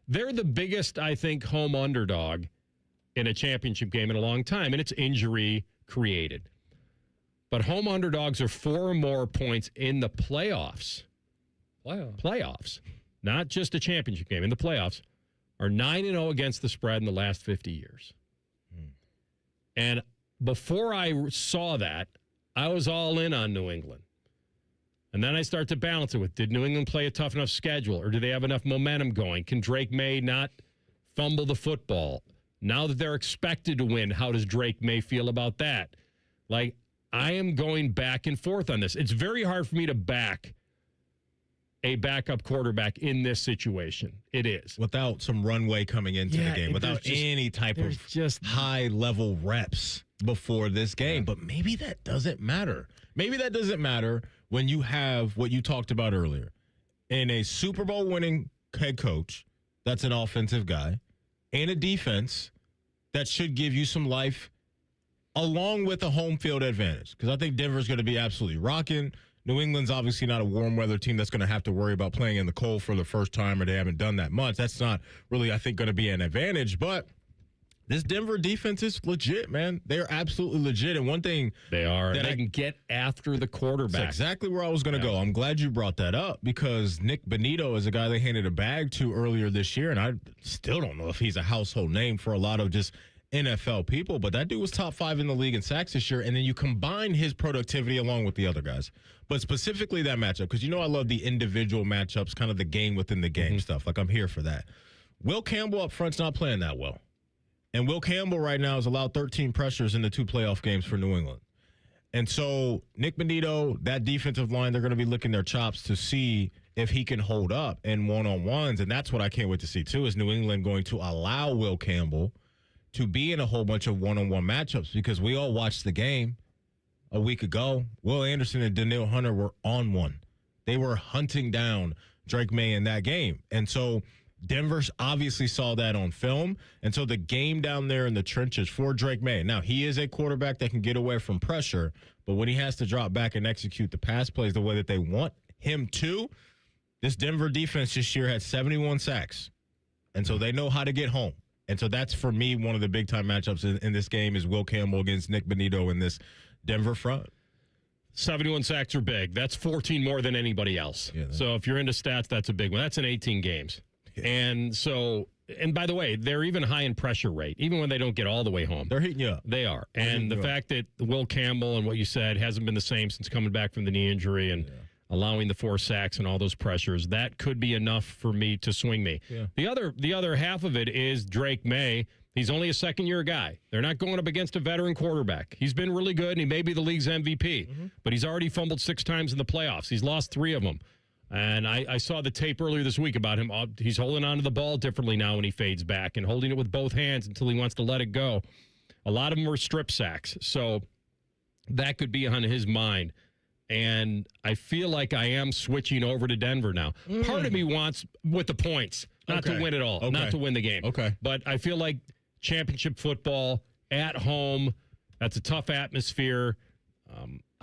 They're the biggest, I think, home underdog in a championship game in a long time, and it's injury created. But home underdogs are 4 or more points in the playoffs. Playoffs. Not just a championship game. In the playoffs are 9-0 against the spread in the last 50 years. And before I saw that, I was all in on New England. And then I start to balance it with, did New England play a tough enough schedule, or do they have enough momentum going? Can Drake May not fumble the football? Now that they're expected to win, how does Drake May feel about that? Like, I am going back and forth on this. It's very hard for me to back a backup quarterback in this situation. It is. Without some runway coming into the game, without any type of high-level reps before this game. But maybe that doesn't matter. Maybe that doesn't matter when you have what you talked about earlier. In a Super Bowl winning head coach that's an offensive guy and a defense that should give you some life along with a home field advantage. Because I think Denver's going to be absolutely rocking. New England's obviously not a warm weather team that's going to have to worry about playing in the cold for the first time, or they haven't done that much. That's not really, I think, going to be an advantage. But this Denver defense is legit, man. They're absolutely legit. And one thing they are, they can get after the quarterback. That's exactly where I was going to go. I'm glad you brought that up because Nick Bonito is a guy they handed a bag to earlier this year, and I still don't know if he's a household name for a lot of just NFL people, but that dude was top 5 in the league in sacks this year, and then you combine his productivity along with the other guys. But specifically that matchup, because I love the individual matchups, kind of the game within the game stuff. Like, I'm here for that. Will Campbell up front's not playing that well. And Will Campbell right now has allowed 13 pressures in the 2 playoff games for New England. And so Nick Bonito, that defensive line, they're going to be licking their chops to see if he can hold up in one-on-ones. And that's what I can't wait to see, too, is New England going to allow Will Campbell to be in a whole bunch of one-on-one matchups, because we all watched the game a week ago. Will Anderson and Danielle Hunter were on one. They were hunting down Drake May in that game. And so Denver obviously saw that on film. And so the game down there in the trenches for Drake May. Now, he is a quarterback that can get away from pressure, but when he has to drop back and execute the pass plays the way that they want him to, this Denver defense this year had 71 sacks. And so they know how to get home. And so that's, for me, one of the big-time matchups in this game is Will Campbell against Nick Bonito in this Denver front. 71 sacks are big. That's 14 more than anybody else. Yeah, so if you're into stats, that's a big one. That's in 18 games. Yeah. And by the way, they're even high in pressure rate, even when they don't get all the way home. They're heating you up. They are. And the fact that Will Campbell and what you said hasn't been the same since coming back from the knee injury and allowing the 4 sacks and all those pressures, that could be enough for me to swing me. Yeah. The other half of it is Drake May. He's only a second-year guy. They're not going up against a veteran quarterback. He's been really good, and he may be the league's MVP, but he's already fumbled 6 times in the playoffs. He's lost 3 of them. And I saw the tape earlier this week about him. He's holding on to the ball differently now when he fades back and holding it with both hands until he wants to let it go. A lot of them were strip sacks, so that could be on his mind. And I feel like I am switching over to Denver now. Part of me wants with the points, not to win it all, not to win the game. Okay. But I feel like championship football at home, that's a tough atmosphere.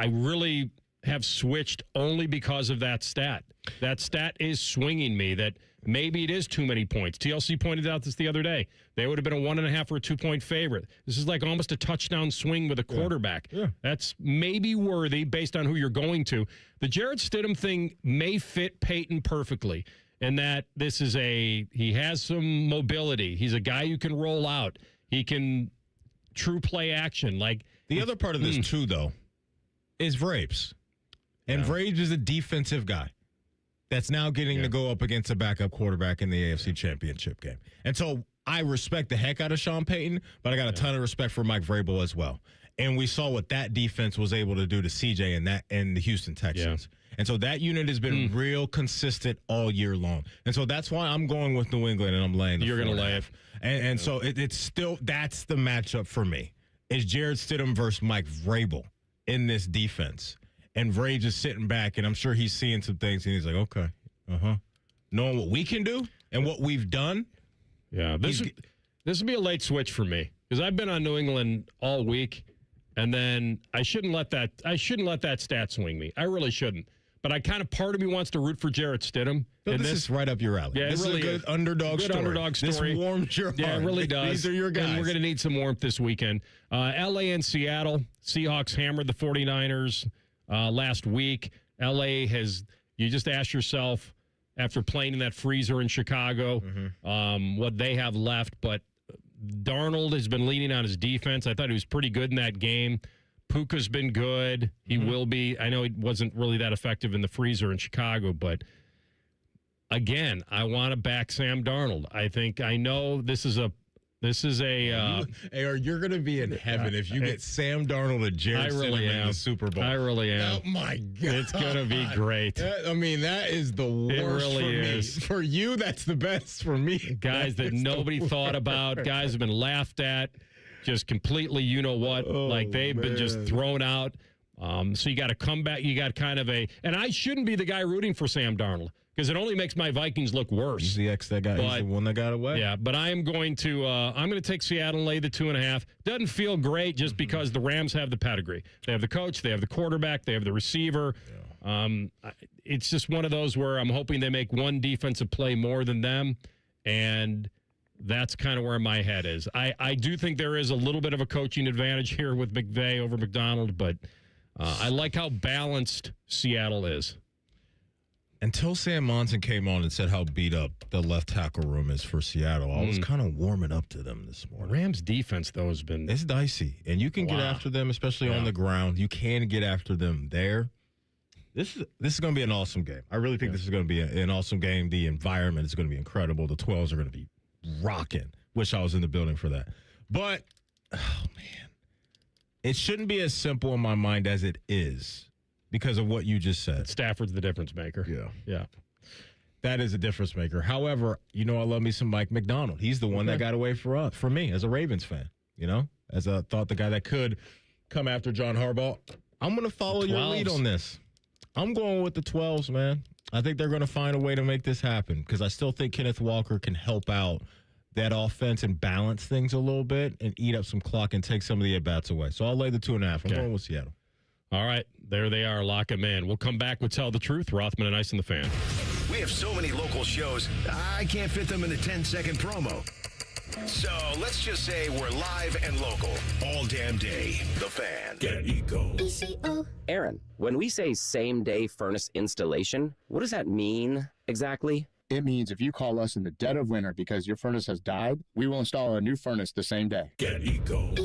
I really have switched only because of that stat. That stat is swinging me that maybe it is too many points. TLC pointed out this the other day. They would have been a 1.5 or a 2-point favorite. This is like almost a touchdown swing with a quarterback. Yeah. That's maybe worthy based on who you're going to. The Jarrett Stidham thing may fit Peyton perfectly in that he has some mobility. He's a guy you can roll out. He can true play action. Like the other part of this too, though, is Vrabes. And Vrabes is a defensive guy that's now getting to go up against a backup quarterback in the AFC Championship game. And so I respect the heck out of Sean Payton, but I got a ton of respect for Mike Vrabel as well. And we saw what that defense was able to do to CJ and the Houston Texans. Yeah. And so that unit has been real consistent all year long. And so that's why I'm going with New England and I'm laying the You're going to lay it. And so it's still, that's the matchup for me. It's Jarrett Stidham versus Mike Vrabel in this defense. And Vrabes is sitting back, and I'm sure he's seeing some things, and he's like, okay, knowing what we can do and what we've done. Yeah, this would be a late switch for me because I've been on New England all week, and then I shouldn't let that stat swing me. I really shouldn't. But part of me wants to root for Jarrett Stidham. No, this is right up your alley. Yeah, this really is a good underdog story. This warms your heart. Yeah, it really does. These are your guys. And we're going to need some warmth this weekend. L.A. and Seattle. Seahawks hammered the 49ers last week. L.A. you just ask yourself, after playing in that freezer in Chicago, what they have left. But Darnold has been leaning on his defense. I thought he was pretty good in that game. Puka's been good. He will be. I know he wasn't really that effective in the freezer in Chicago, but again, I want to back Sam Darnold. I know this is a you're going to be in heaven if you get Sam Darnold and Jarrett Stidham in the Super Bowl. I really am. Oh my God, it's going to be great. That is the worst. It really is. For you, that's the best. For me, guys that nobody thought about, guys have been laughed at. Just completely, they've been just thrown out. So you got to come back. You got kind of and I shouldn't be the guy rooting for Sam Darnold because it only makes my Vikings look worse. He's the ex that guy. He's the one that got away. Yeah, but I am going to take Seattle and lay the 2.5. Doesn't feel great just because the Rams have the pedigree. They have the coach. They have the quarterback. They have the receiver. Yeah. It's just one of those where I'm hoping they make one defensive play more than them, and that's kind of where my head is. I do think there is a little bit of a coaching advantage here with McVay over McDonald, but I like how balanced Seattle is. Until Sam Monson came on and said how beat up the left tackle room is for Seattle, I was kind of warming up to them this morning. Rams defense, though, has been... It's dicey, and you can get after them, especially on the ground. You can get after them there. This is going to be an awesome game. I really think this is going to be an awesome game. The environment is going to be incredible. The 12s are going to be rocking. Wish I was in the building for that. But, oh, man. It shouldn't be as simple in my mind as it is because of what you just said. Stafford's the difference maker. Yeah. That is a difference maker. However, I love me some Mike McDonald. He's the one that got away for me as a Ravens fan, as I thought the guy that could come after John Harbaugh. I'm going to follow your lead on this. I'm going with the 12s, man. I think they're going to find a way to make this happen because I still think Kenneth Walker can help out that offense and balance things a little bit and eat up some clock and take some of the at-bats away. So I'll lay the 2.5. I'm going with Seattle. All right. There they are. Lock them in. We'll come back with Tell the Truth. Rothman and Ice and the Fan. We have so many local shows, I can't fit them in a 10-second promo. So let's just say we're live and local all damn day. The Fan. Get Eco. Aaron, when we say same-day furnace installation, what does that mean exactly? It means if you call us in the dead of winter because your furnace has died, we will install a new furnace the same day. Get Eco.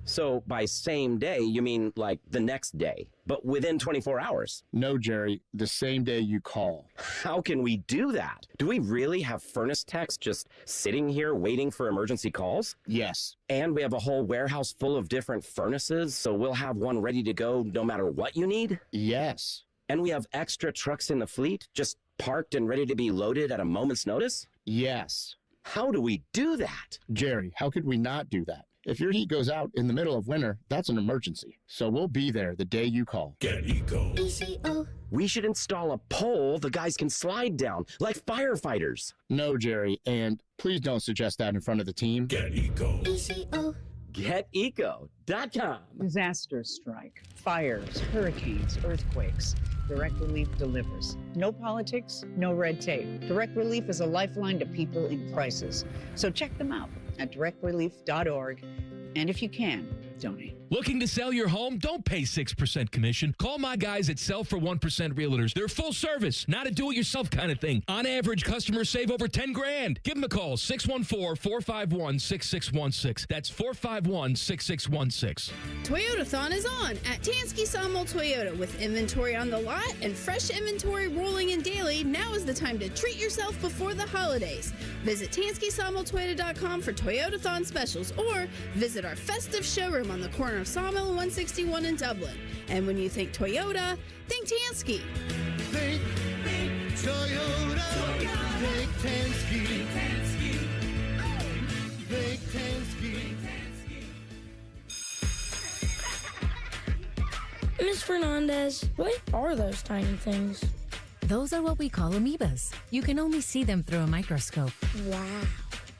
So by same day, you mean like the next day, but within 24 hours? No, Jerry, the same day you call. How can we do that? Do we really have furnace techs just sitting here waiting for emergency calls? Yes. And we have a whole warehouse full of different furnaces, so we'll have one ready to go no matter what you need? Yes. And we have extra trucks in the fleet, just parked and ready to be loaded at a moment's notice? Yes. How do we do that? Jerry, how could we not do that? If your heat goes out in the middle of winter, that's an emergency. So we'll be there the day you call. Get Eco. We should install a pole the guys can slide down, like firefighters. No, Jerry, and please don't suggest that in front of the team. Get Eco. GetEco.com. Disaster strike, fires, hurricanes, earthquakes. Direct Relief delivers. No politics, no red tape. Direct Relief is a lifeline to people in crisis. So check them out at directrelief.org. And if you can, donate. Looking to sell your home? Don't pay 6% commission. Call my guys at Sell for 1% Realtors. They're full service, not a do-it-yourself kind of thing. On average, customers save over $10,000. Give them a call, 614-451-6616. That's 451-6616. Toyotathon is on at Tansky Sawmill Toyota. With inventory on the lot and fresh inventory rolling in daily, now is the time to treat yourself before the holidays. Visit TanskySawmillToyota.com for Toyotathon specials or visit our festive showroom on the corner of Sawmill and 161 in Dublin. And when you think Toyota, think Tansky. Think Toyota. Think Tansky. Think Tansky. Ms. Fernandez, what are those tiny things? Those are what we call amoebas. You can only see them through a microscope. Wow.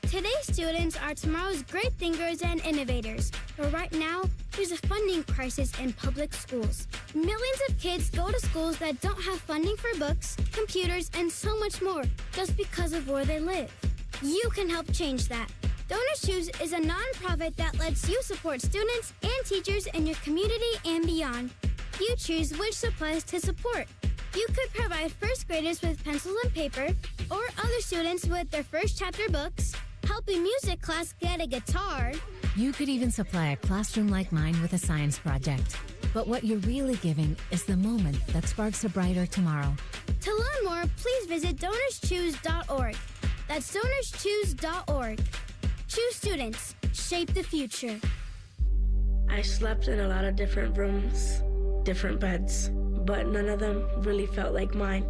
Today's students are tomorrow's great thinkers and innovators. But right now, there's a funding crisis in public schools. Millions of kids go to schools that don't have funding for books, computers, and so much more just because of where they live. You can help change that. Donors Choose is a nonprofit that lets you support students and teachers in your community and beyond. You choose which supplies to support. You could provide first graders with pencils and paper, or other students with their first chapter books, help a music class get a guitar. You could even supply a classroom like mine with a science project. But what you're really giving is the moment that sparks a brighter tomorrow. To learn more, please visit DonorsChoose.org. That's DonorsChoose.org. Choose students. Shape the future. I slept in a lot of different rooms, different beds, but none of them really felt like mine.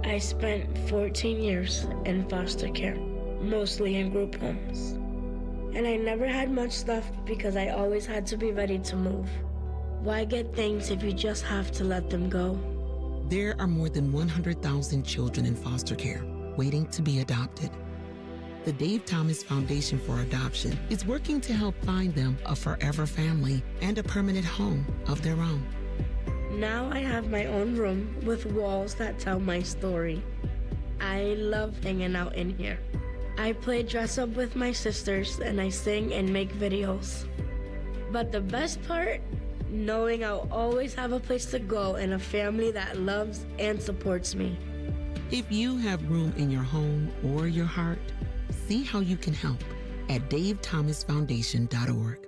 I spent 14 years in foster care, mostly in group homes. And I never had much stuff because I always had to be ready to move. Why get things if you just have to let them go? There are more than 100,000 children in foster care waiting to be adopted. The Dave Thomas Foundation for Adoption is working to help find them a forever family and a permanent home of their own. Now I have my own room with walls that tell my story. I love hanging out in here. I play dress up with my sisters and I sing and make videos. But the best part, knowing I'll always have a place to go and a family that loves and supports me. If you have room in your home or your heart, see how you can help at davethomasfoundation.org.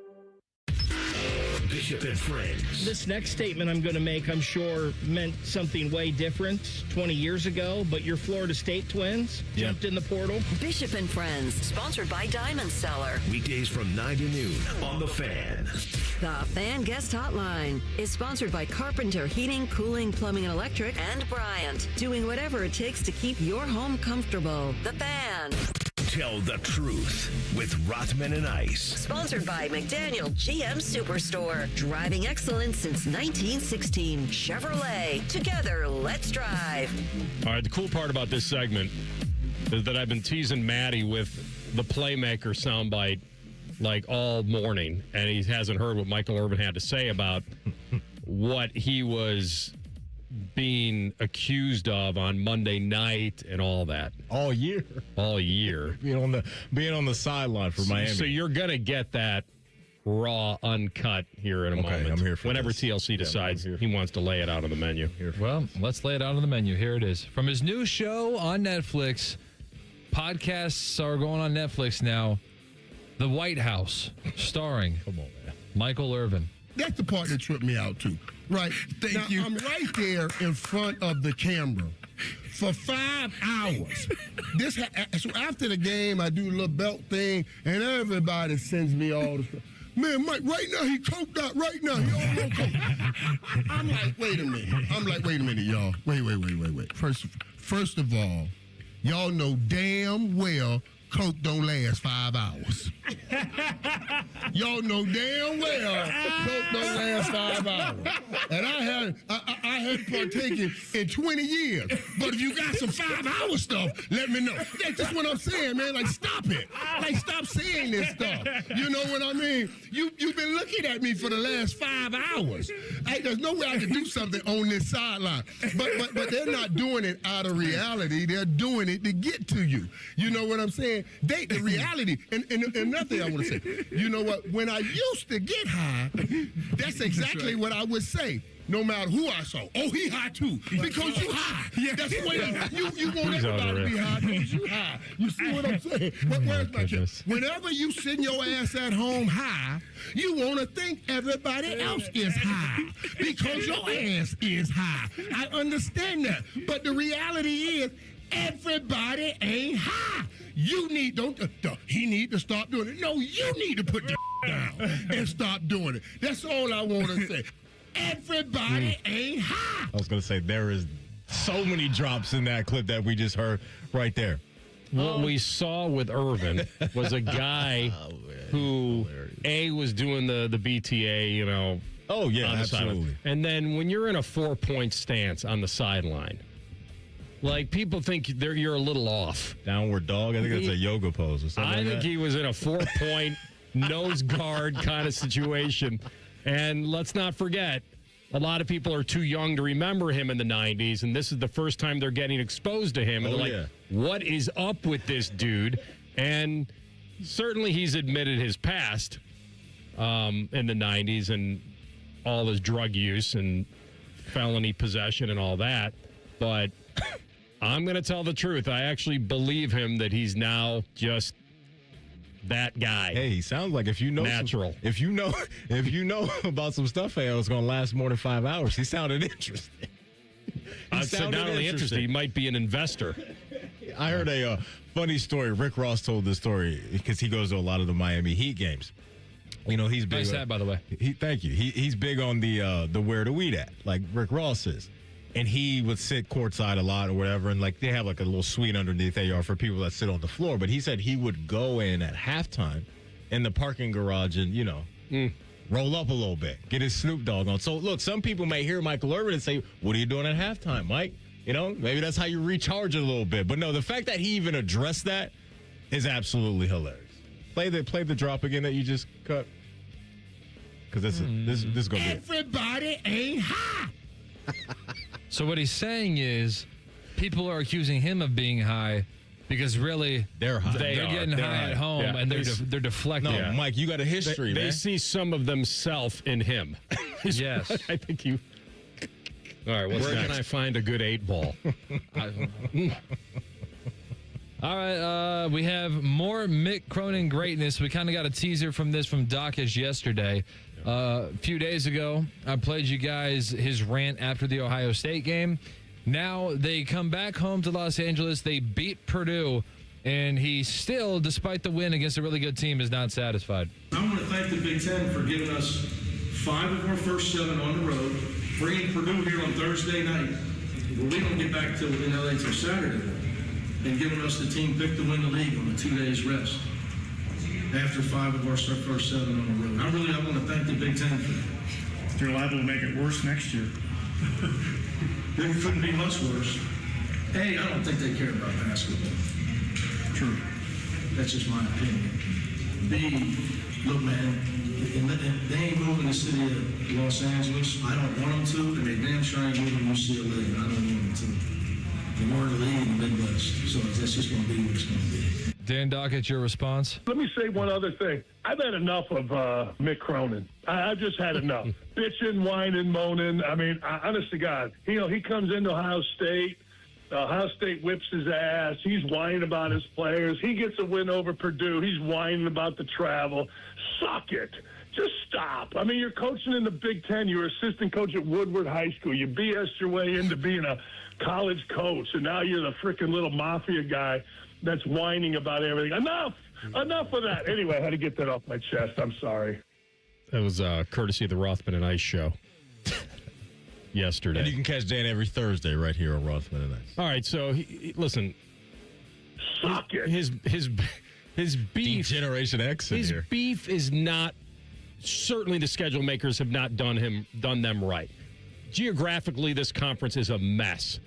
Bishop and Friends. This next statement I'm going to make, I'm sure, meant something way different 20 years ago, but your Florida State Twins jumped in the portal. Bishop and Friends, sponsored by Diamond Seller. Weekdays from 9 to noon on The Fan. The Fan Guest Hotline is sponsored by Carpenter Heating, Cooling, Plumbing, and Electric, and Bryant, doing whatever it takes to keep your home comfortable. The Fan. Tell the truth with Rothman and Ice. Sponsored by McDaniel GM Superstore. Driving excellence since 1916. Chevrolet. Together, let's drive. All right, the cool part about this segment is that I've been teasing Maddie with the Playmaker soundbite like all morning, and he hasn't heard what Michael Irvin had to say about what he was being accused of on Monday night and all that. All year. Being on the sideline for Miami. So you're going to get that raw, uncut here in a moment. I'm here for whenever this. TLC decides he wants to lay it out on the menu. Well, let's lay it out on the menu. Here it is. From his new show on Netflix, podcasts are going on Netflix now. The White House, starring Michael Irvin. That's the part that tripped me out, too. Right. Thank you. I'm right there in front of the camera for 5 hours. So after the game, I do a little belt thing, and everybody sends me all the stuff. Man, Mike, right now, he coked out right now. He all on coke. I'm like, wait a minute, y'all. Wait. First of all, y'all know damn well coke don't last 5 hours. Y'all know damn well coke don't last 5 hours. And I hadn't partaken in 20 years. But if you got some 5-hour stuff, let me know. That's just what I'm saying, man. Like, stop it. Like, stop saying this stuff. You know what I mean? You've been looking at me for the last 5 hours. There's no way I can do something on this sideline. But they're not doing it out of reality. They're doing it to get to you. You know what I'm saying? The reality, and another thing I want to say, you know what? When I used to get high, that's exactly what I would say. No matter who I saw. Oh, he high too. Because you high. Yeah. That's the way you want everybody to be high because you high. You see what I'm saying? Where's my kid? Whenever you sitting your ass at home high, you want to think everybody else is high because your ass is high. I understand that. But the reality is, everybody ain't high. You need, he need to stop doing it. No, you need to put the down and stop doing it. That's all I want to say. Everybody ain't high. I was going to say, there is so many drops in that clip that we just heard right there. What we saw with Irvin was a guy who, was doing the BTA, you know. Oh, yeah, absolutely. And then when you're in a 4-point stance on the sideline, like, people think you're a little off. Downward dog? I think that's a yoga pose or something. I think he was in a 4-point nose guard kind of situation. And let's not forget, a lot of people are too young to remember him in the 90s, and this is the first time they're getting exposed to him. And they're like, what is up with this dude? And certainly he's admitted his past in the 90s and all his drug use and felony possession and all that. But I'm going to tell the truth. I actually believe him that he's now just that guy. Hey, he sounds like if you know natural. If you know about some stuff, hey, it's going to last more than 5 hours. He sounded interesting. I said not only interesting, he might be an investor. I heard a funny story. Rick Ross told this story because he goes to a lot of the Miami Heat games. You know, he's big. Nice hat, by the way. Thank you. He's big on the where to eat at, like Rick Ross is. And he would sit courtside a lot or whatever, and like they have like a little suite underneath AR for people that sit on the floor. But he said he would go in at halftime in the parking garage and, you know, roll up a little bit, get his Snoop Dogg on. So look, some people may hear Michael Irvin and say, "What are you doing at halftime, Mike?" You know, maybe that's how you recharge a little bit. But no, the fact that he even addressed that is absolutely hilarious. Play the drop again that you just cut, because this is gonna be everybody ain't high. So what he's saying is people are accusing him of being high because really they're high. They're getting high at home and they're deflecting. No, Mike, you got a history, man. They see some of themselves in him. Yes. I think you... All right, where can I find a good 8-ball? All right, we have more Mick Cronin greatness. We kind of got a teaser from Dawkins yesterday. A few days ago, I played you guys his rant after the Ohio State game. Now they come back home to Los Angeles. They beat Purdue, and he still, despite the win against a really good team, is not satisfied. I want to thank the Big Ten for giving us 5 of our first 7 on the road, bringing Purdue here on Thursday night. Well, we don't get back in LA until Saturday, and giving us the team pick to win the league on a 2 days rest after 5 of our first 7 on the road. I want to thank the Big Ten for that. You're liable to make it worse next year. It couldn't be much worse. A, I don't think they care about basketball. True. That's just my opinion. B, look, man, they ain't moving the city of Los Angeles. I don't want them to, and they damn sure ain't moving UCLA, and I don't want them to. And we're in the league in the Midwest, so that's just going to be what it's going to be. Dan Dockett, your response? Let me say one other thing. I've had enough of Mick Cronin. I've just had enough. Bitching, whining, moaning. I mean, honest to God, he comes into Ohio State. Ohio State whips his ass. He's whining about his players. He gets a win over Purdue. He's whining about the travel. Suck it. Just stop. I mean, you're coaching in the Big Ten. You were assistant coach at Woodward High School. You BS'd your way into being a college coach, and now you're the freaking little mafia guy that's whining about everything. Enough of that. Anyway, I had to get that off my chest. I'm sorry. That was courtesy of the Rothman Ice show yesterday. And you can catch Dan every Thursday right here on Rothman and Ice. All right, so listen. Suck it. His beef. Generation X in his here. beef is not. Certainly, the schedule makers have not done them right. Geographically, this conference is a mess.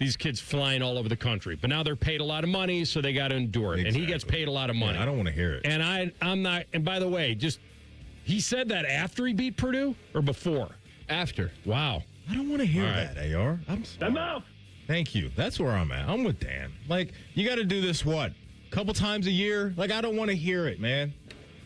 these kids flying all over the country. But now they're paid a lot of money, so they got to endure it. Exactly. And he gets paid a lot of money. Yeah, I don't want to hear it. And I'm not. And by the way, he said that after he beat Purdue or before? After. Wow. I don't want to hear that, AR. I'm sorry. Enough. Thank you. That's where I'm at. I'm with Dan. Like, you got to do this, what, a couple times a year? Like, I don't want to hear it, man.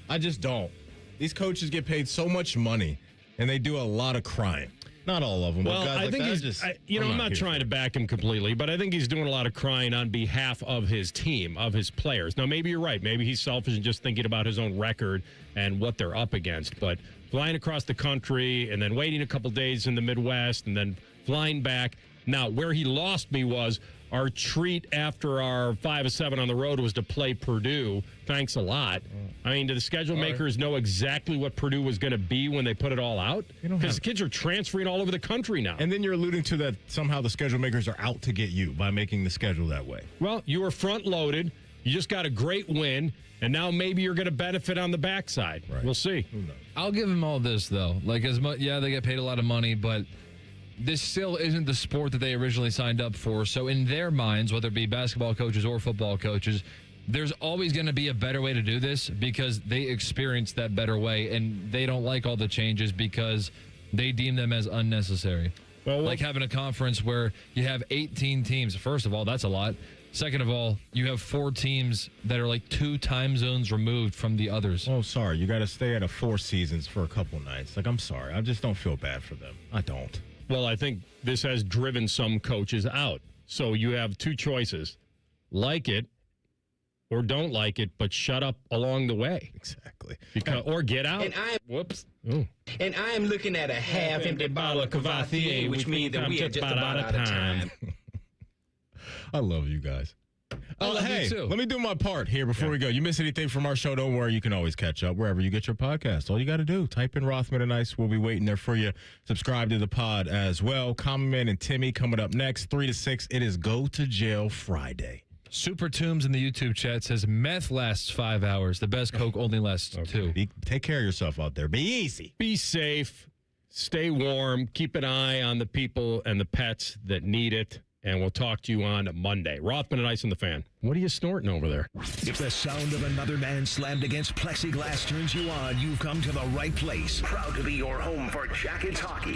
I just don't. These coaches get paid so much money, and they do a lot of crying. Not all of them. Well, but guys I like think that, I'm not trying to back him completely, but I think he's doing a lot of crying on behalf of his team, of his players. Now, maybe you're right. Maybe he's selfish and just thinking about his own record and what they're up against. But flying across the country and then waiting a couple days in the Midwest and then flying back. Now, where he lost me was our treat after our 5-7 on the road was to play Purdue. Thanks a lot. I mean, do the schedule makers know exactly what Purdue was going to be when they put it all out? Because the kids are transferring all over the country now. And then you're alluding to that somehow the schedule makers are out to get you by making the schedule that way. Well, you were front-loaded. You just got a great win, and now maybe you're going to benefit on the backside. Right. We'll see. I'll give him all this, though. Like, as much, yeah, they get paid a lot of money, but this still isn't the sport that they originally signed up for. So in their minds, whether it be basketball coaches or football coaches, there's always going to be a better way to do this because they experienced that better way, and they don't like all the changes because they deem them as unnecessary. Well, like having a conference where you have 18 teams. First of all, that's a lot. Second of all, you have 4 teams that are like 2 time zones removed from the others. Oh, sorry. You got to stay at a 4 seasons for a couple nights. Like, I'm sorry. I just don't feel bad for them. I don't. Well, I think this has driven some coaches out. So you have 2 choices. Like it or don't like it, but shut up along the way. Exactly. Or get out. Whoops. Oh. And I am looking at a half-empty bottle of Cavatier, which means that we are just about out of time. I love you guys. I love hey, you too. Let me do my part here before we go. You miss anything from our show, don't worry. You can always catch up wherever you get your podcast. All you got to do, type in Rothman and Ice. We'll be waiting there for you. Subscribe to the pod as well. Common Man and Timmy coming up next, 3 to 6. It is Go to Jail Friday. Super Toombs in the YouTube chat says meth lasts 5 hours. The best Coke only lasts 2. Take care of yourself out there. Be easy. Be safe. Stay warm. Keep an eye on the people and the pets that need it. And we'll talk to you on Monday. Rothman and Ice and the Fan. What are you snorting over there? If the sound of another man slammed against plexiglass turns you on, you've come to the right place. Proud to be your home for Jackets hockey.